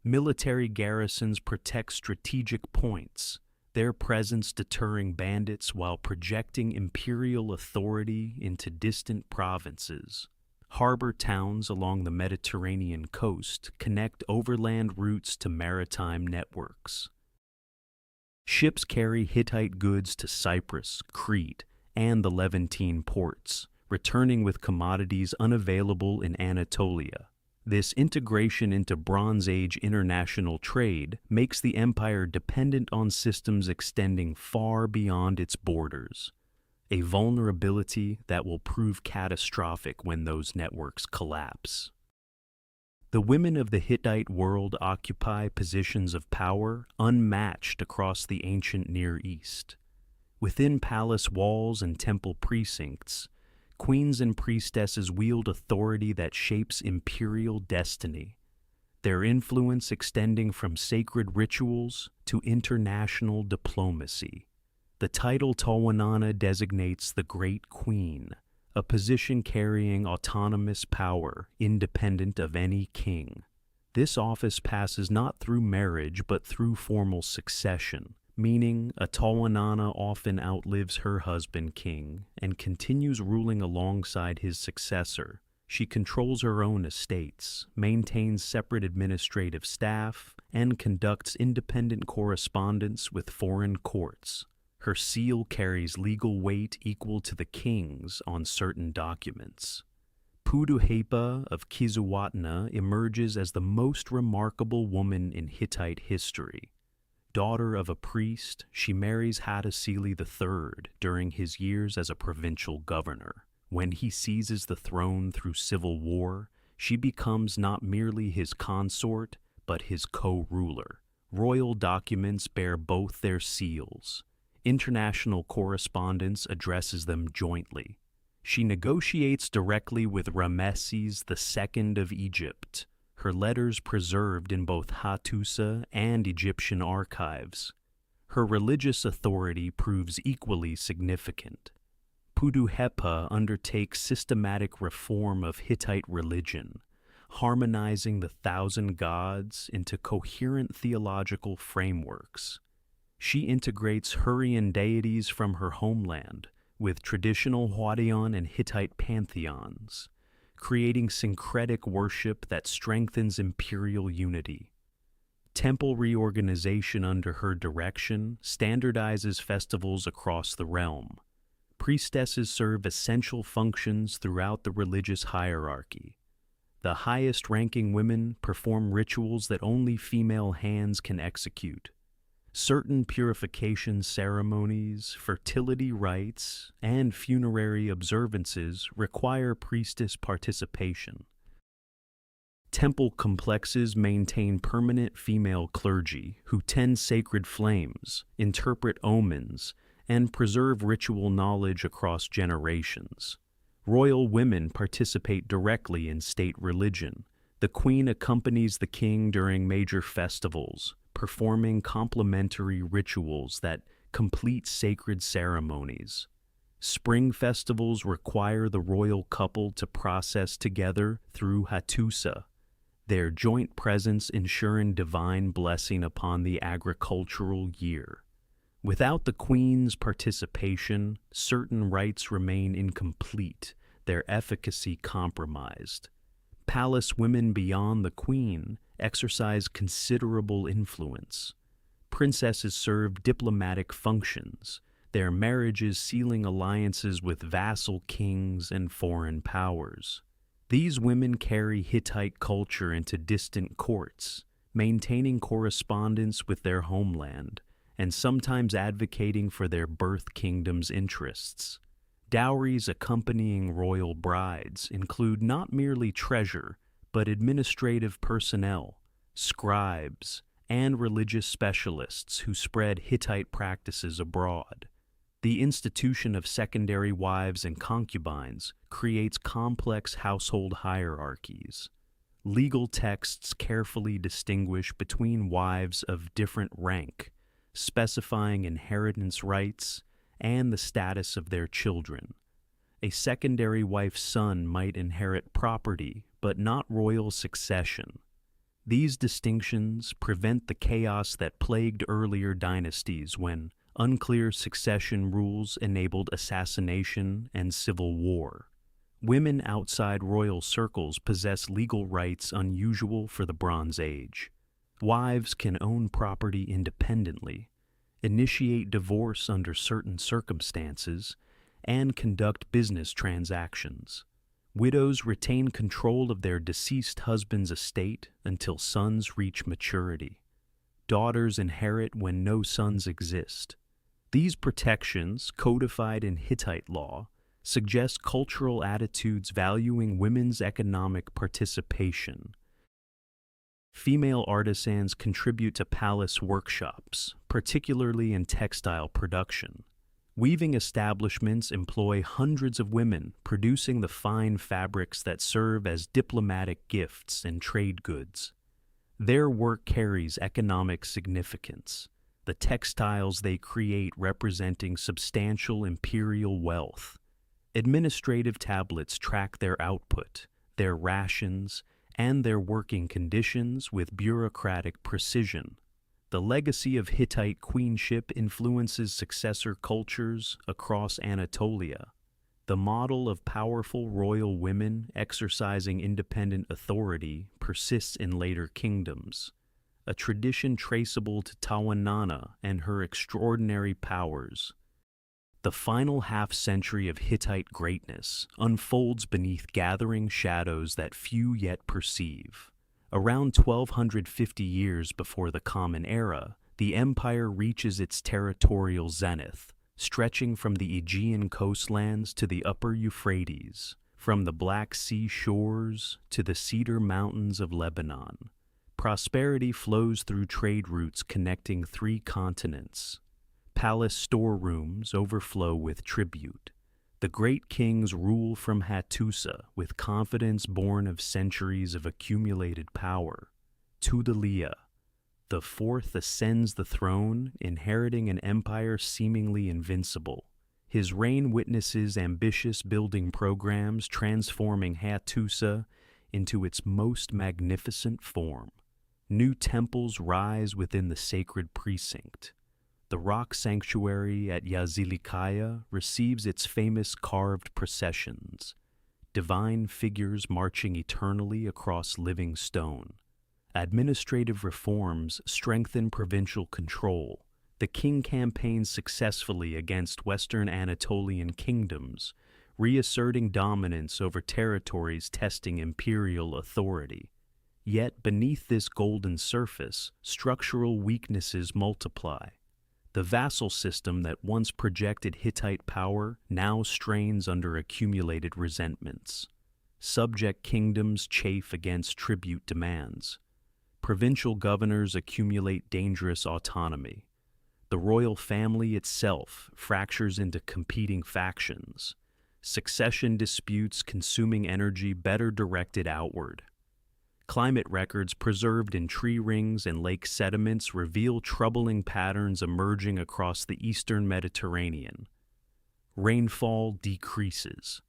Military garrisons protect strategic points, their presence deterring bandits while projecting imperial authority into distant provinces. Harbor towns along the Mediterranean coast connect overland routes to maritime networks. Ships carry Hittite goods to Cyprus, Crete, and the Levantine ports, returning with commodities unavailable in Anatolia. This integration into Bronze Age international trade makes the empire dependent on systems extending far beyond its borders, a vulnerability that will prove catastrophic when those networks collapse. The women of the Hittite world occupy positions of power unmatched across the ancient Near East. Within palace walls and temple precincts, queens and priestesses wield authority that shapes imperial destiny, their influence extending from sacred rituals to international diplomacy. The title Tawanana designates the Great Queen, a position carrying autonomous power independent of any king. This office passes not through marriage but through formal succession, meaning a Tawanana often outlives her husband king and continues ruling alongside his successor. She controls her own estates, maintains separate administrative staff, and conducts independent correspondence with foreign courts. Her seal carries legal weight equal to the king's on certain documents. Puduhepa of Kizuwatna emerges as the most remarkable woman in Hittite history. Daughter of a priest, she marries Hattusa III during his years as a provincial governor. When he seizes the throne through civil war, she becomes not merely his consort, but his co-ruler. Royal documents bear both their seals. International correspondence addresses them jointly. She negotiates directly with Rameses II of Egypt, her letters preserved in both Hattusa and Egyptian archives. Her religious authority proves equally significant. Puduhepa undertakes systematic reform of Hittite religion, harmonizing the 1,000 gods into coherent theological frameworks. She integrates Hurrian deities from her homeland with traditional Huadian and Hittite pantheons, creating syncretic worship that strengthens imperial unity. Temple reorganization under her direction standardizes festivals across the realm. Priestesses serve essential functions throughout the religious hierarchy. The highest-ranking women perform rituals that only female hands can execute. Certain purification ceremonies, fertility rites, and funerary observances require priestess participation. Temple complexes maintain permanent female clergy who tend sacred flames, interpret omens, and preserve ritual knowledge across generations. Royal women participate directly in state religion. The queen accompanies the king during major festivals, performing complementary rituals that complete sacred ceremonies. Spring festivals require the royal couple to process together through Hattusa, their joint presence ensuring divine blessing upon the agricultural year. Without the queen's participation, certain rites remain incomplete, their efficacy compromised. Palace women beyond the queen exercise considerable influence. Princesses serve diplomatic functions, their marriages sealing alliances with vassal kings and foreign powers. These women carry Hittite culture into distant courts, maintaining correspondence with their homeland, and sometimes advocating for their birth kingdom's interests. Dowries accompanying royal brides include not merely treasure, but administrative personnel, scribes, and religious specialists who spread Hittite practices abroad. The institution of secondary wives and concubines creates complex household hierarchies. Legal texts carefully distinguish between wives of different rank, specifying inheritance rights and the status of their children. A secondary wife's son might inherit property, but not royal succession. These distinctions prevent the chaos that plagued earlier dynasties when unclear succession rules enabled assassination and civil war. Women outside royal circles possess legal rights unusual for the Bronze Age. Wives can own property independently, initiate divorce under certain circumstances, and conduct business transactions. Widows retain control of their deceased husband's estate until sons reach maturity. Daughters inherit when no sons exist. These protections, codified in Hittite law, suggest cultural attitudes valuing women's economic participation. Female artisans contribute to palace workshops, particularly in textile production. Weaving establishments employ hundreds of women producing the fine fabrics that serve as diplomatic gifts and trade goods. Their work carries economic significance, the textiles they create representing substantial imperial wealth. Administrative tablets track their output, their rations, and their working conditions with bureaucratic precision. The legacy of Hittite queenship influences successor cultures across Anatolia. The model of powerful royal women exercising independent authority persists in later kingdoms, a tradition traceable to Tawananna and her extraordinary powers. The final half-century of Hittite greatness unfolds beneath gathering shadows that few yet perceive. Around 1250 years before the Common Era, the empire reaches its territorial zenith, stretching from the Aegean coastlands to the upper Euphrates, from the Black Sea shores to the Cedar Mountains of Lebanon. Prosperity flows through trade routes connecting 3 continents. Palace storerooms overflow with tribute. The great kings rule from Hattusa with confidence born of centuries of accumulated power. Tudhaliya, the fourth, ascends the throne, inheriting an empire seemingly invincible. His reign witnesses ambitious building programs transforming Hattusa into its most magnificent form. New temples rise within the sacred precinct. The rock sanctuary at Yazilikaya receives its famous carved processions, divine figures marching eternally across living stone. Administrative reforms strengthen provincial control. The king campaigns successfully against Western Anatolian kingdoms, reasserting dominance over territories testing imperial authority. Yet beneath this golden surface, structural weaknesses multiply. The vassal system that once projected Hittite power now strains under accumulated resentments. Subject kingdoms chafe against tribute demands. Provincial governors accumulate dangerous autonomy. The royal family itself fractures into competing factions. Succession disputes consuming energy better directed outward. Climate records preserved in tree rings and lake sediments reveal troubling patterns emerging across the eastern Mediterranean. Rainfall decreases.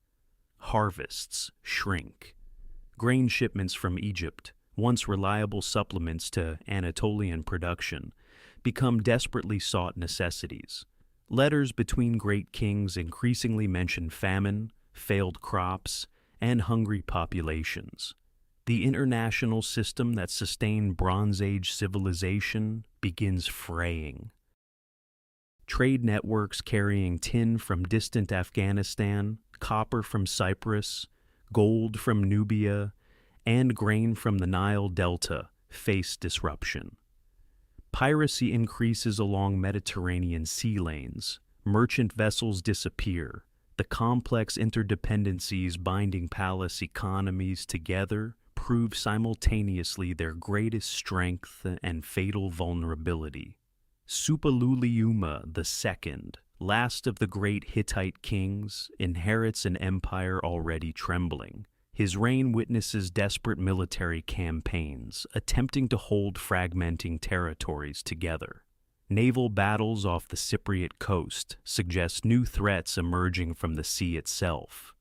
Harvests shrink. Grain shipments from Egypt, once reliable supplements to Anatolian production, become desperately sought necessities. Letters between great kings increasingly mention famine, failed crops, and hungry populations. The international system that sustained Bronze Age civilization begins fraying. Trade networks carrying tin from distant Afghanistan, copper from Cyprus, gold from Nubia, and grain from the Nile Delta face disruption. Piracy increases along Mediterranean sea lanes. Merchant vessels disappear. The complex interdependencies binding palace economies together prove simultaneously their greatest strength and fatal vulnerability. Suppiluliuma II, last of the great Hittite kings, inherits an empire already trembling. His reign witnesses desperate military campaigns, attempting to hold fragmenting territories together. Naval battles off the Cypriot coast suggest new threats emerging from the sea itself.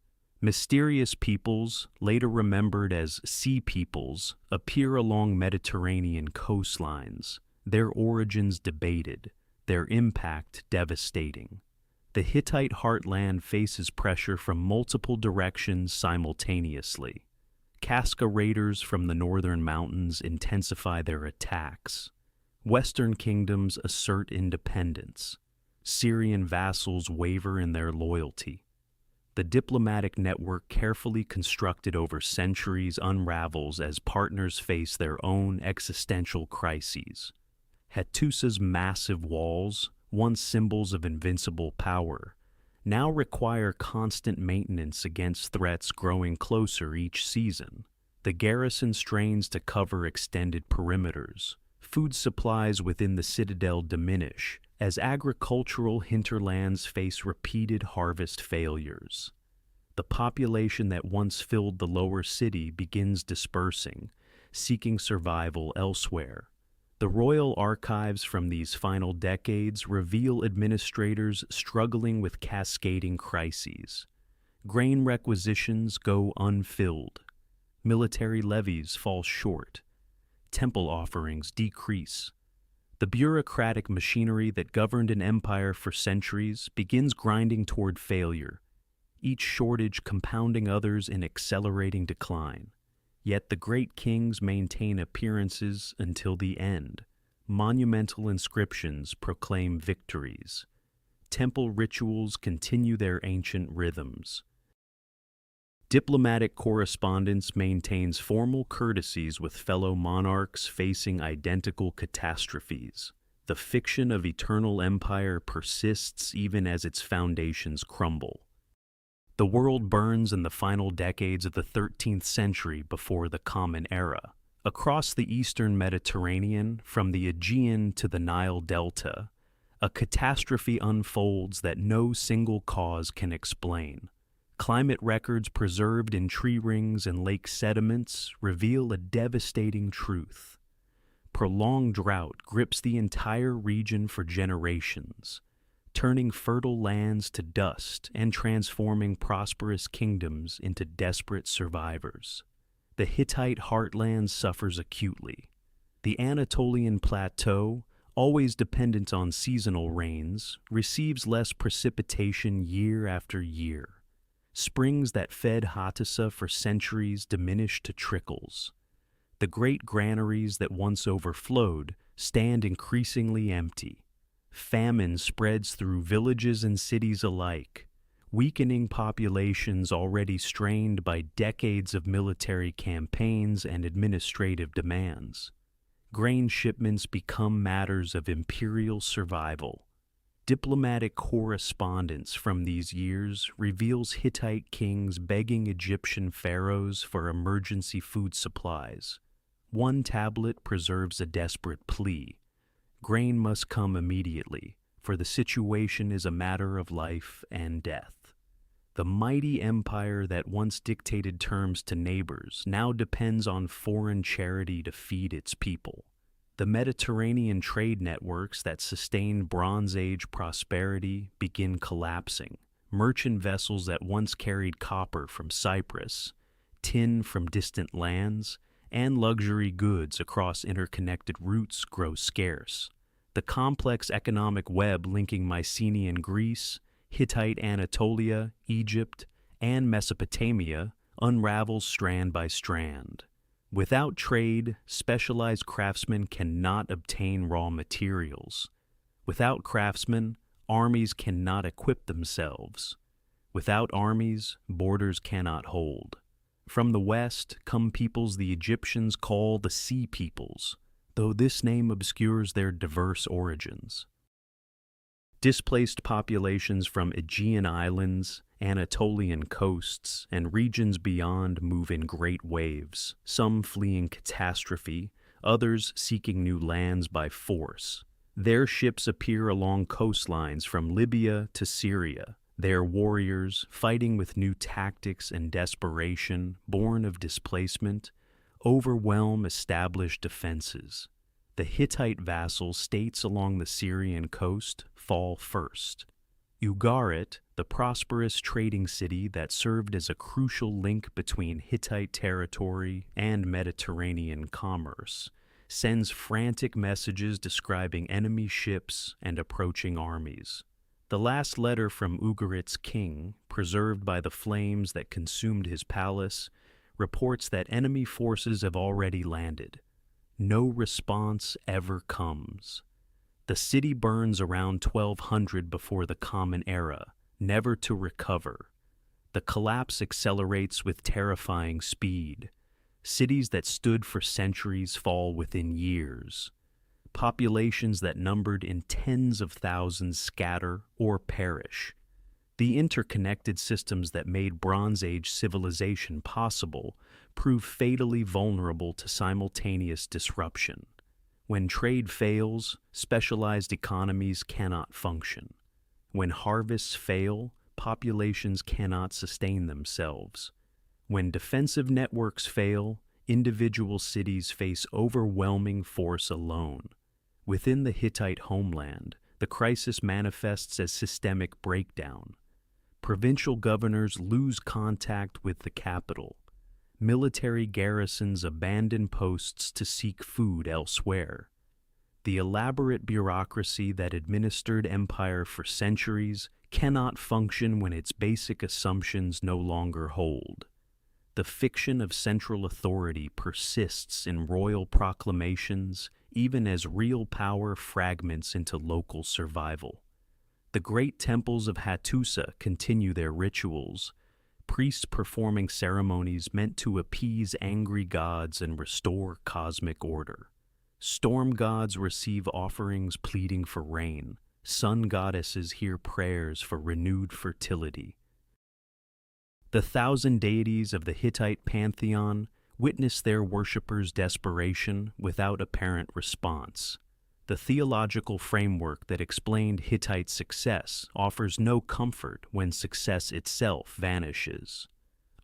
Mysterious peoples, later remembered as sea peoples, appear along Mediterranean coastlines, their origins debated, their impact devastating. The Hittite heartland faces pressure from multiple directions simultaneously. Casca raiders from the northern mountains intensify their attacks. Western kingdoms assert independence. Syrian vassals waver in their loyalty. The diplomatic network carefully constructed over centuries unravels as partners face their own existential crises. Hattusa's massive walls, once symbols of invincible power, now require constant maintenance against threats growing closer each season. The garrison strains to cover extended perimeters. Food supplies within the citadel diminish as agricultural hinterlands face repeated harvest failures. The population that once filled the lower city begins dispersing, seeking survival elsewhere. The royal archives from these final decades reveal administrators struggling with cascading crises. Grain requisitions go unfilled. Military levies fall short. Temple offerings decrease. The bureaucratic machinery that governed an empire for centuries begins grinding toward failure, each shortage compounding others in accelerating decline. Yet the great kings maintain appearances until the end. Monumental inscriptions proclaim victories. Temple rituals continue their ancient rhythms. Diplomatic correspondence maintains formal courtesies with fellow monarchs facing identical catastrophes. The fiction of eternal empire persists even as its foundations crumble. The world burns in the final decades of the 13th century before the Common Era. Across the eastern Mediterranean, from the Aegean to the Nile Delta, A catastrophe unfolds that no single cause can explain. Climate records preserved in tree rings and lake sediments reveal a devastating truth. Prolonged drought grips the entire region for generations, turning fertile lands to dust and transforming prosperous kingdoms into desperate survivors. The Hittite heartland suffers acutely. The Anatolian plateau, always dependent on seasonal rains, receives less precipitation year after year. Springs that fed Hattusa for centuries diminish to trickles. The great granaries that once overflowed stand increasingly empty. Famine spreads through villages and cities alike, weakening populations already strained by decades of military campaigns and administrative demands. Grain shipments become matters of imperial survival. Diplomatic correspondence from these years reveals Hittite kings begging Egyptian pharaohs for emergency food supplies. One tablet preserves a desperate plea. Grain must come immediately, for the situation is a matter of life and death. The mighty empire that once dictated terms to neighbors now depends on foreign charity to feed its people. The Mediterranean trade networks that sustained Bronze Age prosperity begin collapsing. Merchant vessels that once carried copper from Cyprus, tin from distant lands, and luxury goods across interconnected routes grow scarce. The complex economic web linking Mycenaean Greece, Hittite Anatolia, Egypt, and Mesopotamia unravels strand by strand. Without trade, specialized craftsmen cannot obtain raw materials. Without craftsmen, armies cannot equip themselves. Without armies, borders cannot hold. From the west come peoples the Egyptians call the Sea Peoples, though this name obscures their diverse origins. Displaced populations from Aegean islands, Anatolian coasts, and regions beyond move in great waves, some fleeing catastrophe, others seeking new lands by force. Their ships appear along coastlines from Libya to Syria, their warriors, fighting with new tactics and desperation, born of displacement, overwhelm established defenses. The Hittite vassal states along the Syrian coast fall first. Ugarit, the prosperous trading city that served as a crucial link between Hittite territory and Mediterranean commerce, sends frantic messages describing enemy ships and approaching armies. The last letter from Ugarit's king, preserved by the flames that consumed his palace, reports that enemy forces have already landed. No response ever comes. The city burns around 1200 before the Common Era, never to recover. The collapse accelerates with terrifying speed. Cities that stood for centuries fall within years. Populations that numbered in tens of thousands scatter or perish. The interconnected systems that made Bronze Age civilization possible prove fatally vulnerable to simultaneous disruption. When trade fails, specialized economies cannot function. When harvests fail, populations cannot sustain themselves. When defensive networks fail, individual cities face overwhelming force alone. Within the Hittite homeland, the crisis manifests as systemic breakdown. Provincial governors lose contact with the capital. Military garrisons abandon posts to seek food elsewhere. The elaborate bureaucracy that administered empire for centuries cannot function when its basic assumptions no longer hold. The fiction of central authority persists in royal proclamations, even as real power fragments into local survival. The great temples of Hattusa continue their rituals, priests performing ceremonies meant to appease angry gods and restore cosmic order. Storm gods receive offerings pleading for rain. Sun goddesses hear prayers for renewed fertility. The thousand deities of the Hittite pantheon witness their worshippers' desperation without apparent response. The theological framework that explained Hittite success offers no comfort when success itself vanishes.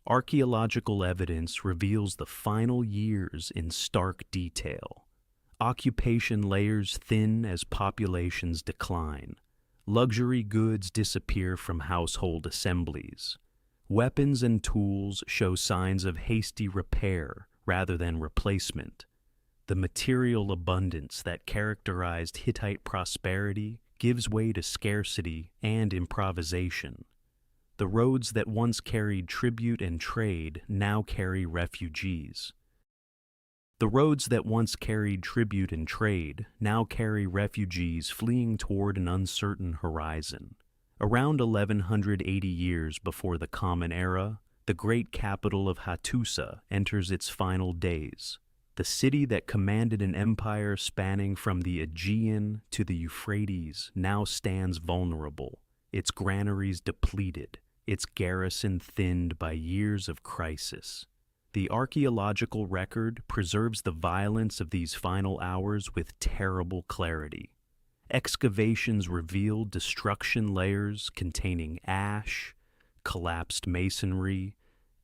Archaeological evidence reveals the final years in stark detail. Occupation layers thin as populations decline. Luxury goods disappear from household assemblies. Weapons and tools show signs of hasty repair rather than replacement. The material abundance that characterized Hittite prosperity gives way to scarcity and improvisation. The roads that once carried tribute and trade now carry refugees. The roads that once carried tribute and trade now carry refugees fleeing toward an uncertain horizon. Around 1180 years before the Common Era, the great capital of Hattusa enters its final days. The city that commanded an empire spanning from the Aegean to the Euphrates now stands vulnerable, its granaries depleted, its garrison thinned by years of crisis. The archaeological record preserves the violence of these final hours with terrible clarity. Excavations reveal destruction layers containing ash, collapsed masonry,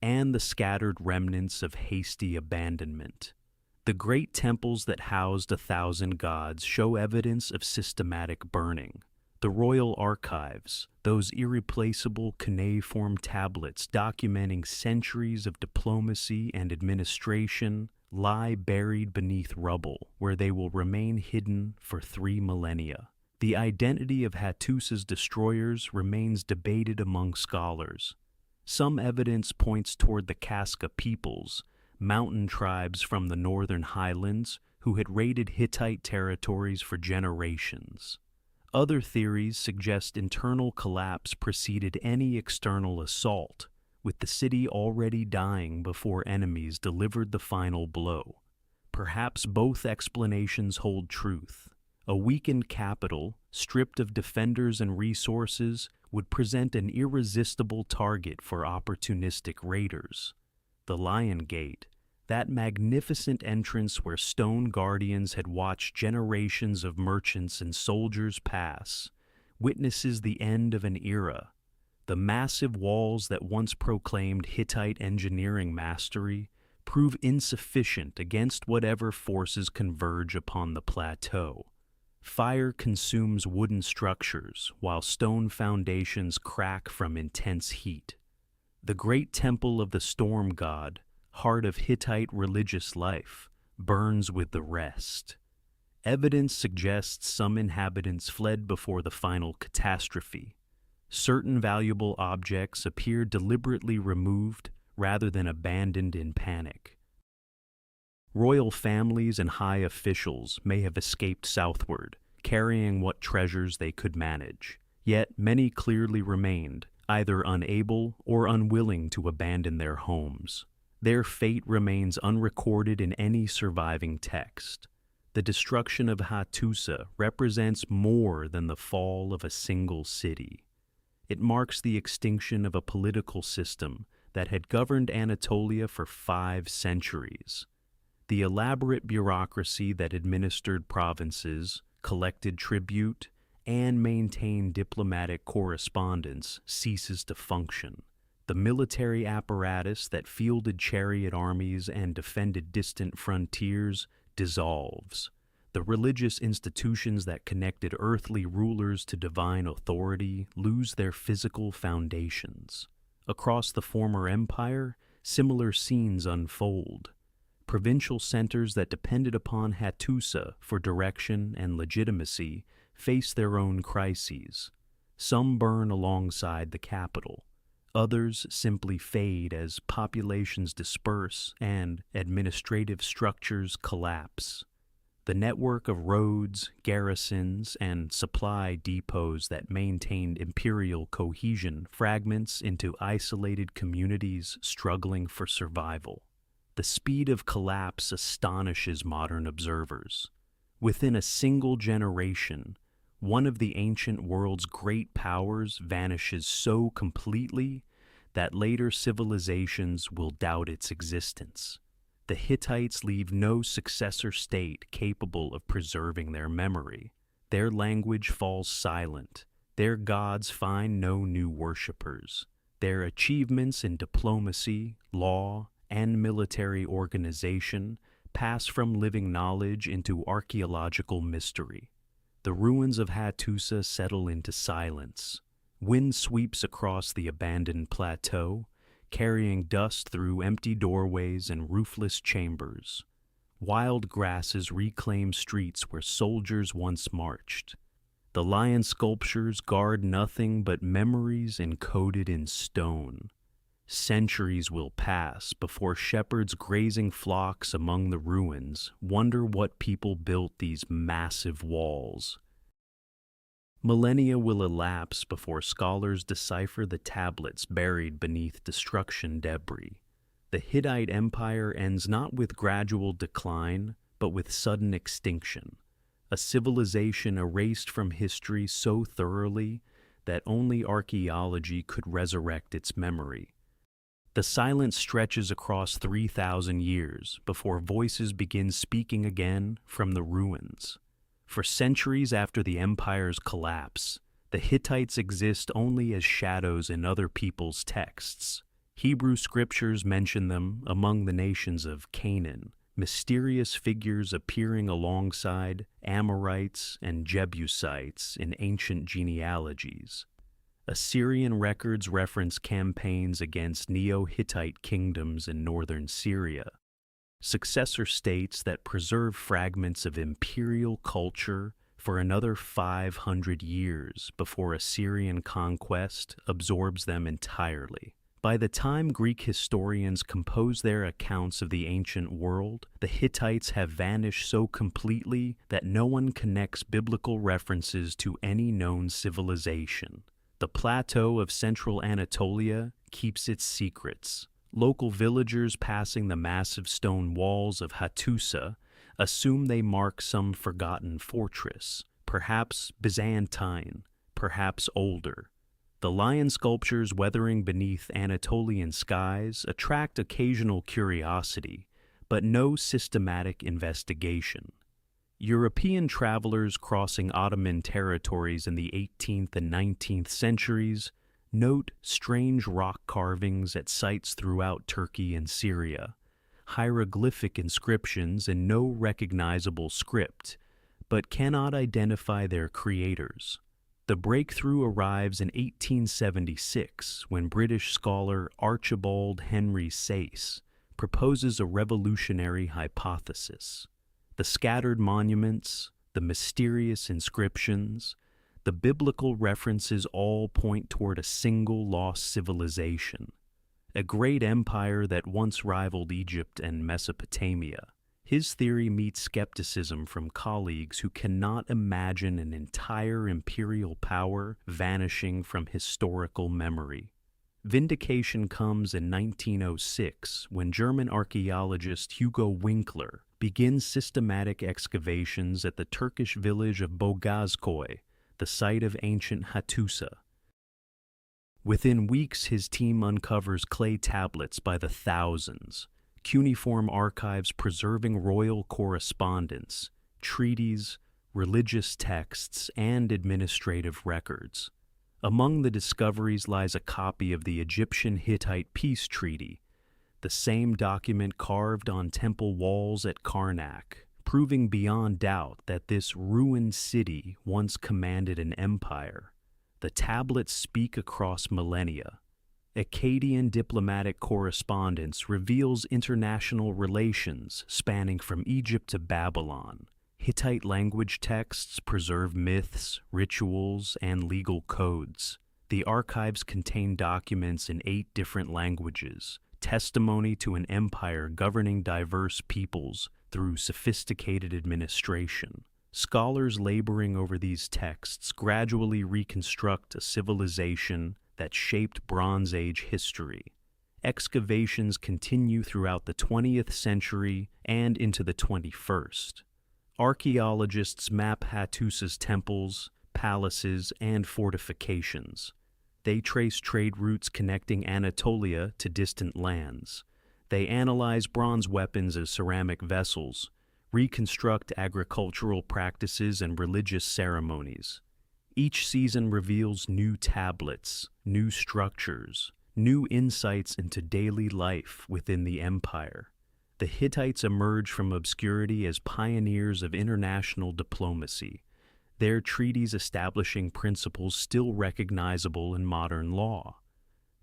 and the scattered remnants of hasty abandonment. The great temples that housed 1,000 gods show evidence of systematic burning. The royal archives, those irreplaceable cuneiform tablets documenting centuries of diplomacy and administration, lie buried beneath rubble, where they will remain hidden for 3 millennia. The identity of Hattusa's destroyers remains debated among scholars. Some evidence points toward the Kaska peoples, mountain tribes from the northern highlands who had raided Hittite territories for generations. Other theories suggest internal collapse preceded any external assault, with the city already dying before enemies delivered the final blow. Perhaps both explanations hold truth. A weakened capital, stripped of defenders and resources, would present an irresistible target for opportunistic raiders. The Lion Gate, that magnificent entrance where stone guardians had watched generations of merchants and soldiers pass, witnesses the end of an era. The massive walls that once proclaimed Hittite engineering mastery prove insufficient against whatever forces converge upon the plateau. Fire consumes wooden structures while stone foundations crack from intense heat. The great temple of the storm god, heart of Hittite religious life, burns with the rest. Evidence suggests some inhabitants fled before the final catastrophe. Certain valuable objects appear deliberately removed rather than abandoned in panic. Royal families and high officials may have escaped southward, carrying what treasures they could manage. Yet many clearly remained, either unable or unwilling to abandon their homes. Their fate remains unrecorded in any surviving text. The destruction of Hattusa represents more than the fall of a single city. It marks the extinction of a political system that had governed Anatolia for 5 centuries. The elaborate bureaucracy that administered provinces, collected tribute, and maintained diplomatic correspondence ceases to function. The military apparatus that fielded chariot armies and defended distant frontiers dissolves. The religious institutions that connected earthly rulers to divine authority lose their physical foundations. Across the former empire, similar scenes unfold. Provincial centers that depended upon Hattusa for direction and legitimacy face their own crises. Some burn alongside the capital. Others simply fade as populations disperse and administrative structures collapse. The network of roads, garrisons, and supply depots that maintained imperial cohesion fragments into isolated communities struggling for survival. The speed of collapse astonishes modern observers. Within a single generation, one of the ancient world's great powers vanishes so completely that later civilizations will doubt its existence. The Hittites leave no successor state capable of preserving their memory. Their language falls silent. Their gods find no new worshippers. Their achievements in diplomacy, law, and military organization pass from living knowledge into archaeological mystery. The ruins of Hattusa settle into silence. Wind sweeps across the abandoned plateau, carrying dust through empty doorways and roofless chambers. Wild grasses reclaim streets where soldiers once marched. The lion sculptures guard nothing but memories encoded in stone. Centuries will pass before shepherds grazing flocks among the ruins wonder what people built these massive walls. Millennia will elapse before scholars decipher the tablets buried beneath destruction debris. The Hittite Empire ends not with gradual decline, but with sudden extinction, a civilization erased from history so thoroughly that only archaeology could resurrect its memory. The silence stretches across 3,000 years before voices begin speaking again from the ruins. For centuries after the empire's collapse, the Hittites exist only as shadows in other people's texts. Hebrew scriptures mention them among the nations of Canaan, mysterious figures appearing alongside Amorites and Jebusites in ancient genealogies. Assyrian records reference campaigns against Neo-Hittite kingdoms in northern Syria. Successor states that preserve fragments of imperial culture for another 500 years before Assyrian conquest absorbs them entirely. By the time Greek historians compose their accounts of the ancient world, the Hittites have vanished so completely that no one connects biblical references to any known civilization. The plateau of central Anatolia keeps its secrets. Local villagers passing the massive stone walls of Hattusa assume they mark some forgotten fortress, perhaps Byzantine, perhaps older. The lion sculptures weathering beneath Anatolian skies attract occasional curiosity, but no systematic investigation. European travelers crossing Ottoman territories in the 18th and 19th centuries note strange rock carvings at sites throughout Turkey and Syria, hieroglyphic inscriptions in no recognizable script, but cannot identify their creators. The breakthrough arrives in 1876 when British scholar Archibald Henry Sayce proposes a revolutionary hypothesis. The scattered monuments, the mysterious inscriptions, the biblical references all point toward a single lost civilization, a great empire that once rivaled Egypt and Mesopotamia. His theory meets skepticism from colleagues who cannot imagine an entire imperial power vanishing from historical memory. Vindication comes in 1906 when German archaeologist Hugo Winkler begins systematic excavations at the Turkish village of Bogazkoy, the site of ancient Hattusa. Within weeks, his team uncovers clay tablets by the thousands, cuneiform archives preserving royal correspondence, treaties, religious texts, and administrative records. Among the discoveries lies a copy of the Egyptian-Hittite peace treaty, the same document carved on temple walls at Karnak, proving beyond doubt that this ruined city once commanded an empire. The tablets speak across millennia. Akkadian diplomatic correspondence reveals international relations spanning from Egypt to Babylon. Hittite language texts preserve myths, rituals, and legal codes. The archives contain documents in 8 different languages, testimony to an empire governing diverse peoples through sophisticated administration. Scholars laboring over these texts gradually reconstruct a civilization that shaped Bronze Age history. Excavations continue throughout the 20th century and into the 21st. Archaeologists map Hattusa's temples, palaces, and fortifications. They trace trade routes connecting Anatolia to distant lands. They analyze bronze weapons as ceramic vessels, reconstruct agricultural practices and religious ceremonies. Each season reveals new tablets, new structures, new insights into daily life within the empire. The Hittites emerge from obscurity as pioneers of international diplomacy, their treaties establishing principles still recognizable in modern law.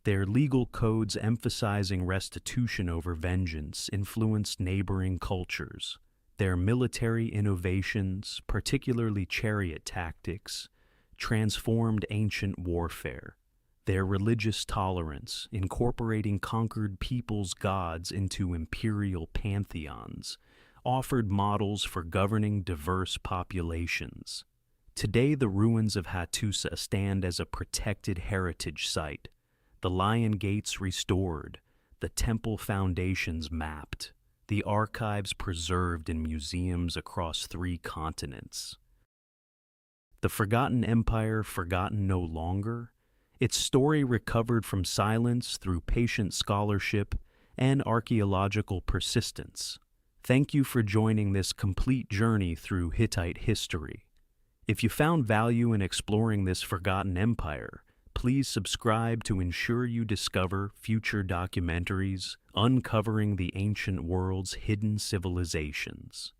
Their legal codes emphasizing restitution over vengeance influenced neighboring cultures. Their military innovations, particularly chariot tactics, transformed ancient warfare. Their religious tolerance, incorporating conquered peoples' gods into imperial pantheons, offered models for governing diverse populations. Today, the ruins of Hattusa stand as a protected heritage site, the lion gates restored, the temple foundations mapped, the archives preserved in museums across 3 continents. The forgotten empire forgotten no longer, its story recovered from silence through patient scholarship and archaeological persistence. Thank you for joining this complete journey through Hittite history. If you found value in exploring this forgotten empire, please subscribe to ensure you discover future documentaries uncovering the ancient world's hidden civilizations.